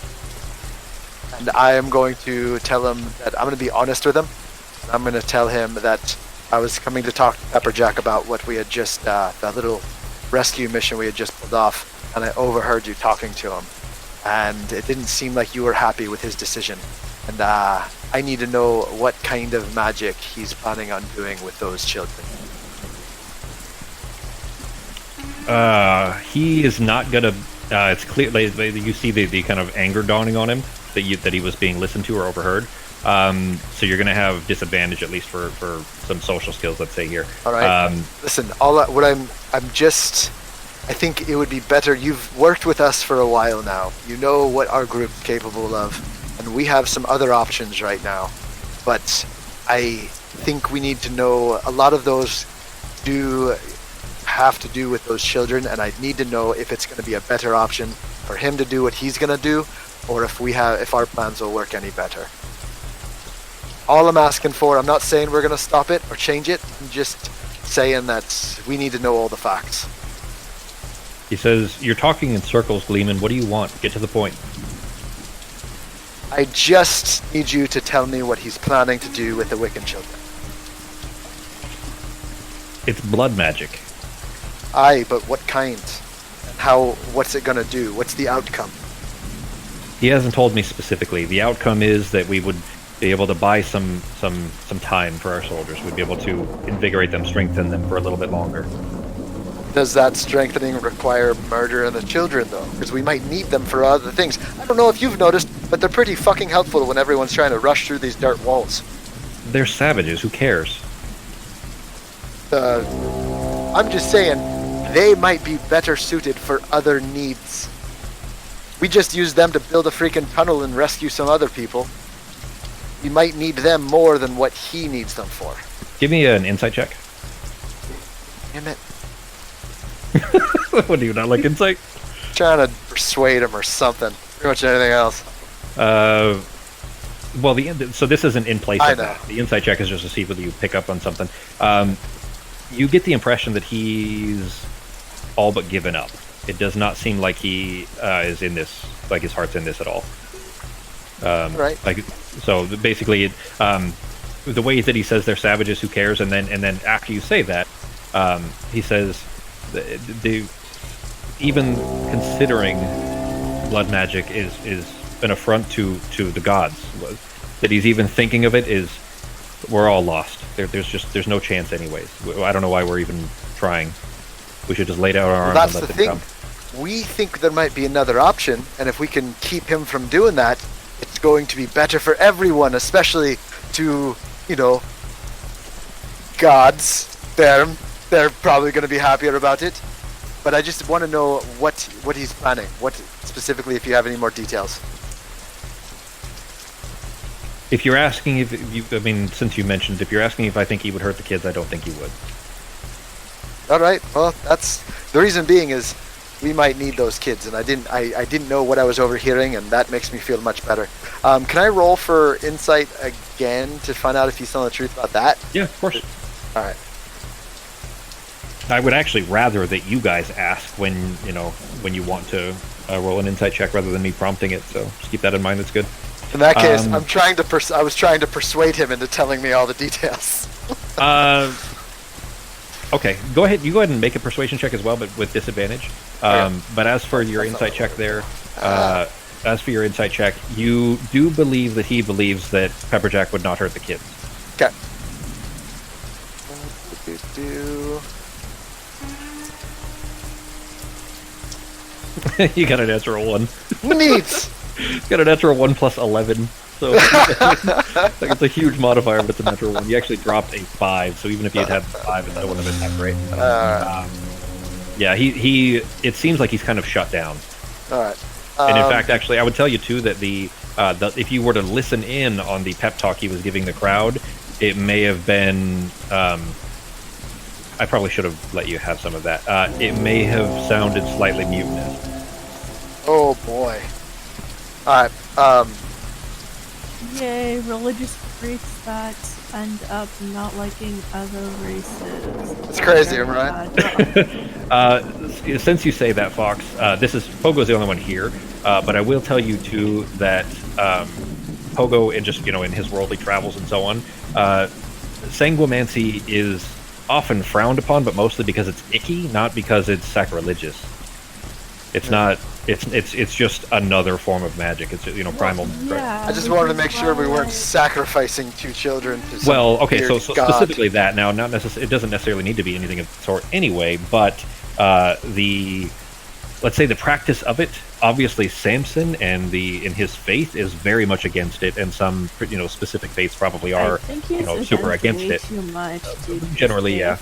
[SPEAKER 1] And I am going to tell him that I'm going to be honest with him. I'm going to tell him that I was coming to talk to Pepperjack about what we had just, that little rescue mission we had just pulled off, and I overheard you talking to him. And it didn't seem like you were happy with his decision. And I need to know what kind of magic he's planning on doing with those children.
[SPEAKER 2] He is not gonna. It's clear. You see the kind of anger dawning on him that he was being listened to or overheard. So you're gonna have disadvantage, at least for some social skills. Let's say here.
[SPEAKER 1] All right. Listen. I think it would be better. You've worked with us for a while now. You know what our group's capable of, and we have some other options right now. But I think we need to know a lot of those do have to do with those children, and I need to know if it's going to be a better option for him to do what he's going to do, or if our plans will work any better. All I'm asking for, I'm not saying we're going to stop it or change it. I'm just saying that we need to know all the facts.
[SPEAKER 2] He says, "You're talking in circles, Gleeman. What do you want? Get to the point."
[SPEAKER 1] I just need you to tell me what he's planning to do with the Wiccan children.
[SPEAKER 2] It's blood magic.
[SPEAKER 1] Aye, but what kind? And what's it gonna do? What's the outcome?
[SPEAKER 2] He hasn't told me specifically. The outcome is that we would be able to buy some time for our soldiers. We'd be able to invigorate them, strengthen them for a little bit longer.
[SPEAKER 1] Does that strengthening require murder in the children, though? Because we might need them for other things. I don't know if you've noticed, but they're pretty fucking helpful when everyone's trying to rush through these dirt walls.
[SPEAKER 2] They're savages. Who cares?
[SPEAKER 1] I'm just saying, they might be better suited for other needs. We just used them to build a freaking tunnel and rescue some other people. We might need them more than what he needs them for.
[SPEAKER 2] Give me an insight check.
[SPEAKER 1] Damn it.
[SPEAKER 2] What, do you not like insight?
[SPEAKER 1] Trying to persuade him or something. Pretty much anything else.
[SPEAKER 2] Well, so this isn't in place
[SPEAKER 1] I
[SPEAKER 2] of
[SPEAKER 1] know.
[SPEAKER 2] that. The insight check is just to see whether you pick up on something. You get the impression that he's all but given up. It does not seem like he is in this, like his heart's in this at all.
[SPEAKER 1] Right.
[SPEAKER 2] So basically, the way that he says they're savages, who cares? And then after you say that, he says, even considering blood magic is an affront to the gods. That he's even thinking of it is, we're all lost. There's no chance anyways. I don't know why we're even trying. We should just lay down our arms
[SPEAKER 1] That's
[SPEAKER 2] and let
[SPEAKER 1] the
[SPEAKER 2] them
[SPEAKER 1] thing.
[SPEAKER 2] come.
[SPEAKER 1] We think there might be another option, and if we can keep him from doing that, it's going to be better for everyone, especially to, gods. They're probably going to be happier about it. But I just want to know what he's planning. What specifically, if you have any more details.
[SPEAKER 2] If you're asking since you mentioned, if you're asking if I think he would hurt the kids, I don't think he would.
[SPEAKER 1] All right. Well, that's the reason being is we might need those kids, and I didn't know what I was overhearing, and that makes me feel much better. Can I roll for insight again to find out if he's telling the truth about that?
[SPEAKER 2] Yeah, of course.
[SPEAKER 1] All right.
[SPEAKER 2] I would actually rather that you guys ask when you want to roll an insight check rather than me prompting it. So just keep that in mind. That's good.
[SPEAKER 1] In that case, I was trying to persuade him into telling me all the details.
[SPEAKER 2] Okay, go ahead. You go ahead and make a persuasion check as well, but with disadvantage. But as for your insight check there, you do believe that he believes that Pepperjack would not hurt the kids.
[SPEAKER 1] Okay.
[SPEAKER 2] You got a natural 1.
[SPEAKER 1] Neat.
[SPEAKER 2] Got a natural 1 plus 11. So like it's a huge modifier, but it's a natural 1. You actually dropped a 5, so even if you had 5, it still wouldn't have been that great. Yeah, he. It seems like he's kind of shut down.
[SPEAKER 1] All right.
[SPEAKER 2] And in fact, actually, I would tell you too that the if you were to listen in on the pep talk he was giving the crowd, it may have been. I probably should have let you have some of that. It may have sounded slightly mutinous.
[SPEAKER 1] Oh boy. All right.
[SPEAKER 3] Yay, religious freaks that end up not liking other races.
[SPEAKER 1] It's crazy, right?
[SPEAKER 2] Since you say that, Fox, Pogo's the only one here, but I will tell you too that Pogo, and just in his worldly travels and so on, sanguimancy is often frowned upon, but mostly because it's icky, not because it's sacrilegious. It's not. It's just another form of magic. It's primal.
[SPEAKER 3] Yeah,
[SPEAKER 1] I just wanted to make sure we weren't sacrificing 2 children to some
[SPEAKER 2] okay, so
[SPEAKER 1] god.
[SPEAKER 2] specifically that now, not necessarily. It doesn't necessarily need to be anything of the sort anyway. But let's say the practice of it. Obviously, Samson and in his faith is very much against it, and some specific faiths probably are super against it.
[SPEAKER 3] Too much,
[SPEAKER 2] Generally, yeah.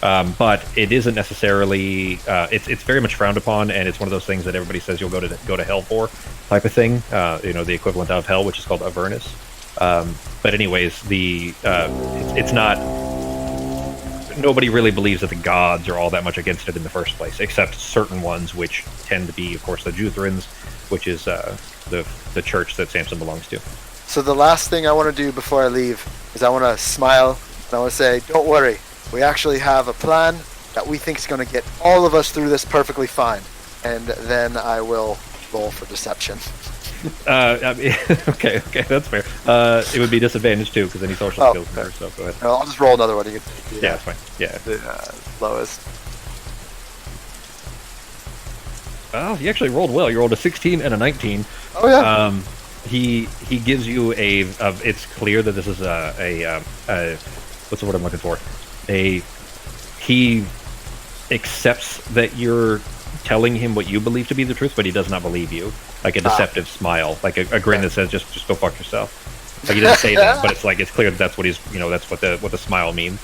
[SPEAKER 2] But it isn't necessarily. It's very much frowned upon, and it's one of those things that everybody says you'll go to hell for, type of thing. The equivalent of hell, which is called Avernus. But anyways, it's not. Nobody really believes that the gods are all that much against it in the first place, except certain ones, which tend to be, of course, the Juthrans, which is the church that Samson belongs to.
[SPEAKER 1] So the last thing I want to do before I leave is I want to smile and I want to say, don't worry. We actually have a plan that we think is going to get all of us through this perfectly fine. And then I will roll for deception.
[SPEAKER 2] Okay, that's fair. It would be disadvantage too, because any social skills matter, so go ahead.
[SPEAKER 1] No, I'll just roll another one. You can,
[SPEAKER 2] yeah, it's fine. Yeah.
[SPEAKER 1] The lowest.
[SPEAKER 2] Oh, you actually rolled well. You rolled a 16 and a 19.
[SPEAKER 1] Oh, yeah.
[SPEAKER 2] He gives you it's clear that this is a what's the word I'm looking for? He accepts that you're telling him what you believe to be the truth, but he does not believe you. Like a deceptive smile, like a grin that says, "Just go fuck yourself." Like he doesn't say that, but it's clear that that's what that's what the smile means.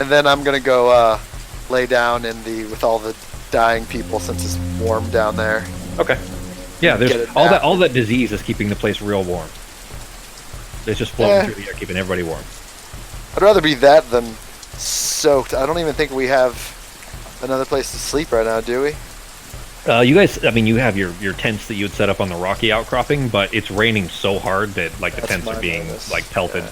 [SPEAKER 1] And then I'm gonna go lay down with all the dying people since it's warm down there.
[SPEAKER 2] Okay. Yeah, there's all that disease is keeping the place real warm. It's just flowing through the air, keeping everybody warm.
[SPEAKER 1] I'd rather be that than soaked. I don't even think we have another place to sleep right now, do we?
[SPEAKER 2] You guys, I mean, you have your tents that you would set up on the rocky outcropping, but it's raining so hard that the tents are being pelted,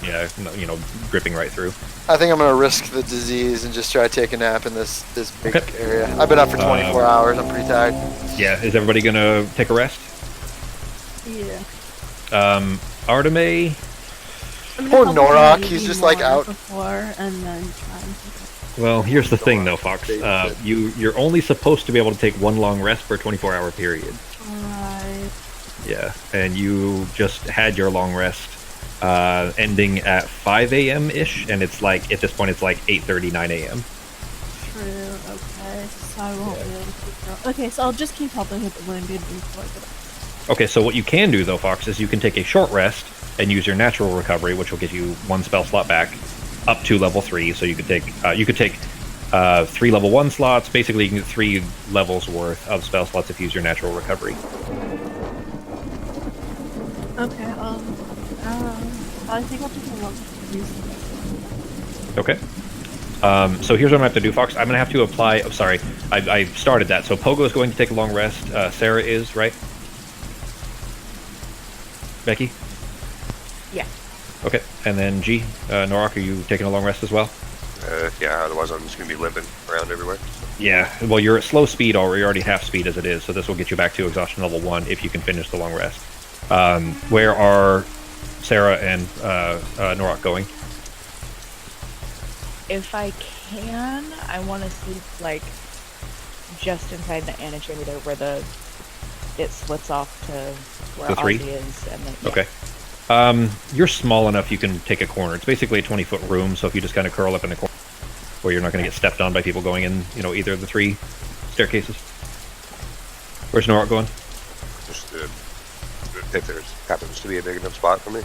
[SPEAKER 2] dripping right through.
[SPEAKER 1] I think I'm gonna risk the disease and just try to take a nap in this big area. I've been up for 24 hours. I'm pretty tired.
[SPEAKER 2] Yeah, is everybody gonna take a rest?
[SPEAKER 3] Yeah.
[SPEAKER 2] Arteme.
[SPEAKER 1] Poor Norak, he's just out.
[SPEAKER 3] Before and then trying to.
[SPEAKER 2] Well, here's the thing, though, Fox. You're only supposed to be able to take one long rest for a 24-hour period.
[SPEAKER 3] Right.
[SPEAKER 2] Yeah, and you just had your long rest, ending at 5 a.m. ish, and it's at this point it's 8:30, 9 a.m.
[SPEAKER 3] True. Okay. So I won't be able to keep. Okay, so I'll just keep helping with the wounded before I get.
[SPEAKER 2] Okay, so what you can do, though, Fox, is you can take a short rest and use your natural recovery, which will give you 1 spell slot back, up to level 3. So you could take 3 level 1 slots. Basically, you can get 3 levels worth of spell slots if you use your natural recovery.
[SPEAKER 3] Okay. I think I'll take a level 3.
[SPEAKER 2] Okay. So here's what I'm gonna have to do, Fox. I'm gonna have to apply. Oh, sorry, I started that. So Pogo is going to take a long rest. Sarah is, right? Becky?
[SPEAKER 4] Yeah.
[SPEAKER 2] Okay, and then G, Norak, are you taking a long rest as well?
[SPEAKER 5] Yeah, otherwise I'm just gonna be limping around everywhere.
[SPEAKER 2] Yeah, well, you're at slow speed already. You're already half speed as it is, so this will get you back to exhaustion level 1 if you can finish the long rest. Where are Sarah and Norak going?
[SPEAKER 4] If I can, I want to sleep like just inside the antechamber there, where it splits off to where
[SPEAKER 2] The three?
[SPEAKER 4] Ozzy is, and then yeah.
[SPEAKER 2] Okay. You're small enough you can take a corner. It's basically a 20-foot room, so if you just kind of curl up in the corner, where you're not going to get stepped on by people going in, either of the 3 staircases. Where's Norak going?
[SPEAKER 5] Just if there happens to be a big enough spot for me,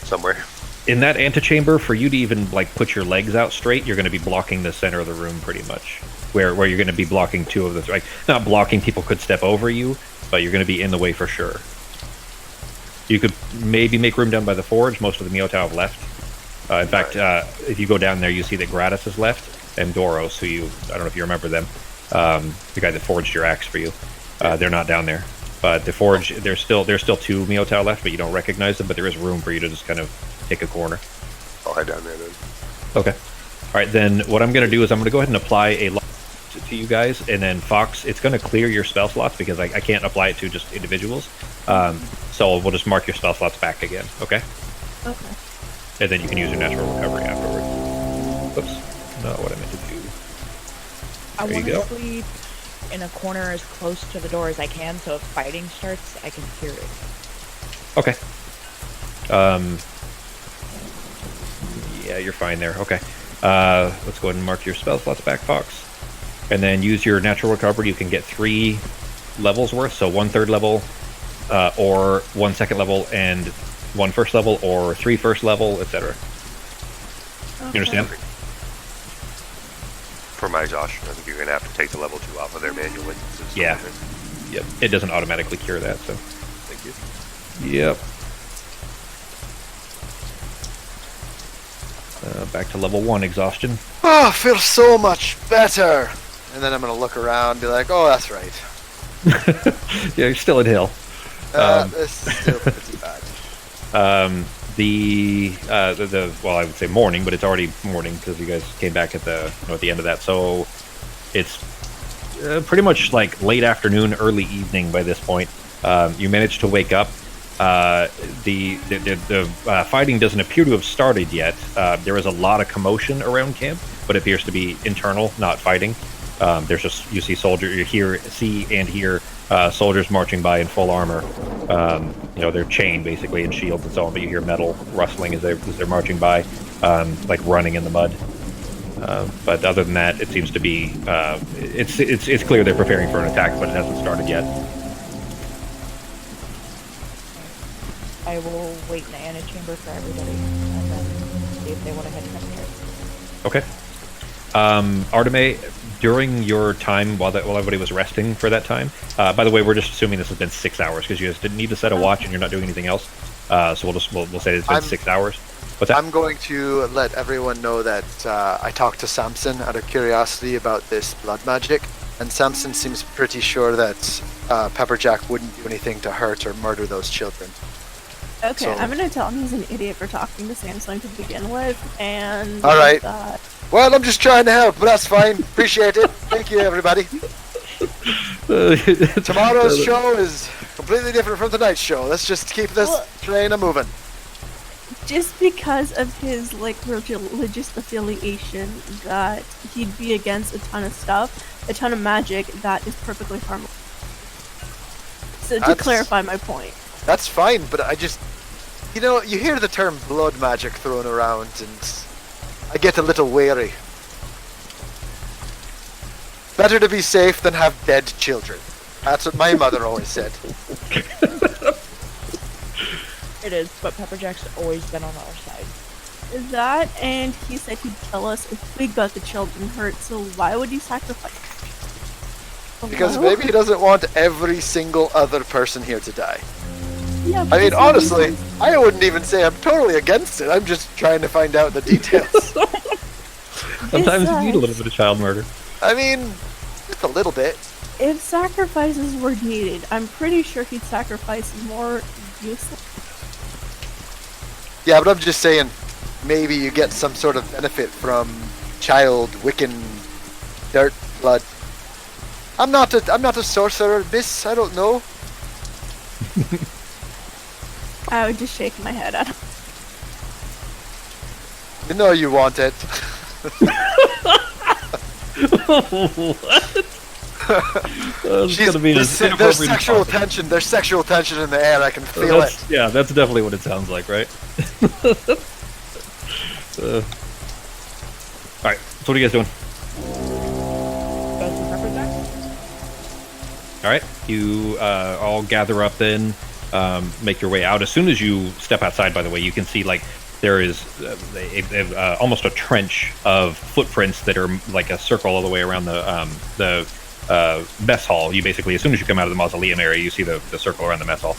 [SPEAKER 5] somewhere.
[SPEAKER 2] In that antechamber, for you to even put your legs out straight, you're going to be blocking the center of the room pretty much. Where you're going to be blocking 2 of the not blocking, people could step over you, but you're going to be in the way for sure. You could maybe make room down by the forge. Most of the Miotao have left. In fact, if you go down there, you see that Gratis has left, and Doros, who I don't know if you remember them, the guy that forged your axe for you. They're not down there. But the forge, there's still 2 Miotao left, but you don't recognize them, but there is room for you to just kind of take a corner.
[SPEAKER 5] I'll head down there then.
[SPEAKER 2] Okay. All right, then what I'm going to do is I'm going to go ahead and apply a lock to you guys, and then Fox, it's going to clear your spell slots because I can't apply it to just individuals. So we'll just mark your spell slots back again, okay?
[SPEAKER 3] Okay.
[SPEAKER 2] And then you can use your natural recovery afterwards. Oops, not what I meant to do.
[SPEAKER 4] I
[SPEAKER 2] There you
[SPEAKER 4] want to
[SPEAKER 2] go.
[SPEAKER 4] sleep in a corner as close to the door as I can, so if fighting starts, I can hear it.
[SPEAKER 2] Okay. Yeah, you're fine there. Okay. Let's go ahead and mark your spell slots back, Fox. And then use your natural recovery. You can get 3 levels worth, so 1 third level, or 1 second level, and 1 first level, or 3 first level, etc. You understand?
[SPEAKER 5] For my exhaustion, I think you're gonna have to take the level 2 off of there manually.
[SPEAKER 2] Yeah. Yep. It doesn't automatically cure that, so.
[SPEAKER 5] Thank you.
[SPEAKER 2] Yep. Back to level 1 exhaustion.
[SPEAKER 1] Oh, I feel so much better. And then I'm gonna look around and be like, oh, that's right.
[SPEAKER 2] Yeah, you're still at hill.
[SPEAKER 1] This is still pretty bad.
[SPEAKER 2] Well, I would say morning, but it's already morning because you guys came back at the end of that. So it's pretty much late afternoon, early evening by this point. You managed to wake up. The fighting doesn't appear to have started yet. There is a lot of commotion around camp, but it appears to be internal, not fighting. There's just, you see hear soldiers marching by in full armor. They're chained basically in shields and so on, but you hear metal rustling as they're marching by, running in the mud. But other than that, it seems to be it's clear they're preparing for an attack, but it hasn't started yet.
[SPEAKER 4] I will wait in the antechamber for everybody, and then see if they want to head downstairs.
[SPEAKER 2] Okay. Arteme, during your time while everybody was resting for that time, by the way, we're just assuming this has been 6 hours because you guys didn't need to set a watch and you're not doing anything else. So we'll say it's been 6 hours. What's that?
[SPEAKER 1] I'm going to let everyone know that I talked to Samson out of curiosity about this blood magic, and Samson seems pretty sure that Pepperjack wouldn't do anything to hurt or murder those children.
[SPEAKER 3] Okay,
[SPEAKER 1] So-
[SPEAKER 3] I'm gonna tell him he's an idiot for talking to Samsung to begin with, and
[SPEAKER 1] All right.
[SPEAKER 3] that
[SPEAKER 1] Well, I'm just trying to help, but that's fine. Appreciate it. Thank you, everybody. Tomorrow's show is completely different from tonight's show. Let's just keep this train a moving.
[SPEAKER 3] just because of his religious affiliation, that he'd be against a ton of stuff, a ton of magic that is perfectly harmless. So to
[SPEAKER 1] That's-
[SPEAKER 3] clarify my point.
[SPEAKER 1] That's fine, but I just, you hear the term blood magic thrown around, and I get a little wary. Better to be safe than have dead children. That's what my mother always said.
[SPEAKER 4] It is, but Pepperjack's always been on our side.
[SPEAKER 3] That, and he said he'd kill us if we got the children hurt, so why would he sacrifice?
[SPEAKER 1] Because
[SPEAKER 3] Hello?
[SPEAKER 1] maybe he doesn't want every single other person here to die.
[SPEAKER 3] Yeah,
[SPEAKER 1] I mean,
[SPEAKER 3] because
[SPEAKER 1] honestly, I wouldn't even say I'm totally against it. I'm just trying to find out the details.
[SPEAKER 2] Sometimes you need a little bit of child murder.
[SPEAKER 1] I mean, just a little bit.
[SPEAKER 3] if sacrifices were needed, I'm pretty sure he'd sacrifice more useless.
[SPEAKER 1] Yeah, but I'm just saying, maybe you get some sort of benefit from child Wiccan dirt blood. I'm not a sorcerer, miss. I don't know.
[SPEAKER 3] I would just shake my head at him.
[SPEAKER 1] You know you want it.
[SPEAKER 2] What?
[SPEAKER 1] There's sexual tension. There's sexual tension in the air. I can feel it.
[SPEAKER 2] Yeah, that's definitely what it sounds like, right? All right. So what are you guys doing? All right. You all gather up then, make your way out. As soon as you step outside, by the way, you can see like there is almost a trench of footprints that are like a circle all the way around the mess hall. You basically, as soon as you come out of the mausoleum area, you see the circle around the mess hall.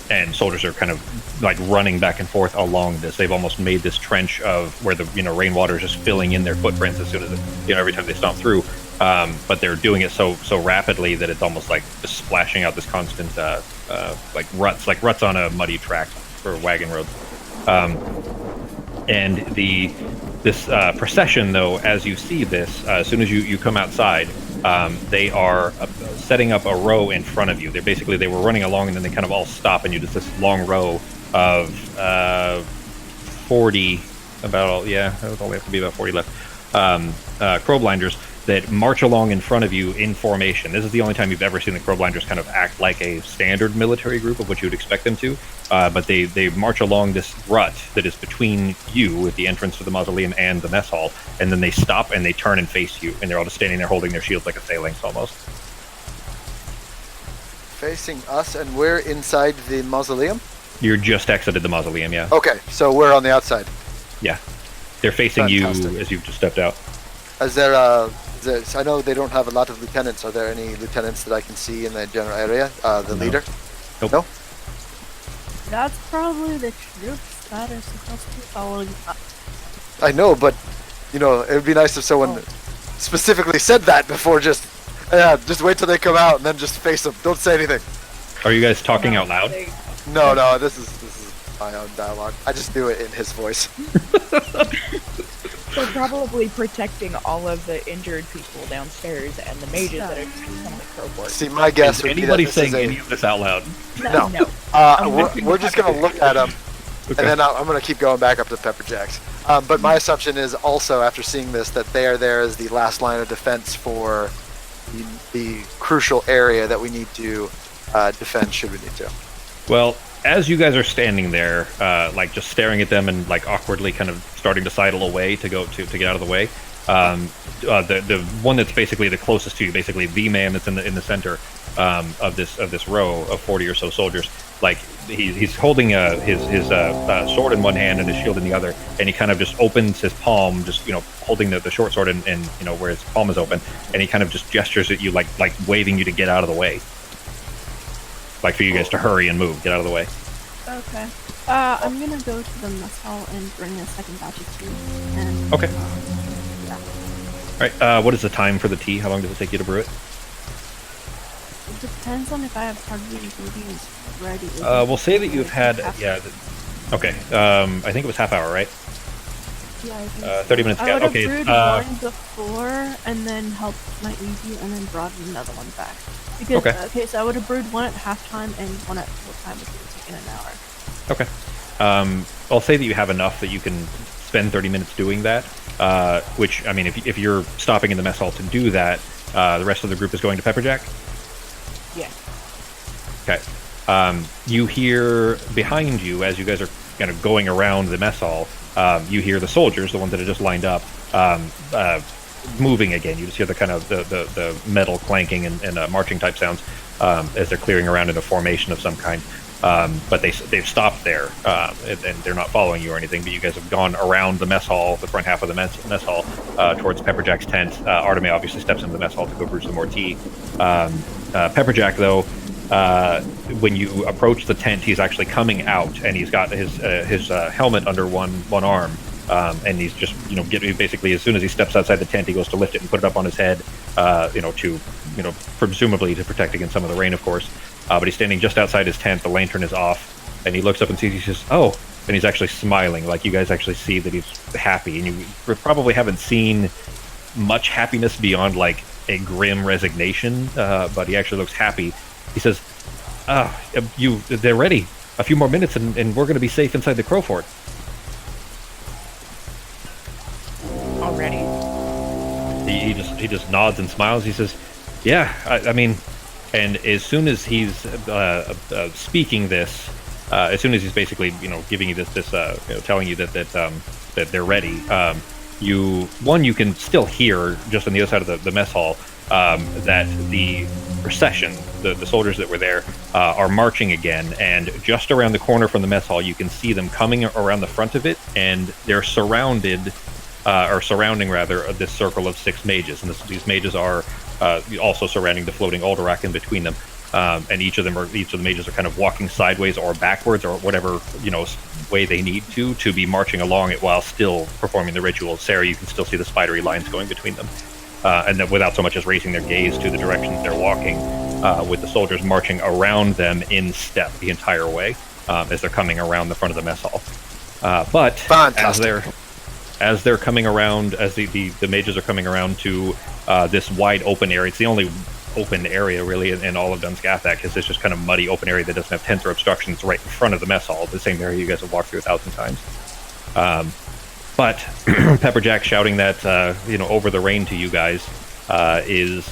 [SPEAKER 2] And soldiers are kind of like running back and forth along this. They've almost made this trench of where the rainwater is just filling in their footprints as soon as every time they stomp through. But they're doing it so rapidly that it's almost like just splashing out this constant like ruts on a muddy track for wagon roads. And this procession, though, as you see this, as soon as you come outside, they are setting up a row in front of you. They were running along and then they kind of all stop and you just this long row of 40, that would only have to be about 40 left, crowblinders that march along in front of you in formation. This is the only time you've ever seen the crowblinders kind of act like a standard military group of what you would expect them to. But they march along this rut that is between you at the entrance to the mausoleum and the mess hall, and then they stop and they turn and face you, and they're all just standing there holding their shields like a phalanx almost.
[SPEAKER 1] Facing us, and we're inside the mausoleum?
[SPEAKER 2] You're just exited the mausoleum, yeah.
[SPEAKER 1] Okay, so we're on the outside.
[SPEAKER 2] Yeah. They're facing
[SPEAKER 1] Fantastic.
[SPEAKER 2] you as you've just stepped out.
[SPEAKER 1] Is there I know they don't have a lot of lieutenants. Are there any lieutenants that I can see in the general area? The leader?
[SPEAKER 2] Nope.
[SPEAKER 1] No?
[SPEAKER 3] That's probably the troops that are supposed to be following us.
[SPEAKER 1] I know, but, it would be nice if someone specifically said that before just wait till they come out and then just face them. Don't say anything.
[SPEAKER 2] Are you guys talking out loud?
[SPEAKER 1] No, this is my own dialogue. I just do it in his voice.
[SPEAKER 4] They're probably protecting all of the injured people downstairs and the mages that are from the crow board.
[SPEAKER 1] See, my guess
[SPEAKER 2] Is
[SPEAKER 1] would be
[SPEAKER 2] anybody
[SPEAKER 1] that
[SPEAKER 2] saying any of this out loud?
[SPEAKER 1] No. We're just going to look at them, and then I'm going to keep going back up to Pepper Jacks. But my assumption is also, after seeing this, that they are there as the last line of defense for the crucial area that we need to defend should we need to.
[SPEAKER 2] Well, as you guys are standing there, like just staring at them and like awkwardly kind of starting to sidle away to get out of the way, the one that's basically the closest to you, basically the man that's in the center of this row of 40 or so soldiers, like he's holding his sword in one hand and his shield in the other, and he kind of just opens his palm, just holding the short sword and where his palm is open, and he kind of just gestures at you like waving you to get out of the way. Like for you guys to hurry and move, get out of the way.
[SPEAKER 3] Okay. I'm gonna go to the mess hall and bring a second batch of tea. And,
[SPEAKER 2] Okay.
[SPEAKER 3] Yeah.
[SPEAKER 2] All right. What is the time for the tea? How long does it take you to brew it?
[SPEAKER 3] It depends on if I have part of the ingredients ready.
[SPEAKER 2] We'll say that you've had okay. I think it was half hour, right?
[SPEAKER 3] Yeah, I think
[SPEAKER 2] 30 minutes.
[SPEAKER 3] I would have
[SPEAKER 2] Okay.
[SPEAKER 3] brewed one before and then helped my easy and then brought another one back. Because,
[SPEAKER 2] Okay.
[SPEAKER 3] So I would have brewed one at halftime and one at full time, which would have taken an hour.
[SPEAKER 2] Okay. I'll say that you have enough that you can spend 30 minutes doing that. Which, I mean, if you're stopping in the mess hall to do that, the rest of the group is going to Pepperjack?
[SPEAKER 4] Yeah.
[SPEAKER 2] Okay. You hear behind you, as you guys are kind of going around the mess hall, you hear the soldiers, the ones that are just lined up, moving again. You just hear the kind of the metal clanking and marching type sounds as they're clearing around in a formation of some kind. But they've stopped there, and they're not following you or anything. But you guys have gone around the mess hall, the front half of the mess hall, towards Pepperjack's tent. Arteme obviously steps into the mess hall to go brew some more tea. Pepperjack, though, when you approach the tent, he's actually coming out, and he's got his helmet under one arm. And he's just, basically as soon as he steps outside the tent, he goes to lift it and put it up on his head, presumably to protect against some of the rain, of course. But he's standing just outside his tent. The lantern is off, and he looks up and sees. He says, "Oh, and he's actually smiling. Like, you guys actually see that he's happy, and you probably haven't seen much happiness beyond like a grim resignation, but he actually looks happy. He says, they're ready. A few more minutes and we're going to be safe inside the Crow Fort.
[SPEAKER 4] Already?
[SPEAKER 2] He just nods and smiles. He says, yeah, I mean, and as soon as he's speaking this, as soon as he's basically, giving you this telling you that they're ready, you can still hear just on the other side of the mess hall that the procession, the soldiers that were there, are marching again, and just around the corner from the mess hall, you can see them coming around the front of it, and they're surrounding this circle of 6 mages, and these mages are also surrounding the floating Alderak in between them, and each of the mages are kind of walking sideways or backwards or whatever way they need to be marching along it while still performing the ritual. Sarah, you can still see the spidery lines going between them. And then without so much as raising their gaze to the direction that they're walking, with the soldiers marching around them in step the entire way as they're coming around the front of the mess hall. But
[SPEAKER 1] Fantastic.
[SPEAKER 2] as they're coming around, as the mages are coming around to this wide open area, it's the only open area really in all of Dunsgathak, because it's just kind of muddy open area that doesn't have tents or obstructions right in front of the mess hall, the same area you guys have walked through 1,000 times. But Pepperjack shouting that, over the rain to you guys is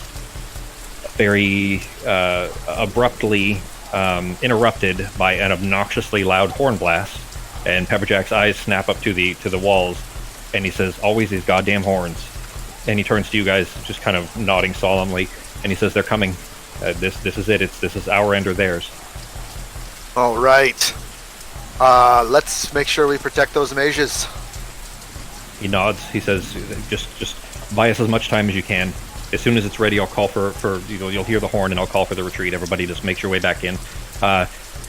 [SPEAKER 2] very abruptly interrupted by an obnoxiously loud horn blast, and Pepperjack's eyes snap up to the walls, and he says, "Always these goddamn horns." And he turns to you guys, just kind of nodding solemnly, and he says, "They're coming. This is it. This is our end or theirs."
[SPEAKER 1] All right. Let's make sure we protect those mages.
[SPEAKER 2] He nods. He says, just buy us as much time as you can. As soon as it's ready, I'll call for you'll hear the horn, and I'll call for the retreat. Everybody just makes your way back in.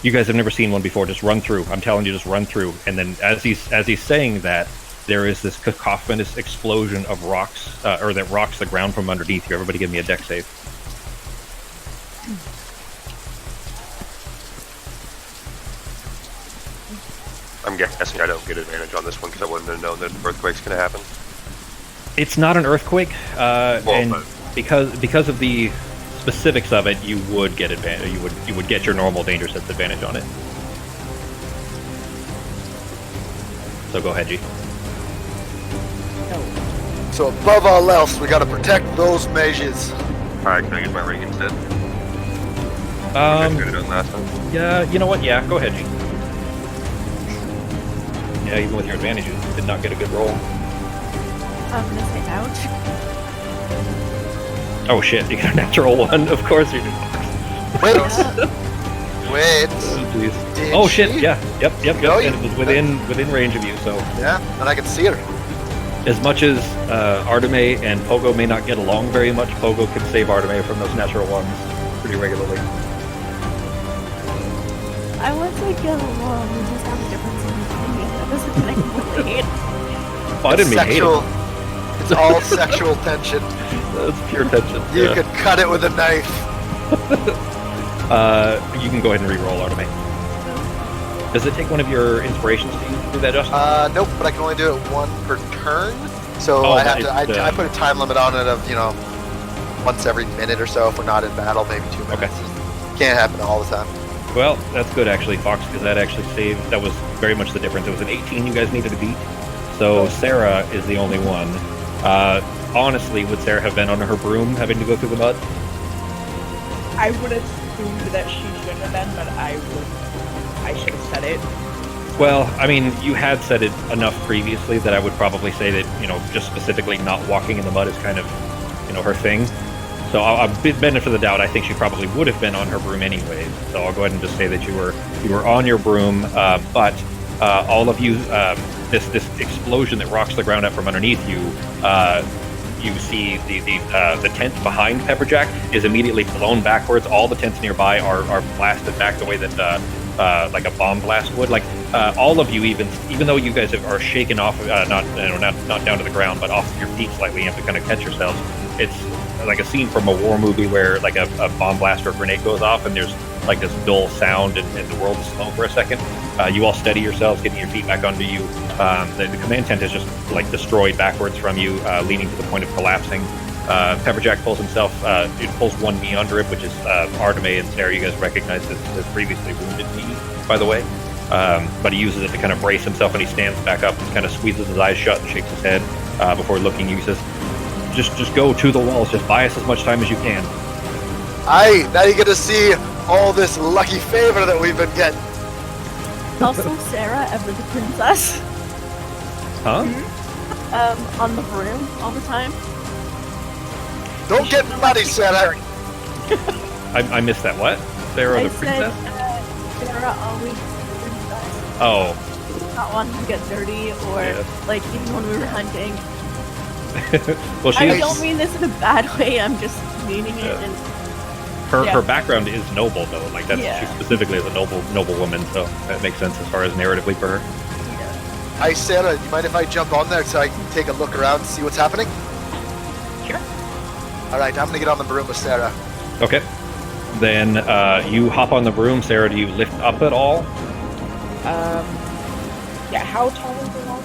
[SPEAKER 2] You guys have never seen one before. Just run through. I'm telling you, just run through. And then as he's saying that, there is this cacophonous explosion of rocks, or that rocks the ground from underneath you. Everybody give me a dex save.
[SPEAKER 5] I'm guessing I don't get advantage on this one because I wouldn't have known that an earthquake's going to happen.
[SPEAKER 2] It's not an earthquake, and because of the specifics of it, you would get advantage. You would get your normal danger sense advantage on it. So go ahead, G.
[SPEAKER 4] No.
[SPEAKER 1] So above all else, we gotta protect those mages.
[SPEAKER 5] Alright, can I use my ring instead? Good enough last time.
[SPEAKER 2] Yeah, you know what? Yeah, go ahead, G. Yeah, even with your advantage, you did not get a good roll.
[SPEAKER 3] I'm gonna say ouch.
[SPEAKER 2] Oh shit, you got a natural 1. Of course you do.
[SPEAKER 1] Wait. Wait.
[SPEAKER 2] Oh, jeez.
[SPEAKER 1] Did
[SPEAKER 2] Oh shit,
[SPEAKER 1] she?
[SPEAKER 2] yeah. Yep.
[SPEAKER 1] No,
[SPEAKER 2] And it was within range of you, so.
[SPEAKER 1] Yeah, and I can see her.
[SPEAKER 2] As much as Arteme and Pogo may not get along very much, Pogo can save Arteme from those natural 1s pretty regularly.
[SPEAKER 3] I want to get along. We just have a difference in opinion. That doesn't make me hate.
[SPEAKER 2] Oh, I didn't mean hate
[SPEAKER 1] Sexual.
[SPEAKER 2] it.
[SPEAKER 1] It's all sexual tension.
[SPEAKER 2] That's pure tension.
[SPEAKER 1] You
[SPEAKER 2] Yeah.
[SPEAKER 1] could cut it with a knife.
[SPEAKER 2] You can go ahead and re-roll, Arteme. Does it take one of your inspirations to do that, Justin?
[SPEAKER 1] Nope, but I can only do it 1 per turn. So
[SPEAKER 2] Oh,
[SPEAKER 1] I have
[SPEAKER 2] nice.
[SPEAKER 1] to. I put a time limit on it of once every minute or so. If we're not in battle, maybe 2 minutes. Can't happen all the time.
[SPEAKER 2] Well, that's good actually, Fox, because that actually saved. That was very much the difference. It was an 18 you guys needed to beat. So Sarah is the only one. Honestly, would Sarah have been on her broom having to go through the mud?
[SPEAKER 4] I would assume that she shouldn't have been, but I should have said it.
[SPEAKER 2] Well, I mean, you had said it enough previously that I would probably say that, just specifically not walking in the mud is kind of, her thing. So I'll benefit of the doubt. I think she probably would have been on her broom anyways. So I'll go ahead and just say that you were on your broom, but all of you, this explosion that rocks the ground out from underneath you, you see the tent behind Pepperjack is immediately blown backwards. All the tents nearby are blasted back the way that like a bomb blast would. Like all of you, even though you guys are shaken off, not down to the ground, but off your feet slightly, you have to kind of catch yourselves. It's like a scene from a war movie where like a bomb blast or a grenade goes off, and there's like this dull sound, and the world is slow for a second. You all steady yourselves, getting your feet back under you. The command tent is just like destroyed backwards from you, leaning to the point of collapsing. Pepperjack pulls himself, it pulls one knee under him, which is Arteme and Sarah. You guys recognize this previously wounded knee, by the way. But he uses it to kind of brace himself, and he stands back up and kind of squeezes his eyes shut and shakes his head before looking. He says, just go to the walls. Just buy us as much time as you can.
[SPEAKER 1] Aye, now you get to see all this lucky favor that we've been getting.
[SPEAKER 3] Also, Sarah, ever the princess,
[SPEAKER 2] Huh?
[SPEAKER 3] on the broom all the time.
[SPEAKER 1] Don't get muddy, Sarah.
[SPEAKER 2] I missed that. What? Sarah
[SPEAKER 3] I
[SPEAKER 2] the
[SPEAKER 3] said
[SPEAKER 2] princess?
[SPEAKER 3] Sarah always the princess.
[SPEAKER 2] Oh.
[SPEAKER 3] Not wanting to get dirty, or
[SPEAKER 2] Yeah.
[SPEAKER 3] like even when we were hunting.
[SPEAKER 2] Well,
[SPEAKER 3] I
[SPEAKER 2] she's,
[SPEAKER 3] don't mean this in a bad way. I'm just meaning it.
[SPEAKER 2] Yeah.
[SPEAKER 3] And
[SPEAKER 2] her
[SPEAKER 3] yeah.
[SPEAKER 2] background is noble, though. Like that's
[SPEAKER 3] Yeah.
[SPEAKER 2] she specifically is a noble woman, so that makes sense as far as narratively for her.
[SPEAKER 1] Hi, Sarah. You mind if I jump on there so I can take a look around and see what's happening?
[SPEAKER 4] Sure.
[SPEAKER 1] All right, I'm gonna get on the broom with Sarah.
[SPEAKER 2] Okay. Then you hop on the broom, Sarah. Do you lift up at all?
[SPEAKER 4] Yeah, how tall is the wall?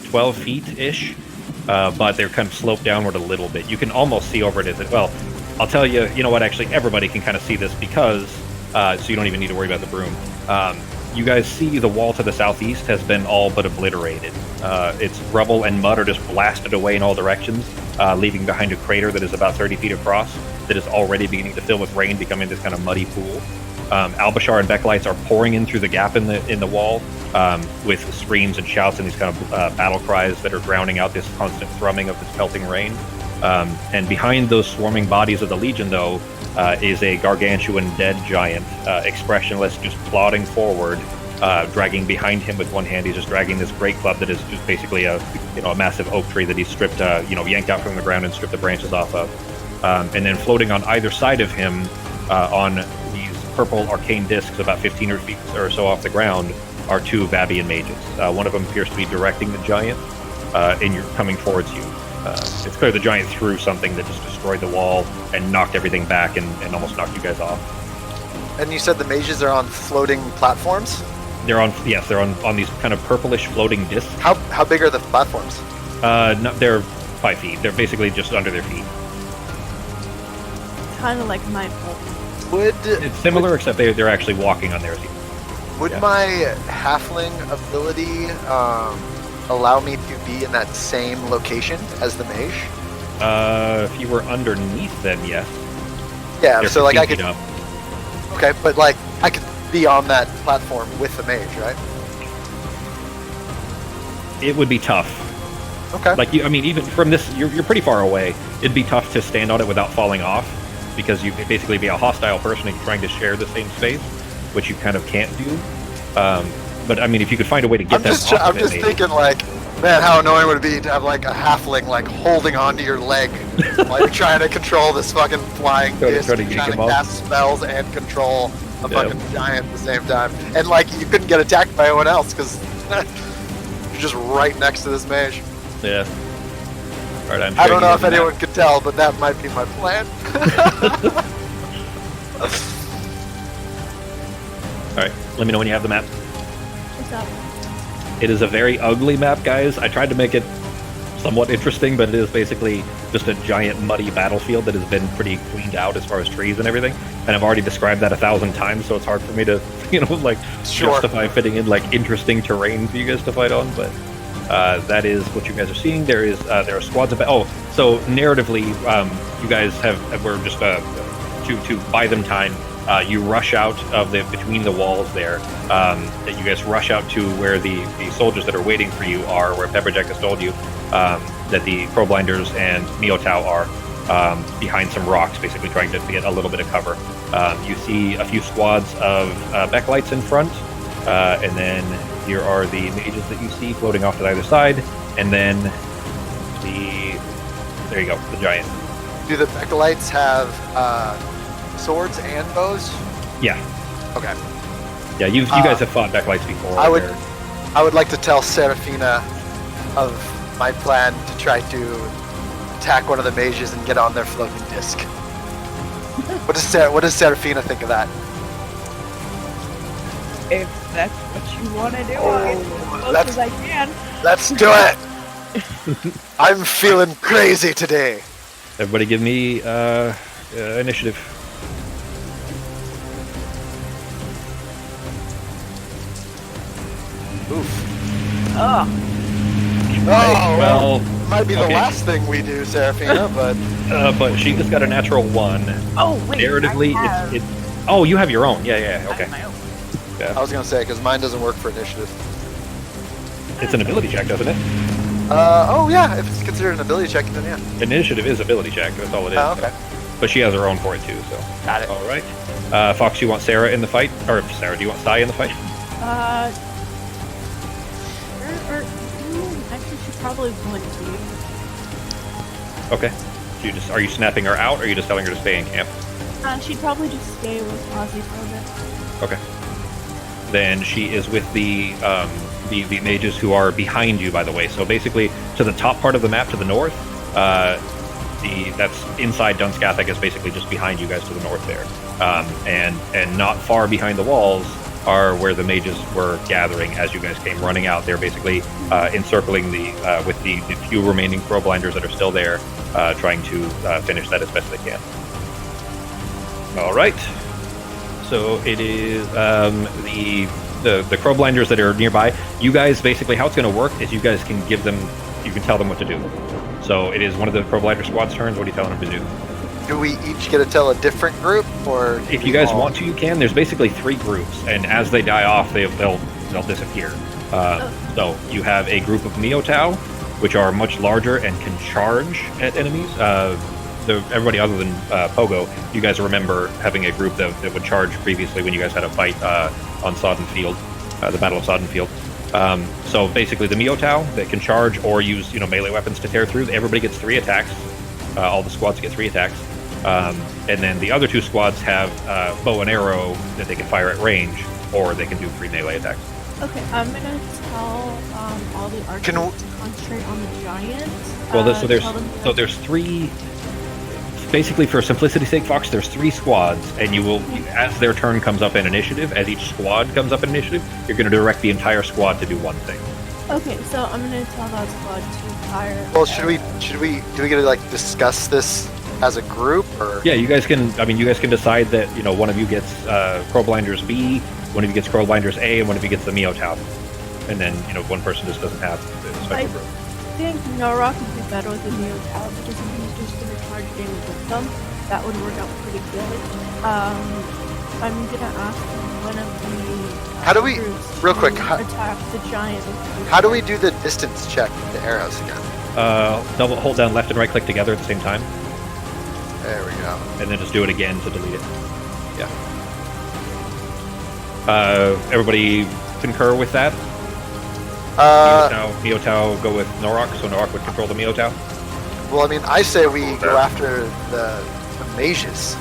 [SPEAKER 2] 12 feet ish, but they're kind of sloped downward a little bit. You can almost see over it. Well, I'll tell you. You know what? Actually, everybody can kind of see this because so you don't even need to worry about the broom. You guys see the wall to the southeast has been all but obliterated. Its rubble and mud are just blasted away in all directions, leaving behind a crater that is about 30 feet across that is already beginning to fill with rain, becoming this kind of muddy pool. Albashar and Becklights are pouring in through the gap in the wall with screams and shouts and these kind of battle cries that are drowning out this constant thrumming of this pelting rain. And behind those swarming bodies of the Legion, though, is a gargantuan dead giant, expressionless, just plodding forward, dragging behind him with one hand. He's just dragging this great club that is just basically a massive oak tree that he's stripped, yanked out from the ground and stripped the branches off of. And then floating on either side of him, on these purple arcane discs about 15 feet or so off the ground, are two Vabian mages. One of them appears to be directing the giant, and you're coming towards you. It's clear the giant threw something that just destroyed the wall and knocked everything back and almost knocked you guys off.
[SPEAKER 1] And you said the mages are on floating platforms?
[SPEAKER 2] They're on these kind of purplish floating discs.
[SPEAKER 1] How big are the platforms?
[SPEAKER 2] No, they're 5 feet. They're basically just under their feet.
[SPEAKER 3] kind of like my pole.
[SPEAKER 2] It's similar, except they're actually walking on theirs.
[SPEAKER 1] Would my halfling ability allow me to be in that same location as the mage?
[SPEAKER 2] If you were underneath them, yes.
[SPEAKER 1] Yeah,
[SPEAKER 2] They're
[SPEAKER 1] so like I
[SPEAKER 2] 15
[SPEAKER 1] could.
[SPEAKER 2] feet up.
[SPEAKER 1] Okay, but like I could be on that platform with the mage, right?
[SPEAKER 2] It would be tough.
[SPEAKER 1] Okay.
[SPEAKER 2] Like I mean, even from this, you're pretty far away. It'd be tough to stand on it without falling off, because you could basically be a hostile person and trying to share the same space, which you kind of can't do. But I mean, if you could find a way to get them off
[SPEAKER 1] I'm
[SPEAKER 2] of it,
[SPEAKER 1] just
[SPEAKER 2] maybe.
[SPEAKER 1] thinking like, man, how annoying would it be to have like a halfling like holding onto your leg while you're trying to control this fucking flying disc,
[SPEAKER 2] try to
[SPEAKER 1] and
[SPEAKER 2] yank
[SPEAKER 1] trying to
[SPEAKER 2] him off.
[SPEAKER 1] cast spells and control a
[SPEAKER 2] Yeah.
[SPEAKER 1] fucking giant at the same time, and like you couldn't get attacked by anyone else because you're just right next to this mage.
[SPEAKER 2] Yeah. All right, I'm
[SPEAKER 1] I don't
[SPEAKER 2] sharing
[SPEAKER 1] know
[SPEAKER 2] you
[SPEAKER 1] if
[SPEAKER 2] the map.
[SPEAKER 1] anyone could tell, but that might be my plan.
[SPEAKER 2] All right, let me know when you have the map.
[SPEAKER 3] What's up?
[SPEAKER 2] It is a very ugly map, guys. I tried to make it somewhat interesting, but it is basically just a giant muddy battlefield that has been pretty cleaned out as far as trees and everything. And I've already described that 1,000 times, so it's hard for me to,
[SPEAKER 1] Sure.
[SPEAKER 2] justify fitting in like interesting terrain for you guys to fight on. But that is what you guys are seeing. There are squads of. So narratively, you guys we're just to buy them time. You rush out of between the walls there. That you guys rush out to where the soldiers that are waiting for you are, where Pepperjack has told you that the Crowblinders and Neotau are behind some rocks, basically trying to get a little bit of cover. You see a few squads of Becklights in front, and then here are the mages that you see floating off to either side, and then there you go, the giant.
[SPEAKER 1] Do the Becklights have swords and bows?
[SPEAKER 2] Yeah.
[SPEAKER 1] Okay.
[SPEAKER 2] Yeah, you guys have fought Becklights before.
[SPEAKER 1] I would
[SPEAKER 2] They're-
[SPEAKER 1] I would like to tell Seraphina of my plan to try to attack one of the mages and get on their floating disc. What does Seraphina think of that?
[SPEAKER 4] If that's what you want to do, I'll get as close as I can.
[SPEAKER 1] Let's do it. I'm feeling crazy today.
[SPEAKER 2] Everybody give me initiative.
[SPEAKER 1] Oof.
[SPEAKER 4] Oh,
[SPEAKER 1] Oh,
[SPEAKER 2] Well,
[SPEAKER 1] might be the
[SPEAKER 2] okay.
[SPEAKER 1] last thing we do, Serafina,
[SPEAKER 2] but she just got a natural 1.
[SPEAKER 4] oh wait.
[SPEAKER 2] Narratively,
[SPEAKER 4] I have,
[SPEAKER 2] it's oh, you have your own. Yeah,
[SPEAKER 4] I
[SPEAKER 2] okay.
[SPEAKER 4] have my own.
[SPEAKER 1] I was gonna say because mine doesn't work for initiative.
[SPEAKER 2] It's an ability check, doesn't it?
[SPEAKER 1] Oh yeah, if it's considered an ability check, then yeah.
[SPEAKER 2] Initiative is ability check. That's all it is.
[SPEAKER 1] Oh, okay.
[SPEAKER 2] But she has her own for it too. So
[SPEAKER 1] Got it.
[SPEAKER 2] all right. Fox, you want Sarah in the fight, or Sarah? Do you want Sai in the fight?
[SPEAKER 3] Actually, she probably wouldn't be.
[SPEAKER 2] Okay. So are you snapping her out, or are you just telling her to stay in camp?
[SPEAKER 3] She'd probably just stay with Ozzy for a bit.
[SPEAKER 2] Okay. Then she is with the mages who are behind you, by the way. So basically, to the top part of the map to the north, that's inside Dunskath, I guess, basically just behind you guys to the north there, and not far behind the walls are where the mages were gathering as you guys came running out. They're basically encircling with the few remaining Crowblinders that are still there, trying to finish that as best they can. All right. So it is the Crowblinders that are nearby. You guys, basically, how it's going to work is you guys can you can tell them what to do. So it is one of the Crowblinder squad's turns. What are you telling them to do?
[SPEAKER 1] Do we each get to tell a different group, or
[SPEAKER 2] If you guys want to, you can. There's basically 3 groups, and as they die off, they'll disappear. So you have a group of Miotau, which are much larger and can charge at enemies. Everybody other than Pogo, you guys remember having a group that would charge previously when you guys had a fight on Sodden Field, the Battle of Sodden Field. So basically, the Miotau that can charge or use melee weapons to tear through. Everybody gets 3 attacks. All the squads get 3 attacks. And then the other 2 squads have bow and arrow that they can fire at range, or they can do 3 melee attacks.
[SPEAKER 3] Okay, I'm gonna tell all the archers to concentrate on the giant.
[SPEAKER 2] Well, there's 3. Basically, for simplicity's sake, Fox, there's 3 squads, and you will, as their turn comes up in initiative, as each squad comes up in initiative, you're going to direct the entire squad to do one thing.
[SPEAKER 3] Okay, so I'm gonna tell that squad to fire.
[SPEAKER 1] Well, do we get to discuss this as a group, or?
[SPEAKER 2] Yeah, you guys can decide that one of you gets Crowblinders B, one of you gets Crowblinders A, and one of you gets the Miotau, and then one person just doesn't have the special group.
[SPEAKER 3] I think Norok would be better with the Miotau because if he's just gonna charge in with them, that would work out pretty good. I'm gonna ask one of the
[SPEAKER 1] How do we,
[SPEAKER 3] groups
[SPEAKER 1] real quick,
[SPEAKER 3] to attack the giant.
[SPEAKER 1] how do we do the distance check with the arrows again?
[SPEAKER 2] Hold down left and right click together at the same time,
[SPEAKER 1] There we go.
[SPEAKER 2] and then just do it again to delete it. Yeah. Everybody concur with that? Miotau go with Norok, so Norok would control the Miotau.
[SPEAKER 1] Well, I mean, I say we go after the mages.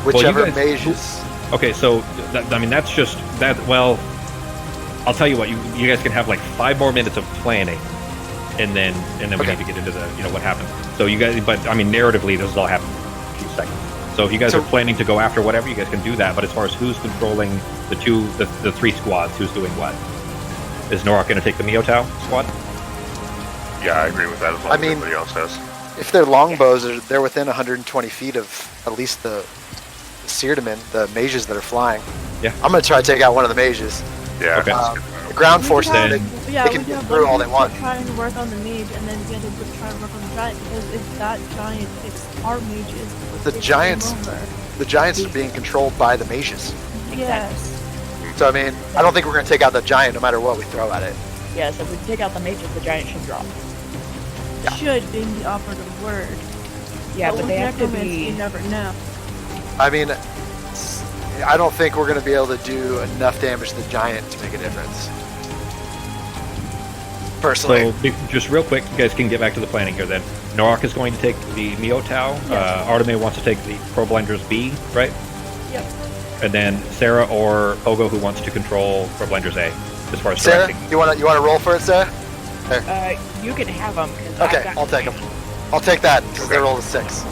[SPEAKER 1] Whichever
[SPEAKER 2] guys-
[SPEAKER 1] mages.
[SPEAKER 2] Okay, so that's just that. Well, I'll tell you what. You guys can have like 5 more minutes of planning, and then we
[SPEAKER 1] Okay.
[SPEAKER 2] need to get into the what happens. So you guys, but I mean, narratively, this is all happening in a few seconds. So if you guys are planning to go after whatever, you guys can do that. But as far as who's controlling the 3 squads, who's doing what? Is Norok going to take the Miotau squad?
[SPEAKER 5] Yeah, I agree with that as long
[SPEAKER 1] I
[SPEAKER 5] as
[SPEAKER 1] mean-
[SPEAKER 5] everybody else does.
[SPEAKER 1] If they're longbows, they're within 120 feet of at least the Seardamen, the mages that are flying.
[SPEAKER 2] Yeah.
[SPEAKER 1] I'm gonna try to take out one of the mages.
[SPEAKER 5] Yeah.
[SPEAKER 2] Okay.
[SPEAKER 1] The ground force,
[SPEAKER 2] Then-
[SPEAKER 1] they can get through all they want.
[SPEAKER 3] Try and work on the mage, and then the other group try and work on the giant. Because if that giant hits our mages,
[SPEAKER 1] The
[SPEAKER 3] it's
[SPEAKER 1] giants-
[SPEAKER 3] game over.
[SPEAKER 1] The giants are being controlled by the mages.
[SPEAKER 3] Yes.
[SPEAKER 1] So I mean, I don't think we're gonna take out the giant no matter what we throw at it.
[SPEAKER 4] Yes, if we take out the mages, the giant should drop.
[SPEAKER 1] Yeah.
[SPEAKER 3] Should being the operative word.
[SPEAKER 4] Yeah, but
[SPEAKER 3] with
[SPEAKER 4] they have to
[SPEAKER 3] necromancy,
[SPEAKER 4] be.
[SPEAKER 3] You never know.
[SPEAKER 1] I mean, I don't think we're gonna be able to do enough damage to the giant to make a difference. Personally.
[SPEAKER 2] So just real quick, you guys can get back to the planning here. Then Norok is going to take the Miotau.
[SPEAKER 3] Yes.
[SPEAKER 2] Arteme wants to take the Crowblinders B, right?
[SPEAKER 3] Yep.
[SPEAKER 2] And then Sarah or Pogo, who wants to control Crowblinders A, as far as
[SPEAKER 1] Sarah,
[SPEAKER 2] directing.
[SPEAKER 1] you wanna roll for it, Sarah?
[SPEAKER 4] You can have them.
[SPEAKER 1] Okay, I'll take them. I'll take that because they rolled a 6.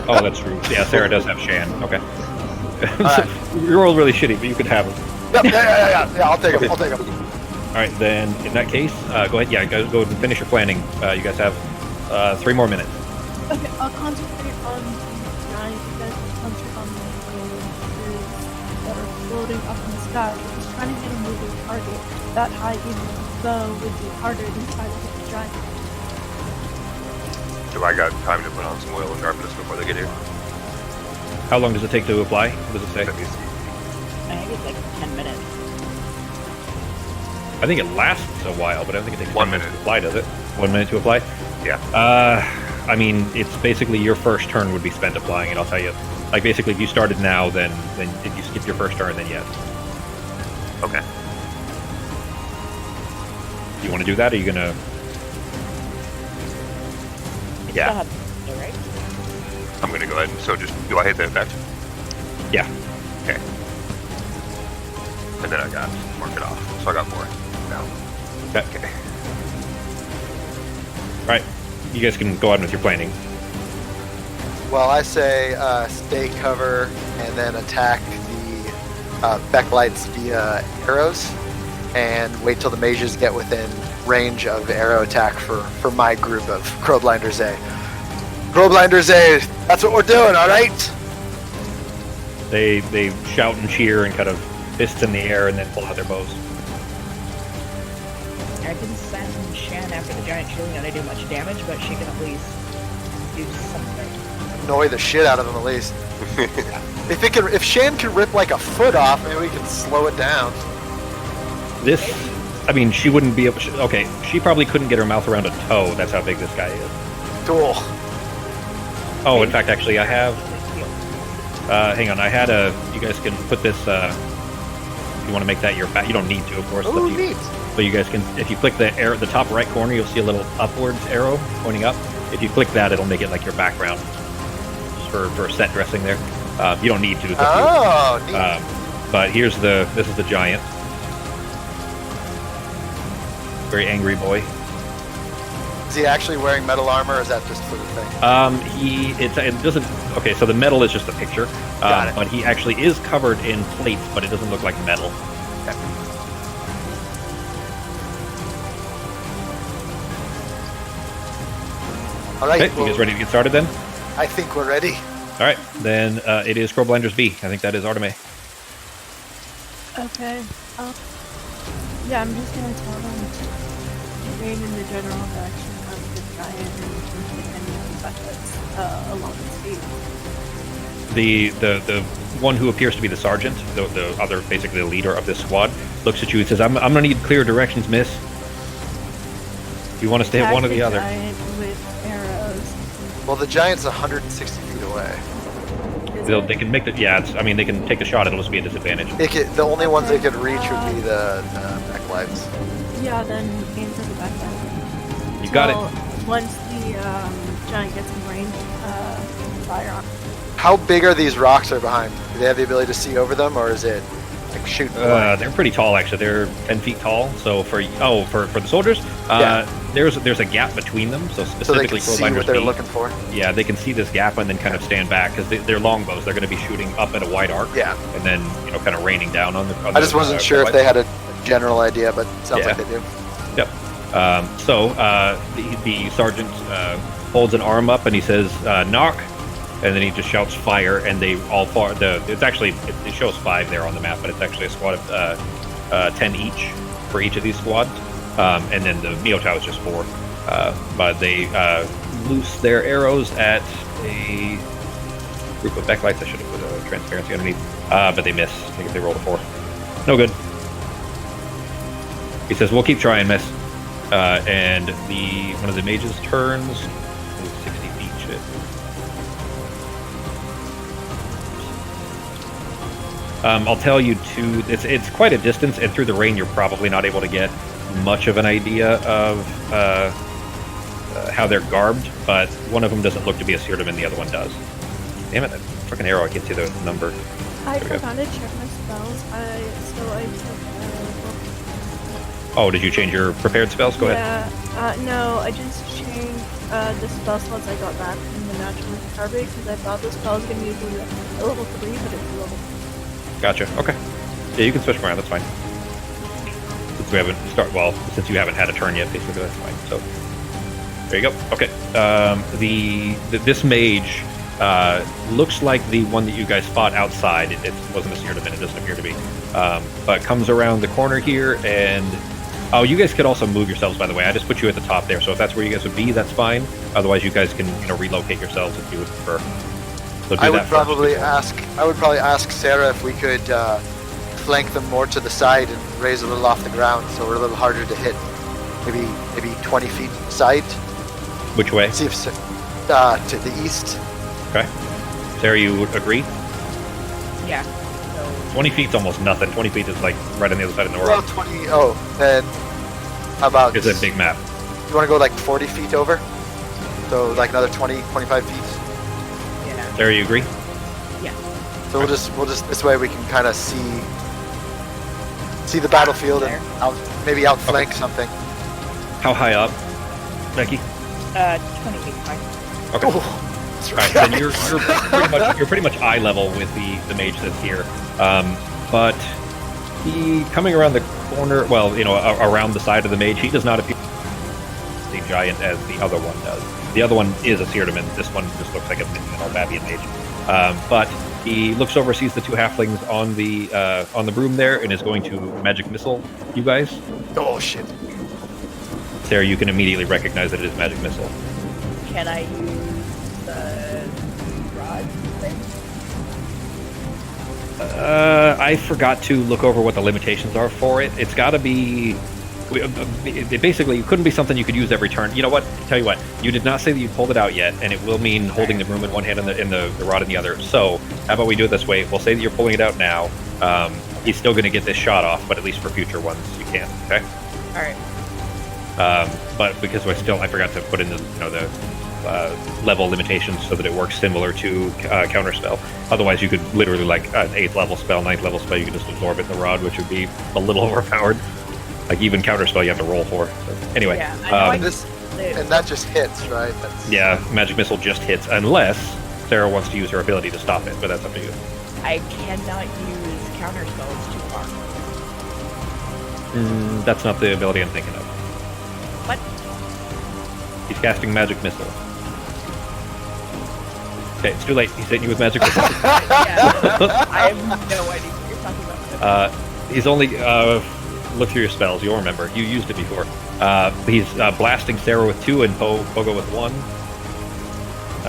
[SPEAKER 2] Oh, that's true. Yeah, Sarah does have Shan. Okay.
[SPEAKER 1] Alright.
[SPEAKER 2] You rolled really shitty, but you could have them.
[SPEAKER 1] Yeah, I'll take him. I'll take him.
[SPEAKER 2] All right, then in that case, go ahead. Yeah, go and finish your planning. You guys have 3 more minutes.
[SPEAKER 3] Okay, I'll concentrate on the giant. You guys will concentrate on the creatures that are floating up in the sky. Just trying to get a moving target that high, even though would be harder than trying to hit the giant.
[SPEAKER 5] Do I got time to put on some oil and darkness before they get here?
[SPEAKER 2] How long does it take to apply? What does it say?
[SPEAKER 5] Let me see.
[SPEAKER 4] I think it's like 10 minutes.
[SPEAKER 2] I think it lasts a while, but I don't think it takes
[SPEAKER 5] 1
[SPEAKER 2] 10 minutes
[SPEAKER 5] minute.
[SPEAKER 2] to apply, does it? 1 minute to apply?
[SPEAKER 5] Yeah.
[SPEAKER 2] I mean, it's basically your first turn would be spent applying it, I'll tell you. Like, basically, if you started now, then if you skip your first turn, then yes.
[SPEAKER 5] Okay.
[SPEAKER 2] You want to do that, or are you going to...
[SPEAKER 5] Yeah.
[SPEAKER 4] Still have, all right?
[SPEAKER 5] I'm gonna go ahead and so just do I hit the effect?
[SPEAKER 2] Yeah.
[SPEAKER 5] Okay. And then I got mark it off. So I got 4 now.
[SPEAKER 2] Okay. Right. You guys can go on with your planning.
[SPEAKER 1] Well, I say stay cover and then attack the backlights via arrows, and wait till the mages get within range of arrow attack for my group of Crowblinders A. Crowblinders A, that's what we're doing, all right?
[SPEAKER 2] They shout and cheer and kind of fists in the air and then pull out their bows.
[SPEAKER 4] I didn't send Shan after the giant shielding that I do much damage, but she can at least do something.
[SPEAKER 1] Annoy the shit out of him at least. If Shan can rip like a foot off, maybe we can slow it down.
[SPEAKER 2] This, I mean, she wouldn't be able... Okay, she probably couldn't get her mouth around a toe. That's how big this guy is.
[SPEAKER 1] Cool.
[SPEAKER 2] Oh, in fact, actually, I have... hang on, I had a... You guys can put this... you want to make that your back? You don't need to, of course.
[SPEAKER 1] Oh,
[SPEAKER 2] but
[SPEAKER 1] neat.
[SPEAKER 2] But you guys can... If you click the arrow, the top right corner, you'll see a little upwards arrow pointing up. If you click that, it'll make it like your background just for set dressing there. You don't need to. It's up to you.
[SPEAKER 1] Oh, neat.
[SPEAKER 2] But here's the... This is the giant. Very angry boy.
[SPEAKER 1] Is he actually wearing metal armor, or is that just for the thing?
[SPEAKER 2] It doesn't. Okay, so the metal is just a picture.
[SPEAKER 1] Got it.
[SPEAKER 2] But he actually is covered in plates, but it doesn't look like metal.
[SPEAKER 1] Okay. All right.
[SPEAKER 2] Okay, you guys ready to get started then?
[SPEAKER 1] I think we're ready.
[SPEAKER 2] All right, then it is Crowblinders B. I think that is Arteme.
[SPEAKER 3] Okay. Yeah, I'm just gonna tell them to remain in the general direction of the giant and any of the buckets along its feet.
[SPEAKER 2] The one who appears to be the sergeant, the other, basically the leader of this squad, looks at you and says, "I'm gonna need clear directions, miss. You want to stay at one or the other?"
[SPEAKER 3] Giant with arrows.
[SPEAKER 1] Well, the giant's 160 feet away.
[SPEAKER 2] They can make the they can take the shot. It'll just be a disadvantage.
[SPEAKER 1] The only ones they could reach would be the backlights.
[SPEAKER 3] Yeah, then aim for the backlight.
[SPEAKER 2] You got it.
[SPEAKER 3] Once the giant gets in range, fire on.
[SPEAKER 1] How big are these rocks are behind? Do they have the ability to see over them, or is it like shooting?
[SPEAKER 2] They're pretty tall, actually. They're 10 feet tall. So for the soldiers, there's a gap between them. So
[SPEAKER 1] so they
[SPEAKER 2] specifically
[SPEAKER 1] can see what they're looking for.
[SPEAKER 2] Yeah, they can see this gap and then kind of stand back because they're longbows. They're going to be shooting up at a wide arc.
[SPEAKER 1] Yeah.
[SPEAKER 2] And then kind of raining down on the.
[SPEAKER 1] I just wasn't sure if they had a general idea, but it sounds like they do.
[SPEAKER 2] Yep. The sergeant holds an arm up and he says, "Knock." And then he just shouts fire, and they all fire. It shows 5 there on the map, but it's actually a squad of 10 each for each of these squads. And then the Miotau is just 4. But they loose their arrows at a group of backlights. I should have put a transparency underneath. But they miss. I think they rolled a 4. No good. He says, "We'll keep trying, miss." And one of the mages turns. Is 60 feet. Shit. I'll tell you too. It's quite a distance, and through the rain, you're probably not able to get much of an idea of how they're garbed. But one of them doesn't look to be a Seertum, and the other one does. Damn it! That freaking arrow! I get to the number.
[SPEAKER 3] I forgot to check my spells. I took.
[SPEAKER 2] Oh, did you change your prepared spells? Go ahead.
[SPEAKER 3] Yeah. No, I just changed the spell slots I got back from the natural carbide because I thought the spell was going to be a level 3, but it's a level 4.
[SPEAKER 2] Gotcha. Okay. Yeah, you can switch them around. That's fine. Since we haven't since you haven't had a turn yet, basically that's fine. So there you go. Okay. This mage looks like the one that you guys fought outside. It wasn't a Seardaman. It doesn't appear to be. But comes around the corner here, and oh, you guys could also move yourselves. By the way, I just put you at the top there. So if that's where you guys would be, that's fine. Otherwise, you guys can relocate yourselves if you would prefer. So
[SPEAKER 1] I would probably ask Sarah if we could flank them more to the side and raise a little off the ground, so we're a little harder to hit. Maybe 20 feet side.
[SPEAKER 2] Which way?
[SPEAKER 1] See if to the east.
[SPEAKER 2] Okay. Sarah, you would agree?
[SPEAKER 4] Yeah.
[SPEAKER 2] 20 feet's almost nothing. 20 feet is like right on the other side of the
[SPEAKER 1] Well,
[SPEAKER 2] world.
[SPEAKER 1] 20. Oh, then how about?
[SPEAKER 2] It's a big map.
[SPEAKER 1] You want to go like 40 feet over? So like another 20, 25 feet.
[SPEAKER 4] Yeah.
[SPEAKER 2] Sarah, you agree?
[SPEAKER 4] Yeah.
[SPEAKER 1] So we'll just this way we can kind of see the battlefield and maybe outflank something.
[SPEAKER 2] How high up, Becky?
[SPEAKER 4] 20 feet high.
[SPEAKER 2] Okay.
[SPEAKER 1] Ooh,
[SPEAKER 2] All right, then you're pretty much eye level with the mage that's here, but he coming around the corner. Well, around the side of the mage, he does not appear as giant as the other one does. The other one is a Seardaman. This one just looks like a Babian mage. But he looks over, sees the two halflings on the broom there, and is going to magic missile you guys.
[SPEAKER 1] oh shit!
[SPEAKER 2] Sarah, you can immediately recognize that it is magic missile.
[SPEAKER 4] Can I use the rod thing?
[SPEAKER 2] I forgot to look over what the limitations are for it. It's got to be. Basically, it couldn't be something you could use every turn. You know what? Tell you what. You did not say that you pulled it out yet, and it will mean holding the broom in one hand and the rod in the other. So, how about we do it this way? We'll say that you're pulling it out now. He's still going to get this shot off, but at least for future ones, you can. Okay.
[SPEAKER 4] All right.
[SPEAKER 2] But because I forgot to put in the level limitations so that it works similar to counterspell. Otherwise, you could literally like an 8th level spell, 9th level spell, you could just absorb it in the rod, which would be a little overpowered. Like even counterspell, you have to roll for. So, anyway,
[SPEAKER 4] Yeah, I know
[SPEAKER 1] and that just hits, right?
[SPEAKER 2] yeah, magic missile just hits unless Sarah wants to use her ability to stop it, but that's up to you.
[SPEAKER 4] I cannot use counterspells too far.
[SPEAKER 2] That's not the ability I'm thinking of.
[SPEAKER 4] What?
[SPEAKER 2] He's casting magic missile. Okay, it's too late. He's hitting you with magic missile.
[SPEAKER 4] Yeah, I have no idea what you're talking about.
[SPEAKER 2] He's only look through your spells. You'll remember. You used it before. He's blasting Sarah with 2 and Pogo with 1.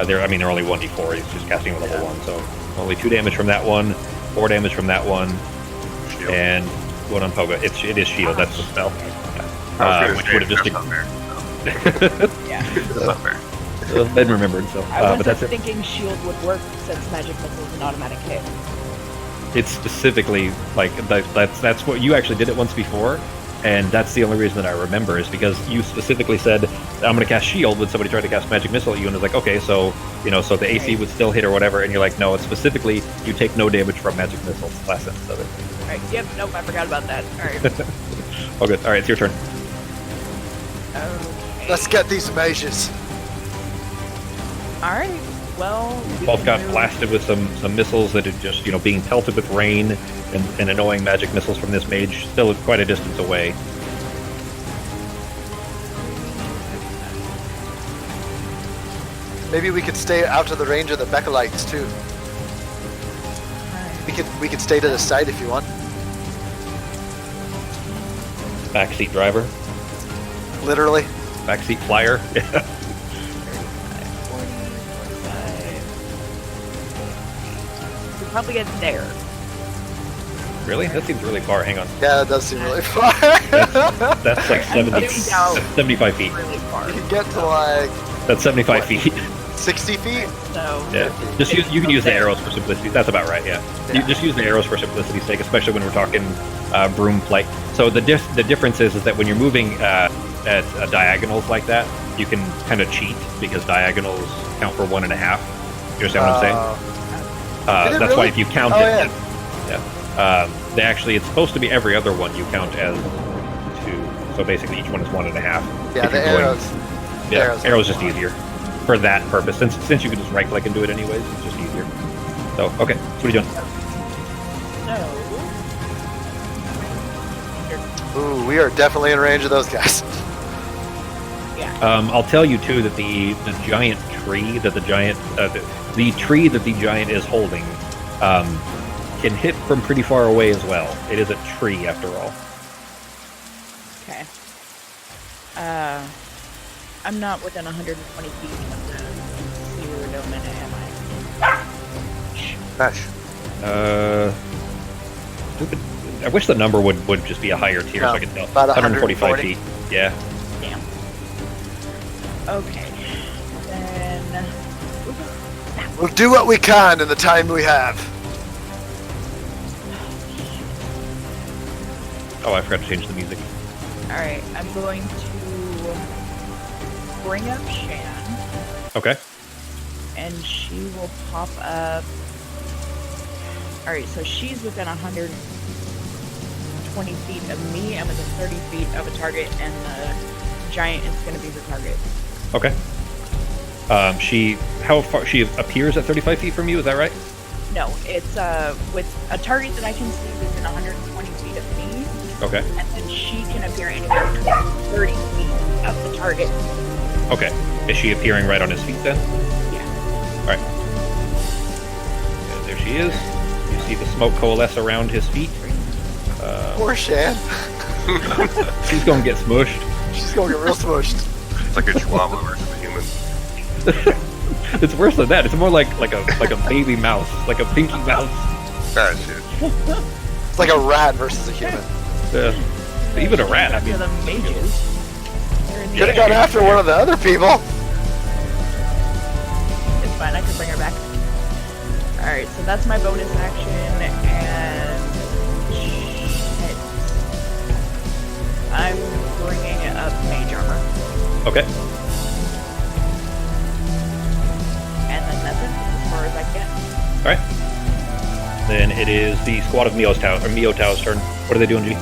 [SPEAKER 2] They're only 1d4. He's just casting with level 1, so only 2 damage from that one, 4 damage from that one,
[SPEAKER 5] Shield.
[SPEAKER 2] and 1 on Pogo. It is shield. That's the spell. Which would have just.
[SPEAKER 5] That's not fair.
[SPEAKER 4] Yeah.
[SPEAKER 5] That's not fair.
[SPEAKER 2] Ben remembered, so.
[SPEAKER 4] I
[SPEAKER 2] But
[SPEAKER 4] was
[SPEAKER 2] that's
[SPEAKER 4] just
[SPEAKER 2] it.
[SPEAKER 4] thinking shield would work since magic missile is an automatic hit.
[SPEAKER 2] It's specifically like that's what you actually did it once before, and that's the only reason that I remember is because you specifically said I'm going to cast shield when somebody tried to cast magic missile at you, and it's like okay, so so the AC would still hit or whatever, and you're like no, it's specifically you take no damage from magic missile. Last sentence of it.
[SPEAKER 4] Alright, yep, nope, I forgot about that. Alright.
[SPEAKER 2] Oh good. All right, it's your turn.
[SPEAKER 4] Okay.
[SPEAKER 1] Let's get these mages.
[SPEAKER 4] Alright, well... we
[SPEAKER 2] Both
[SPEAKER 4] can
[SPEAKER 2] got
[SPEAKER 4] move-
[SPEAKER 2] blasted with some missiles that are just being pelted with rain and annoying magic missiles from this mage, still quite a distance away.
[SPEAKER 1] Maybe we could stay out of the range of the Becalites too. We could stay to the side if you want.
[SPEAKER 2] Backseat driver,
[SPEAKER 1] Literally.
[SPEAKER 2] backseat flyer.
[SPEAKER 4] 35, 45. We'll probably get there.
[SPEAKER 2] Really? That seems really far. Hang on.
[SPEAKER 1] Yeah, that does seem really far.
[SPEAKER 2] That's like 70,
[SPEAKER 4] I'm
[SPEAKER 2] that's
[SPEAKER 4] down
[SPEAKER 2] 75 feet.
[SPEAKER 4] really far.
[SPEAKER 1] You can get to like
[SPEAKER 2] That's 75 feet.
[SPEAKER 1] 60 feet.
[SPEAKER 4] So,
[SPEAKER 2] Yeah. Just use, you can use the arrows for simplicity. That's about right. Yeah. You
[SPEAKER 1] Yeah.
[SPEAKER 2] just use the arrows for simplicity's sake, especially when we're talking broom flight. So the difference is that when you're moving at diagonals like that, you can kind of cheat because diagonals count for 1.5. You understand what I'm saying?
[SPEAKER 1] Did it
[SPEAKER 2] That's why
[SPEAKER 1] really?
[SPEAKER 2] if you count
[SPEAKER 1] Oh,
[SPEAKER 2] it, they actually, it's supposed to be every other one you count as 2. So basically, each one is 1.5.
[SPEAKER 1] Yeah,
[SPEAKER 2] If
[SPEAKER 1] the
[SPEAKER 2] you're going-
[SPEAKER 1] arrows.
[SPEAKER 2] Yeah, arrows just
[SPEAKER 1] are
[SPEAKER 2] easier for that purpose. Since you can just right click and do it anyways, it's just easier. So okay, so what are you doing?
[SPEAKER 4] so 100.
[SPEAKER 1] Ooh, we are definitely in range of those guys.
[SPEAKER 2] I'll tell you too that the giant tree that the giant the tree that the giant is holding can hit from pretty far away as well. It is a tree after all.
[SPEAKER 4] Okay. I'm not within 120 feet of the sewer domain, am I?
[SPEAKER 5] Gosh.
[SPEAKER 2] Stupid. I wish the number would just be a higher tier so I could tell.
[SPEAKER 1] About
[SPEAKER 2] 145 feet. Yeah.
[SPEAKER 4] Damn. Okay. Then.
[SPEAKER 1] We'll do what we can in the time we have.
[SPEAKER 2] Oh, I forgot to change the music.
[SPEAKER 4] Alright, I'm going to bring up Shan,
[SPEAKER 2] Okay.
[SPEAKER 4] and she will pop up. Alright, so she's within 120 feet of me and within 30 feet of a target, and the giant is going to be her target.
[SPEAKER 2] Okay. How far she appears at 35 feet from you? Is that right?
[SPEAKER 4] No, it's with a target that I can see within 120 feet of me,
[SPEAKER 2] Okay.
[SPEAKER 4] and then she can appear anywhere between 30 feet of the target.
[SPEAKER 2] Okay. Is she appearing right on his feet then?
[SPEAKER 4] Yeah.
[SPEAKER 2] All right. Yeah, there she is. You see the smoke coalesce around his feet.
[SPEAKER 1] Poor Shan.
[SPEAKER 2] She's gonna get smushed.
[SPEAKER 1] She's going to get real smushed.
[SPEAKER 5] It's like a chihuahua versus a human.
[SPEAKER 2] It's worse than that. It's more like a baby mouse, like a pinky mouse.
[SPEAKER 5] Ah, shit.
[SPEAKER 1] It's like a rat versus a human.
[SPEAKER 2] Even a rat. I
[SPEAKER 4] After
[SPEAKER 2] mean,
[SPEAKER 4] the mages. They're in the
[SPEAKER 1] Could have
[SPEAKER 4] air.
[SPEAKER 1] gone after one of the other people.
[SPEAKER 4] It's fine, I can bring her back. Alright, so that's my bonus action, and shit. I'm bringing up mage armor,
[SPEAKER 2] okay.
[SPEAKER 4] and then that's it, as far as I get.
[SPEAKER 2] All right. Then it is the squad of Miotao's turn. What are they doing, G?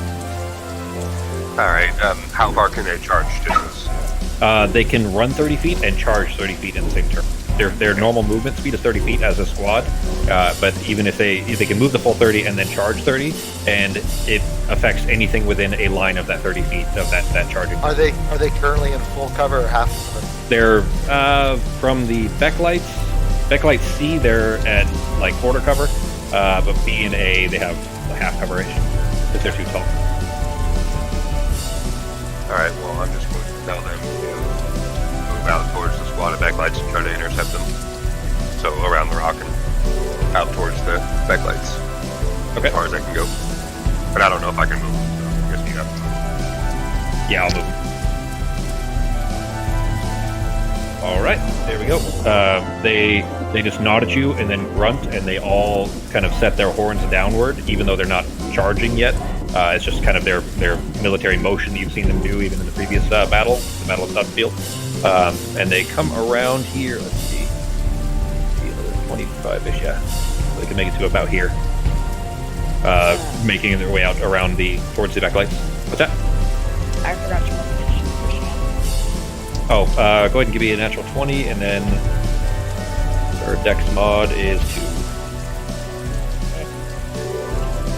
[SPEAKER 5] Alright, how far can they charge distance?
[SPEAKER 2] They can run 30 feet and charge 30 feet in the same turn. Their normal movement speed is 30 feet as a squad, but even if they can move the full 30 and then charge 30, and it affects anything within a line of that 30 feet of that charging.
[SPEAKER 1] Are they currently in full cover or half cover?
[SPEAKER 2] They're from the Backlight C, they're at like quarter cover, but B and A they have half coverage because they're too tall.
[SPEAKER 5] Alright, well, I'm just going to tell them to move out towards the squad of backlights and try to intercept them. So around the rock and out towards the backlights.
[SPEAKER 2] Okay.
[SPEAKER 5] As far as I can go. But I don't know if I can move, so I guess you have to move.
[SPEAKER 2] Yeah, I'll move. All right, there we go. They just nod at you and then grunt, and they all kind of set their horns downward, even though they're not charging yet. It's just kind of their military motion that you've seen them do even in the previous battle, the Battle of Sudfield. And they come around here. Let's see, 25-ish. Yeah, they can make it to about here, making their way out around towards the backlights. What's that?
[SPEAKER 4] I forgot you wanted to finish.
[SPEAKER 2] Oh, go ahead and give me a natural 20, and then her dex mod is 2.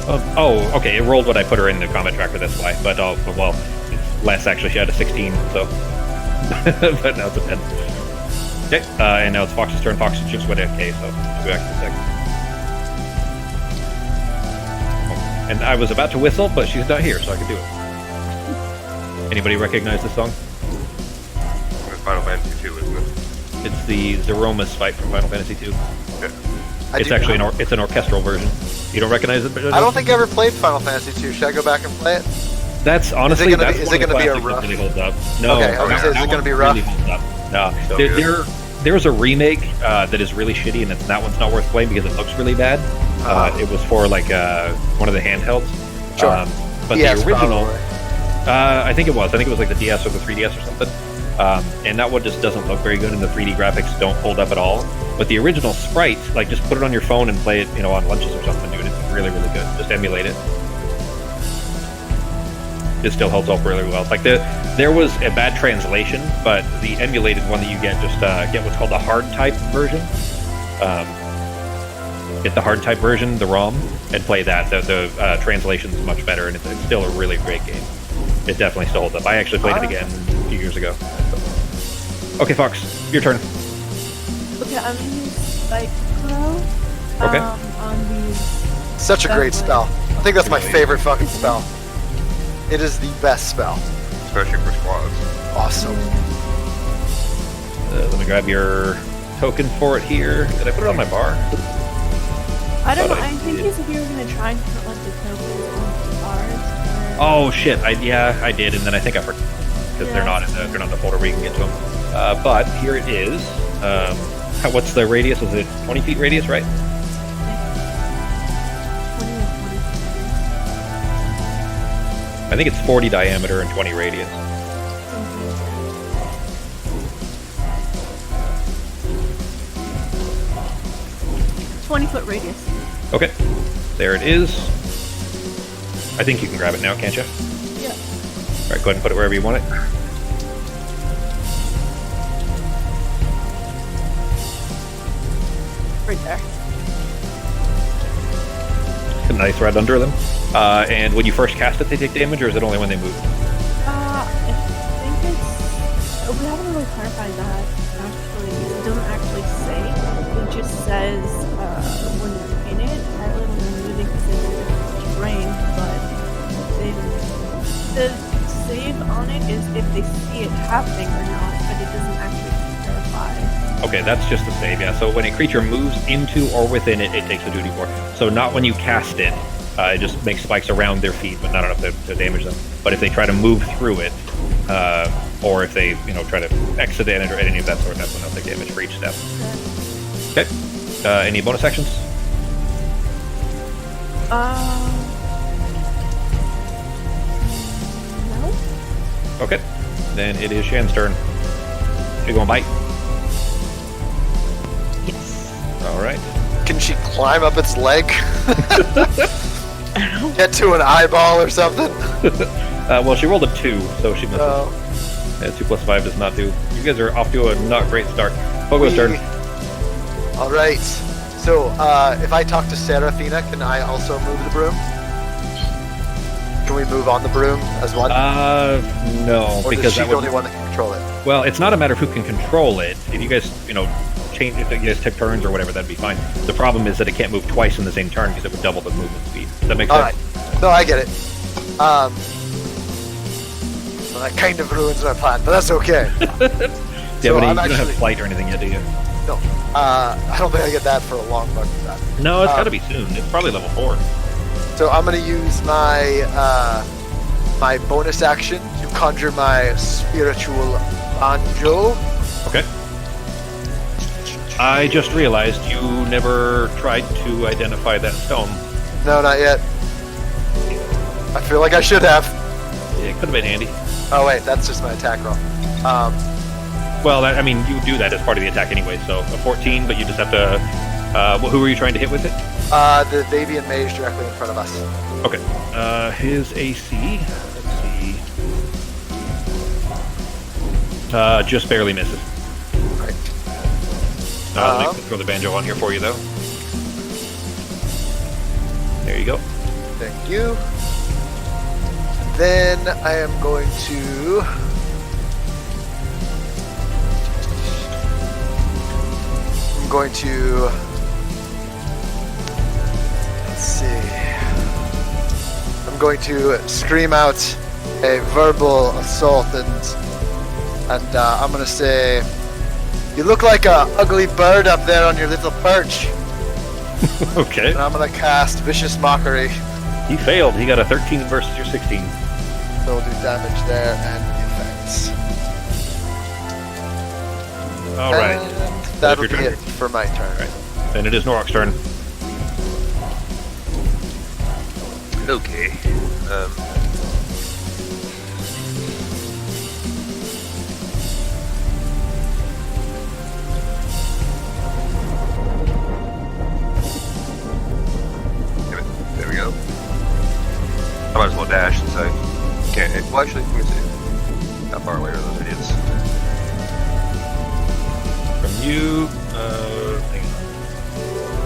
[SPEAKER 2] Okay, it rolled what I put her in the combat tracker, that's why. But, well, it's less actually, she had a 16, so. But now it's a 10. Okay, and now it's Fox's turn. Fox just went AFK, so just go back to the second. Oh, and I was about to whistle, but she's not here, so I can do it. Anybody recognize this song?
[SPEAKER 5] Final Fantasy 2, isn't it?
[SPEAKER 2] It's the Zeromus fight from Final Fantasy 2.
[SPEAKER 5] Yeah.
[SPEAKER 2] It's actually it's an orchestral version. You don't recognize it?
[SPEAKER 1] I don't think I ever played Final Fantasy 2. Should I go back and play it?
[SPEAKER 2] That's honestly
[SPEAKER 1] Is it
[SPEAKER 2] that's
[SPEAKER 1] gonna be a
[SPEAKER 2] one of the
[SPEAKER 1] rough?
[SPEAKER 2] classics that really holds up. No,
[SPEAKER 1] Okay, I was gonna say, is it gonna be rough?
[SPEAKER 2] Really holds up. No,
[SPEAKER 5] So good.
[SPEAKER 2] there's a remake that is really shitty, and that one's not worth playing because it looks really bad. It was for like one of the handhelds.
[SPEAKER 1] Sure.
[SPEAKER 2] But
[SPEAKER 1] Yes,
[SPEAKER 2] the original,
[SPEAKER 1] probably.
[SPEAKER 2] I think it was like the DS or the 3DS or something. And that one just doesn't look very good, and the 3D graphics don't hold up at all. But the original sprite, like, just put it on your phone and play it, on lunches or something, dude. It's really, really good. Just emulate it. It still holds up really well. Like, there was a bad translation, but the emulated one that you get, just get what's called the hard type version. get the hard type version, the ROM, and play that. The translation's much better, and it's still a really great game. It definitely still holds up. I actually played it again a few years ago. So. Okay, Fox, your turn.
[SPEAKER 3] Okay, I'm gonna use Cyclo.
[SPEAKER 2] Okay.
[SPEAKER 3] On these.
[SPEAKER 1] Such a great spell. I think that's my favorite fucking spell. It is the best spell.
[SPEAKER 5] Especially for squads.
[SPEAKER 1] Awesome.
[SPEAKER 2] Let me grab your token for it here. Did I put it on my bar?
[SPEAKER 3] I don't know.
[SPEAKER 2] Thought I
[SPEAKER 3] I think
[SPEAKER 2] did.
[SPEAKER 3] you said you were gonna try and put like the tokens on the bars.
[SPEAKER 2] Oh shit! I did, and then I think I forgot because they're not in the folder where you can get to them. But here it is. What's the radius? Is it 20 feet radius, right?
[SPEAKER 3] 20 or 20.
[SPEAKER 2] I think it's 40 diameter and 20 radius.
[SPEAKER 3] 20-foot radius.
[SPEAKER 2] Okay, there it is. I think you can grab it now, can't you?
[SPEAKER 3] Yeah.
[SPEAKER 2] All right, go ahead and put it wherever you want it.
[SPEAKER 3] Right there.
[SPEAKER 2] Nice right under them. And when you first cast it, they take damage, or is it only when they move?
[SPEAKER 3] I think it's. We haven't really clarified that. Actually, it doesn't actually say. It just says when you're in it, partly when you're moving because it's terrain. But the save on it is if they see it happening or not, but it doesn't actually clarify.
[SPEAKER 2] Okay, that's just the save, yeah. So when a creature moves into or within it, it takes a duty for. So not when you cast it. It just makes spikes around their feet, but not enough to damage them. But if they try to move through it, or if they, try to exit it or any of that sort, that's when they'll take damage for each step. Okay. Any bonus actions?
[SPEAKER 3] No.
[SPEAKER 2] Okay. Then it is Shan's turn. She going bite?
[SPEAKER 4] Yes.
[SPEAKER 2] All right.
[SPEAKER 1] Can she climb up its leg? Get to an eyeball or something?
[SPEAKER 2] Well, she rolled a 2, so she misses.
[SPEAKER 1] Oh.
[SPEAKER 2] Yeah, 2 plus 5 does not do. You guys are off to a not great start. Pogo's turn.
[SPEAKER 1] All right. So, if I talk to Seraphina, can I also move the broom? Can we move on the broom as one?
[SPEAKER 2] No,
[SPEAKER 1] or
[SPEAKER 2] because
[SPEAKER 1] is she
[SPEAKER 2] that
[SPEAKER 1] the
[SPEAKER 2] would.
[SPEAKER 1] only one that can control it?
[SPEAKER 2] Well, it's not a matter of who can control it. If you guys, change, if you guys take turns or whatever, that'd be fine. The problem is that it can't move twice in the same turn because it would double the movement speed. Does that make sense?
[SPEAKER 1] Alright. No, I get it. So that kind of ruins my plan, but that's okay.
[SPEAKER 2] Yeah,
[SPEAKER 1] So
[SPEAKER 2] but you
[SPEAKER 1] I'm
[SPEAKER 2] don't have
[SPEAKER 1] actually-
[SPEAKER 2] flight or anything yet, do you?
[SPEAKER 1] No. I don't think I get that for a long fucking time.
[SPEAKER 2] No, it's got to be soon. It's probably level 4.
[SPEAKER 1] So I'm gonna use my my bonus action to conjure my spiritual banjo.
[SPEAKER 2] Okay. I just realized you never tried to identify that stone.
[SPEAKER 1] No, not yet. I feel like I should have.
[SPEAKER 2] It could have been handy.
[SPEAKER 1] Oh wait, that's just my attack roll.
[SPEAKER 2] Well, you do that as part of the attack anyway, so a 14, but you just have to... who were you trying to hit with it?
[SPEAKER 1] The Davian mage directly in front of us.
[SPEAKER 2] Okay. His AC... Let's see... just barely misses.
[SPEAKER 1] Right.
[SPEAKER 2] Let me throw the banjo on here for you, though. There you go.
[SPEAKER 1] Thank you. Then I am going to... I'm going to... Let's see... I'm going to scream out a verbal assault and I'm going to say... You look like a ugly bird up there on your little perch.
[SPEAKER 2] Okay.
[SPEAKER 1] And I'm going to cast Vicious Mockery.
[SPEAKER 2] He failed. He got a 13 versus your 16.
[SPEAKER 1] So we'll do damage there and effects.
[SPEAKER 2] All right.
[SPEAKER 1] And that'll
[SPEAKER 2] your
[SPEAKER 1] be
[SPEAKER 2] turn.
[SPEAKER 1] it for my turn.
[SPEAKER 2] All right. Then it is Norok's turn.
[SPEAKER 5] Okay. There we go. I might as well dash since I can't. Well, actually, let me see. How far away are those idiots?
[SPEAKER 2] From you, hang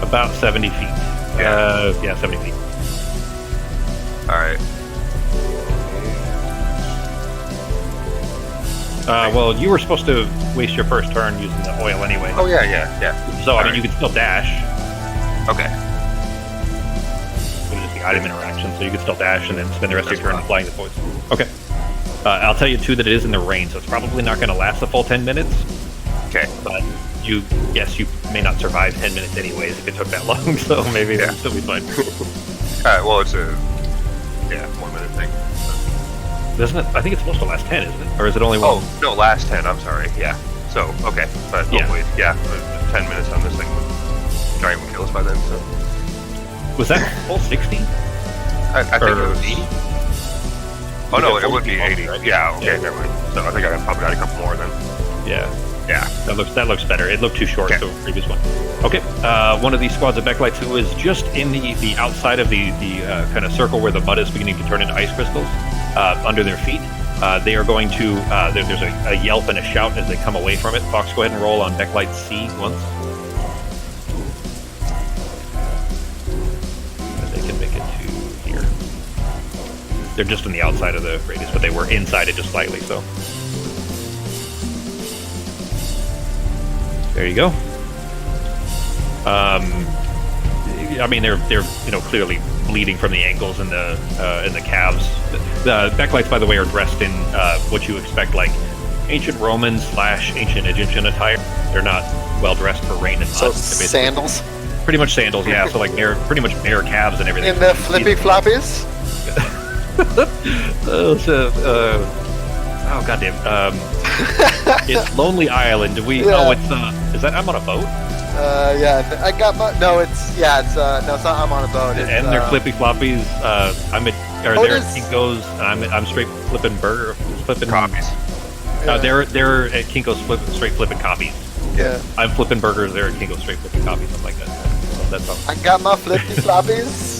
[SPEAKER 2] on. About 70 feet. Yeah, 70 feet.
[SPEAKER 5] Alright.
[SPEAKER 2] Well, you were supposed to waste your first turn using the oil anyway.
[SPEAKER 5] Oh, yeah.
[SPEAKER 2] So, I mean, you could still dash.
[SPEAKER 5] Okay.
[SPEAKER 2] It would just be item interaction, so you could still dash and then spend the rest of your turn
[SPEAKER 5] fine.
[SPEAKER 2] flying the poison. Okay. I'll tell you, too, that it is in the rain, so it's probably not going to last the full 10 minutes.
[SPEAKER 5] Okay.
[SPEAKER 2] But you may not survive 10 minutes anyways if it took that long, so maybe it'll still be fine.
[SPEAKER 5] Alright, well, it's a 1 minute thing.
[SPEAKER 2] Doesn't it? I think it's supposed to last 10, isn't it? Or is it only one?
[SPEAKER 5] Oh, no, last 10, I'm sorry. Yeah. So, okay. But hopefully, 10 minutes on this thing. Giant will kill us by then, so.
[SPEAKER 2] Was that full 60?
[SPEAKER 5] I think it was 80. Oh, no, it would be 80.
[SPEAKER 2] Right?
[SPEAKER 5] Yeah, okay,
[SPEAKER 2] Yeah.
[SPEAKER 5] never mind. So I think I probably got a couple more then.
[SPEAKER 2] Yeah.
[SPEAKER 5] Yeah.
[SPEAKER 2] That looks better. It looked too short,
[SPEAKER 5] Okay.
[SPEAKER 2] the previous one. Okay. One of these squads of Backlights who is just in the outside of the kind of circle where the mud is beginning to turn into ice crystals under their feet. They are going to. There's a yelp and a shout as they come away from it. Fox, go ahead and roll on Backlight C once. They can make it to here. They're just on the outside of the radius, but they were inside it just slightly. So there you go. I mean, they're clearly bleeding from the ankles and the calves. The Backlights, by the way, are dressed in what you expect, like ancient Roman / ancient Egyptian attire. They're not well dressed for rain and mud.
[SPEAKER 1] So sandals
[SPEAKER 2] Pretty much sandals, yeah. So like they're pretty much bare calves and everything.
[SPEAKER 1] in the flippy floppies.
[SPEAKER 2] Oh goddamn! It's Lonely Island. Do we?
[SPEAKER 1] Yeah.
[SPEAKER 2] Oh, it's is that I'm on a boat?
[SPEAKER 1] Yeah, I got my. No, it's no, it's not. I'm on a boat. It's,
[SPEAKER 2] And they're flippy floppies. I'm at, or
[SPEAKER 1] Oh, it
[SPEAKER 2] they're
[SPEAKER 1] is.
[SPEAKER 2] Kinko's, and I'm straight flipping burger, flipping
[SPEAKER 5] Copies.
[SPEAKER 1] yeah.
[SPEAKER 2] They're at Kinko's straight flipping copies.
[SPEAKER 1] Yeah.
[SPEAKER 2] I'm flipping burgers. They're at Kinko's straight flipping copies. Something like that. So that's all.
[SPEAKER 1] I got my flippy floppies.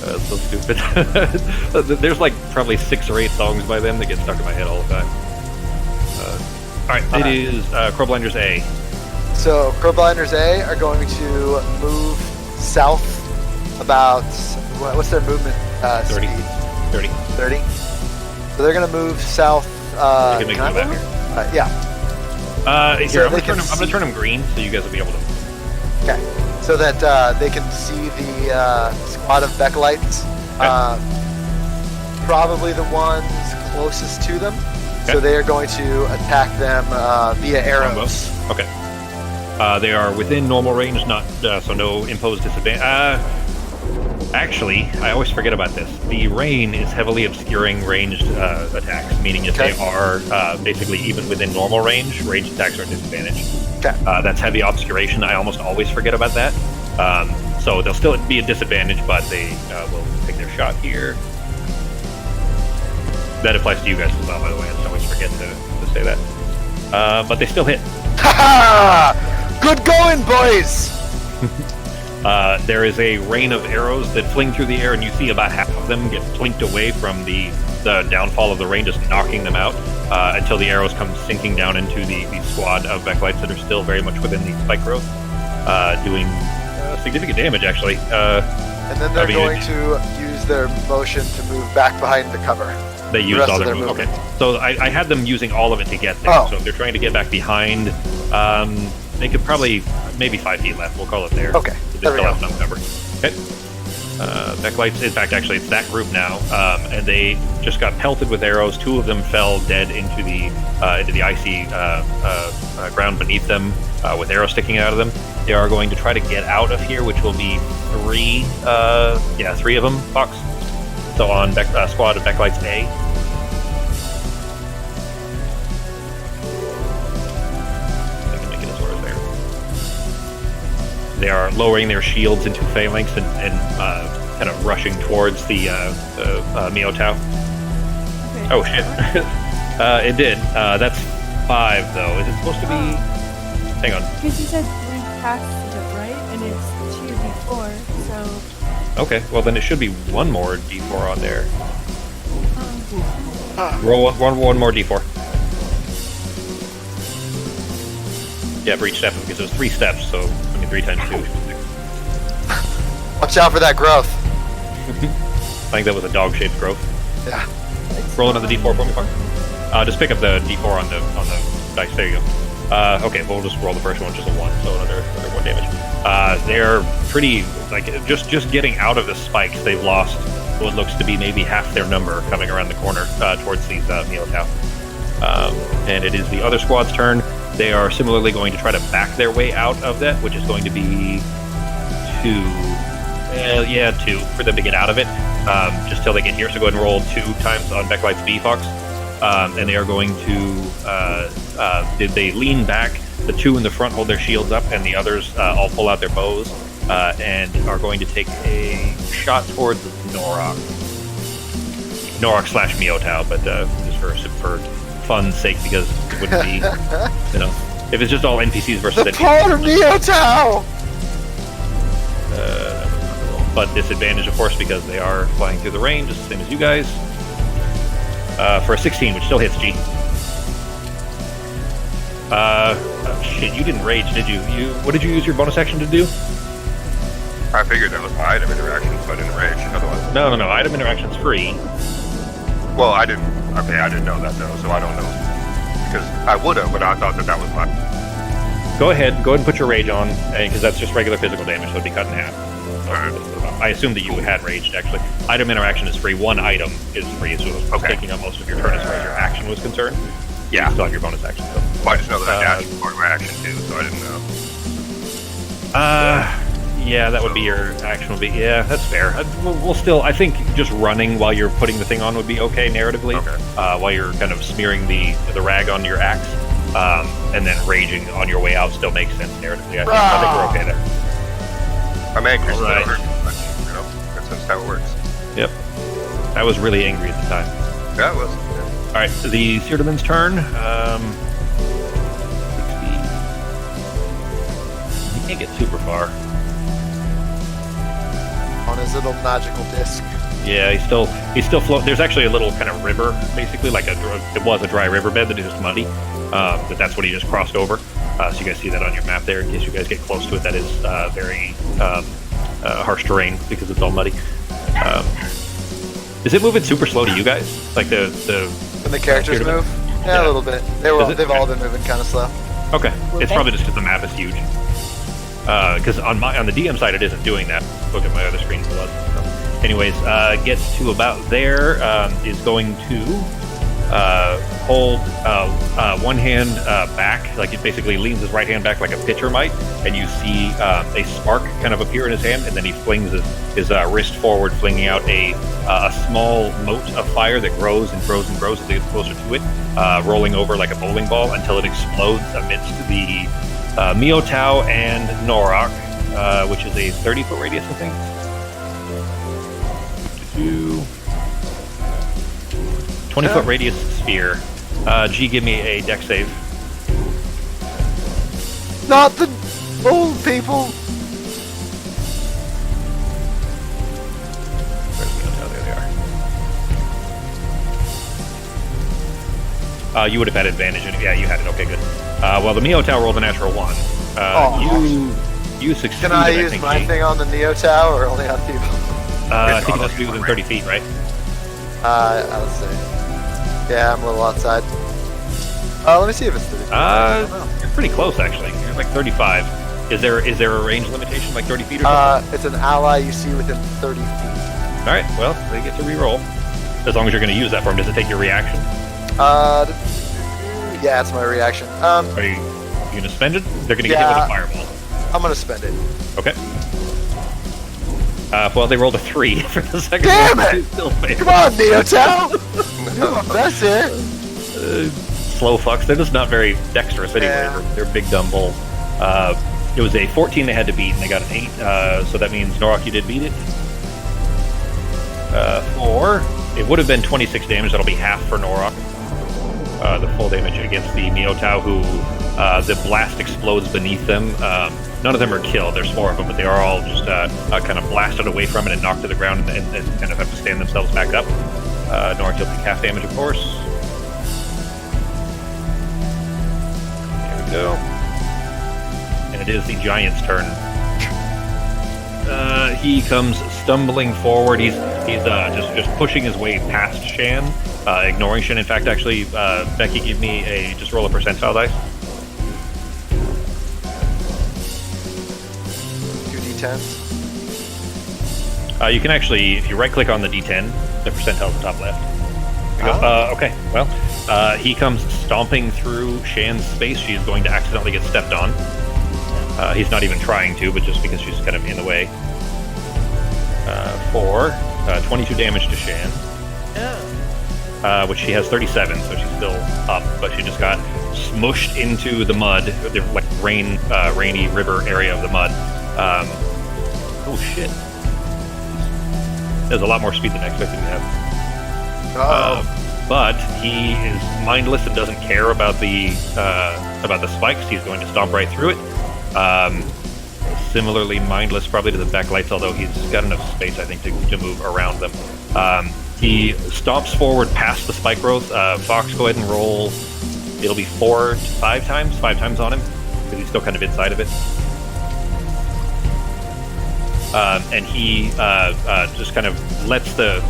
[SPEAKER 2] That's so stupid. There's like probably 6 or 8 songs by them that get stuck in my head all the time. All right, it is Crowblinders A.
[SPEAKER 1] So Crowblinders A are going to move south about what's their movement
[SPEAKER 2] 30.
[SPEAKER 1] speed?
[SPEAKER 2] 30.
[SPEAKER 1] 30. So they're going to move south.
[SPEAKER 2] You can make
[SPEAKER 1] can I
[SPEAKER 2] it back
[SPEAKER 1] move?
[SPEAKER 2] here.
[SPEAKER 1] Yeah.
[SPEAKER 2] Here,
[SPEAKER 1] So
[SPEAKER 2] I'm
[SPEAKER 1] they
[SPEAKER 2] gonna
[SPEAKER 1] can
[SPEAKER 2] turn them green so you guys will be able to.
[SPEAKER 1] Okay. So that they can see the squad of Backlights. Probably the ones closest to them.
[SPEAKER 2] Okay.
[SPEAKER 1] So they are going to attack them via arrows.
[SPEAKER 2] Okay. They are within normal range, not so no imposed disadvantage. Actually, I always forget about this. The rain is heavily obscuring ranged attacks, meaning if
[SPEAKER 1] Okay.
[SPEAKER 2] they are basically even within normal range, ranged attacks are a disadvantage.
[SPEAKER 1] Okay.
[SPEAKER 2] That's heavy obscuration. I almost always forget about that. So they'll still be a disadvantage, but they will take their shot here. That applies to you guys as well, by the way. I just always forget to say that. But they still hit.
[SPEAKER 1] Ha ha! Good going, boys!
[SPEAKER 2] There is a rain of arrows that fling through the air, and you see about half of them get flinked away from the downfall of the rain, just knocking them out until the arrows come sinking down into the squad of Backlights that are still very much within the spike growth, doing significant damage, actually.
[SPEAKER 1] And then they're going to use their motion to move back behind the cover.
[SPEAKER 2] They used
[SPEAKER 1] rest
[SPEAKER 2] all
[SPEAKER 1] of
[SPEAKER 2] their
[SPEAKER 1] their
[SPEAKER 2] movement.
[SPEAKER 1] movement.
[SPEAKER 2] Okay. So I had them using all of it to get there.
[SPEAKER 1] Oh.
[SPEAKER 2] So if they're trying to get back behind, they could probably maybe 5 feet left. We'll call it there.
[SPEAKER 1] Okay,
[SPEAKER 2] So they
[SPEAKER 1] there we
[SPEAKER 2] still
[SPEAKER 1] go.
[SPEAKER 2] have some cover. Okay. Backlights. In fact, actually, it's that group now, and they just got pelted with arrows. 2 of them fell dead into the icy ground beneath them, with arrows sticking out of them. They are going to try to get out of here, which will be 3. 3 of them. Fox. So on squad of Backlights A. I can make it as far as there. They are lowering their shields into phalanx and kind of rushing towards the Miotau.
[SPEAKER 3] Okay.
[SPEAKER 2] Oh shit! It did. That's 5 though. Is it supposed to be? Hang on.
[SPEAKER 3] Because you said 3 casts it, right? And it's 2d4, so...
[SPEAKER 2] Okay. Well, then it should be 1 more D4 on there.
[SPEAKER 3] Um,
[SPEAKER 2] Roll one more D4. Yeah, for each step, because there's 3 steps, so I mean and 3 times 2 is 6.
[SPEAKER 1] Watch out for that growth.
[SPEAKER 2] I think that was a dog-shaped growth.
[SPEAKER 1] Yeah.
[SPEAKER 2] Roll another d4 for me, Park. Just pick up the d4 on the dice. There you go. Okay, we'll just roll the first one, just a 1, so another 1 damage. They're pretty, like, just getting out of the spikes. They've lost what looks to be maybe half their number coming around the corner towards these Meow. And it is the other squad's turn. They are similarly going to try to back their way out of that, which is going to be 2 for them to get out of it, just till they get here. So go ahead and roll 2 times on Becklight's B Fox. And they are going to, they lean back. The 2 in the front hold their shields up, and the others all pull out their bows and are going to take a shot towards Norak / Meowtao, but just for fun's sake, because it wouldn't be, if it's just all NPCs versus
[SPEAKER 1] The
[SPEAKER 2] NPCs.
[SPEAKER 1] poor Meowtao!
[SPEAKER 2] But disadvantage, of course, because they are flying through the range, just the same as you guys. For a 16, which still hits G. Shit, you didn't rage, did you? What did you use your bonus action to do?
[SPEAKER 5] I figured that was my item interaction, so I didn't rage. Otherwise,
[SPEAKER 2] No. Item interaction's free.
[SPEAKER 5] well, I didn't. Okay, I didn't know that though, so I don't know. Because I would have, but I thought that was my.
[SPEAKER 2] Go ahead and put your rage on, because that's just regular physical damage, so it'd be cut in half. I assume that you had raged, actually. Item interaction is free. 1 item is free, so it was taking up most of your turn as far as your action was concerned.
[SPEAKER 5] Yeah.
[SPEAKER 2] You still have your bonus action. So.
[SPEAKER 5] Well, I just know that I dashed was part of my action too, so I didn't know.
[SPEAKER 2] Yeah, that would be your action. Would be that's fair. We'll still. I think just running while you're putting the thing on would be okay narratively.
[SPEAKER 5] Okay.
[SPEAKER 2] While you're kind of smearing the rag on your axe, and then raging on your way out still makes sense narratively. I think we're okay there.
[SPEAKER 5] I'm angry, so
[SPEAKER 2] Alright.
[SPEAKER 5] that hurt, but, that's just how it works.
[SPEAKER 2] Yep. I was really angry at the time.
[SPEAKER 5] Yeah, it was.
[SPEAKER 2] All right, so the Seardaman's turn. 60. He can't get super far.
[SPEAKER 1] On his little magical disc.
[SPEAKER 2] Yeah, he's still floating. There's actually a little kind of river, basically, like it was a dry riverbed that is just muddy. But that's what he just crossed over. So you guys see that on your map there. In case you guys get close to it, that is very harsh terrain because it's all muddy. Is it moving super slow to you guys? Like the
[SPEAKER 1] When the characters
[SPEAKER 2] Seardaman?
[SPEAKER 1] move? Yeah, a little bit. They've all
[SPEAKER 2] Okay.
[SPEAKER 1] been moving kind of slow.
[SPEAKER 2] Okay, it's probably just because the map is huge. Because on the DM side, it isn't doing that. Look at my other screen, it was. So. Anyways, gets to about there. Is going to hold one hand back, like it basically leans his right hand back like a pitcher might, and you see a spark kind of appear in his hand, and then he flings his wrist forward, flinging out a small mote of fire that grows and grows and grows as he gets closer to it, rolling over like a bowling ball until it explodes amidst the Meowtao and Norak, which is a 30-foot radius, I think. 20-foot radius sphere. G, give me a dex save.
[SPEAKER 1] Not the old people!
[SPEAKER 2] Where's Meowtao? There they are. You would have had advantage. Yeah, you had it. Okay, good. Well, the Meowtao rolled a natural 1. You succeeded.
[SPEAKER 1] Can I use
[SPEAKER 2] think,
[SPEAKER 1] my
[SPEAKER 2] G.
[SPEAKER 1] thing on the Neotao or only on people?
[SPEAKER 2] I think it has to be within 30 feet, right?
[SPEAKER 1] Let's see. Yeah, I'm a little outside. Let me see if it's 30 feet. I don't know.
[SPEAKER 2] You're pretty close, actually. You're like 35. Is there a range limitation, like 30 feet or something?
[SPEAKER 1] It's an ally you see within 30 feet.
[SPEAKER 2] All right. Well, they get to re-roll. As long as you're going to use that for him. Does it take your reaction?
[SPEAKER 1] Yeah, it's my reaction.
[SPEAKER 2] Are you going to spend it? They're going to get hit with a fireball.
[SPEAKER 1] I'm gonna spend it.
[SPEAKER 2] Okay. Well, they rolled a 3 for the second
[SPEAKER 1] Damn
[SPEAKER 2] one.
[SPEAKER 1] it!
[SPEAKER 2] Still failed.
[SPEAKER 1] Come on, Neotao! That's it.
[SPEAKER 2] Slow fucks. They're just not very dexterous anyway.
[SPEAKER 1] Yeah.
[SPEAKER 2] They're big dumb bulls. It was a 14 they had to beat, and they got an 8. So that means Norak, you did beat it. 4. It would have been 26 damage. That'll be half for Norak. The full damage against the Meowtao, who the blast explodes beneath them. None of them are killed. There's 4 of them, but they are all just kind of blasted away from it and knocked to the ground, and kind of have to stand themselves back up. Norak, you'll take half damage, of course. There we go. and it is the giant's turn. He comes stumbling forward. He's just pushing his way past Shan, ignoring Shan. In fact, actually, Becky, give me just roll a percentile dice.
[SPEAKER 1] 2d10s.
[SPEAKER 2] You can actually, if you right-click on the D10, the percentile at the top left. You go, okay, well, he comes stomping through Shan's space. She is going to accidentally get stepped on. He's not even trying to, but just because she's kind of in the way. For 22 damage to Shan. Which she has 37, so she's still up, but she just got smushed into the mud, the like rainy river area of the mud. Oh shit. There's a lot more speed than I expected to have. But he is mindless and doesn't care about the spikes. He's going to stomp right through it. Similarly mindless probably to the backlights, although he's got enough space, I think, to move around them. He stomps forward past the spike growth. Fox, go ahead and roll. It'll be 5 times on him, because he's still kind of inside of it. And he just kind of lets the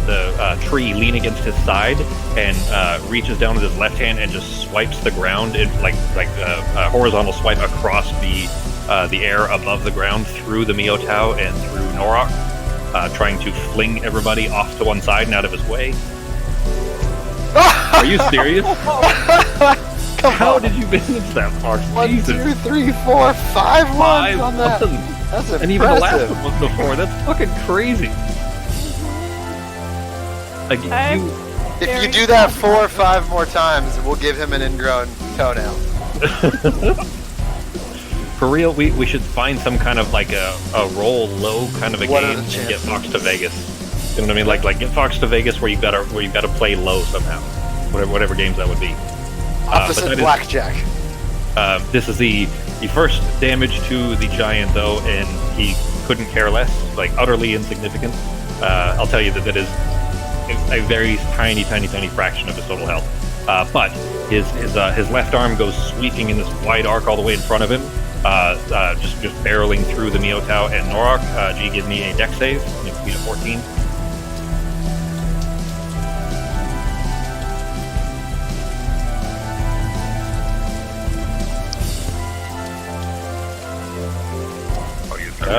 [SPEAKER 2] tree lean against his side and reaches down with his left hand and just swipes the ground in like a horizontal swipe across the air above the ground through the Miotau and through Norok, trying to fling everybody off to one side and out of his way. Are you serious? How did you manage that far?
[SPEAKER 1] 1, 2, 3, 4, 5 ones on that. That's impressive.
[SPEAKER 2] And even the last one was before. That's fucking crazy. Like,
[SPEAKER 1] if you do that 4 or 5 more times, we'll give him an ingrown toenail.
[SPEAKER 2] For real, we should find some kind of like a roll low kind of a game and get Fox to Vegas. You know what I mean? Like get Fox to Vegas where you gotta play low somehow. Whatever games that would be.
[SPEAKER 1] Opposite blackjack.
[SPEAKER 2] This is the first damage to the giant, though, and he couldn't care less, like utterly insignificant. I'll tell you that is a very tiny fraction of his total health. But his left arm goes sweeping in this wide arc all the way in front of him, just barreling through the Miotau and Norok. G, give me a dex save. Make me a 14.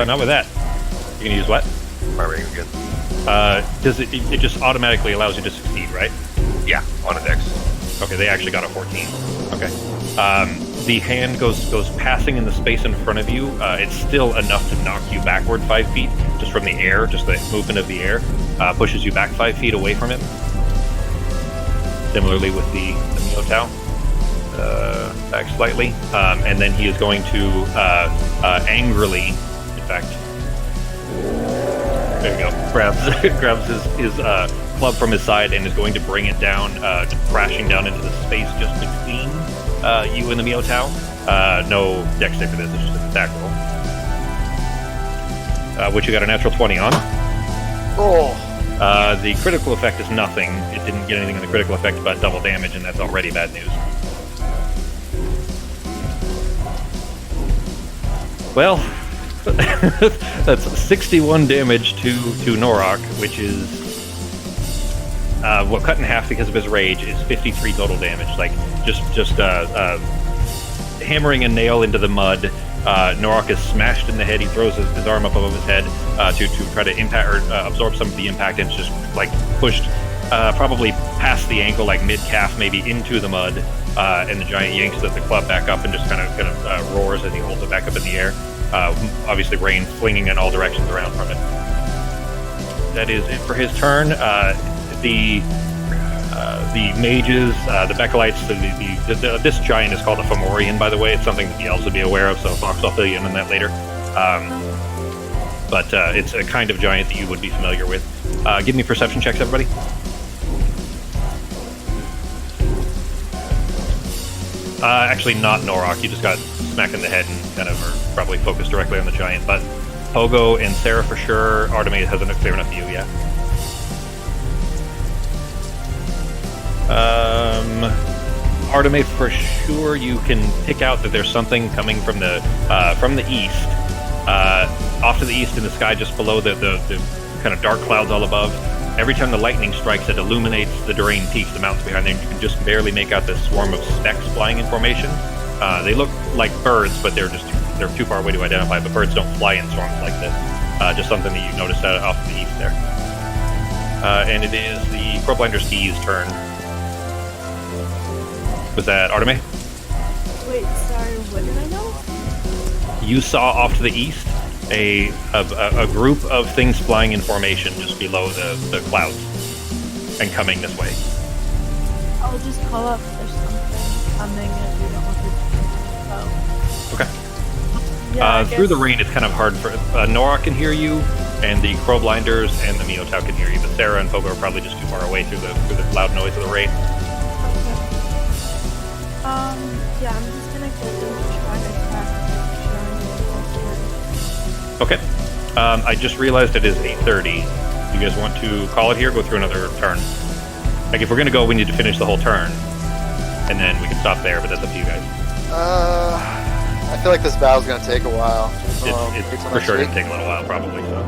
[SPEAKER 2] Not with that. You're gonna use what?
[SPEAKER 5] My ring again.
[SPEAKER 2] Does it just automatically allows you to succeed, right?
[SPEAKER 5] Yeah, on a dex.
[SPEAKER 2] Okay, they actually got a 14. Okay. The hand goes passing in the space in front of you. It's still enough to knock you backward 5 feet, just from the air, just the movement of the air. Pushes you back 5 feet away from him. Similarly with the Miotau. Back slightly. And then he is going to angrily, in fact, there you go, grabs his club from his side and is going to bring it down, crashing down into the space just between you and the Miotau. No dex save for this, it's just an attack roll. Which you got a natural 20 on.
[SPEAKER 1] Oh.
[SPEAKER 2] The critical effect is nothing. It didn't get anything in the critical effect but double damage, and that's already bad news. Well, that's 61 damage to Norok, which is cut in half because of his rage is 53 total damage. Like just hammering a nail into the mud. Norok is smashed in the head. He throws his arm up above his head to try to impact or absorb some of the impact, and it's just like pushed probably past the ankle, like mid calf, maybe into the mud. And the giant yanks the club back up and just kind of roars as he holds it back up in the air. Obviously, rain flinging in all directions around from it. That is it for his turn. The mages, the Becalites, this giant is called a Fomorian, by the way. It's something that the elves would be aware of, so Fox, I'll fill you in on that later. But it's a kind of giant that you would be familiar with. Give me perception checks, everybody. Actually, not Norok. You just got smacked in the head and kind of are probably focused directly on the giant. But Pogo and Sarah for sure. Artemis has a clear enough view, yeah. Arteme, for sure you can pick out that there's something coming from the east, off to the east in the sky, just below the kind of dark clouds all above. Every time the lightning strikes, it illuminates the Durain Peaks, the mountains behind there. You can just barely make out this swarm of specks flying in formation. They look like birds, but they're too far away to identify. But birds don't fly in swarms like this. Just something that you noticed off to the east there. And it is the Crowblinder Ski's turn. Was that Arteme?
[SPEAKER 3] Wait, sorry, what did I know?
[SPEAKER 2] You saw off to the east a group of things flying in formation just below the clouds and coming this way.
[SPEAKER 3] I'll just call up if there's something coming and we don't want to.
[SPEAKER 2] Okay.
[SPEAKER 3] Yeah, I
[SPEAKER 2] through the
[SPEAKER 3] guess-
[SPEAKER 2] rain, it's kind of hard for Nora can hear you, and the Crowblinders and the Miotau can hear you, but Sarah and Pogo are probably just too far away through the loud noise of the rain.
[SPEAKER 3] Yeah, I'm just gonna get them to try to attack.
[SPEAKER 2] Okay. I just realized it is 8:30. You guys want to call it here? Go through another turn. Like, if we're gonna go, we need to finish the whole turn, and then we can stop there. But that's up to you guys.
[SPEAKER 1] I feel like this battle's gonna take a while.
[SPEAKER 2] It's
[SPEAKER 1] Wait till
[SPEAKER 2] for
[SPEAKER 1] next
[SPEAKER 2] sure
[SPEAKER 1] week.
[SPEAKER 2] gonna take a little while, probably. So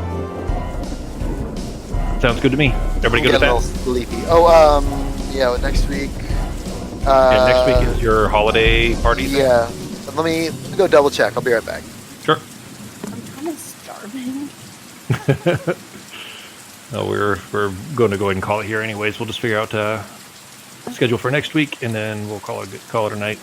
[SPEAKER 2] sounds good to me. Everybody good
[SPEAKER 1] Get
[SPEAKER 2] with
[SPEAKER 1] a little
[SPEAKER 2] that?
[SPEAKER 1] sleepy. Oh, yeah, next week.
[SPEAKER 2] Yeah, next week is your holiday party thing?
[SPEAKER 1] Yeah. Let me go double check. I'll be right back.
[SPEAKER 2] Sure.
[SPEAKER 3] I'm kind of starving.
[SPEAKER 2] No, we're going to go ahead and call it here anyways. We'll just figure out schedule for next week, and then we'll call it a night.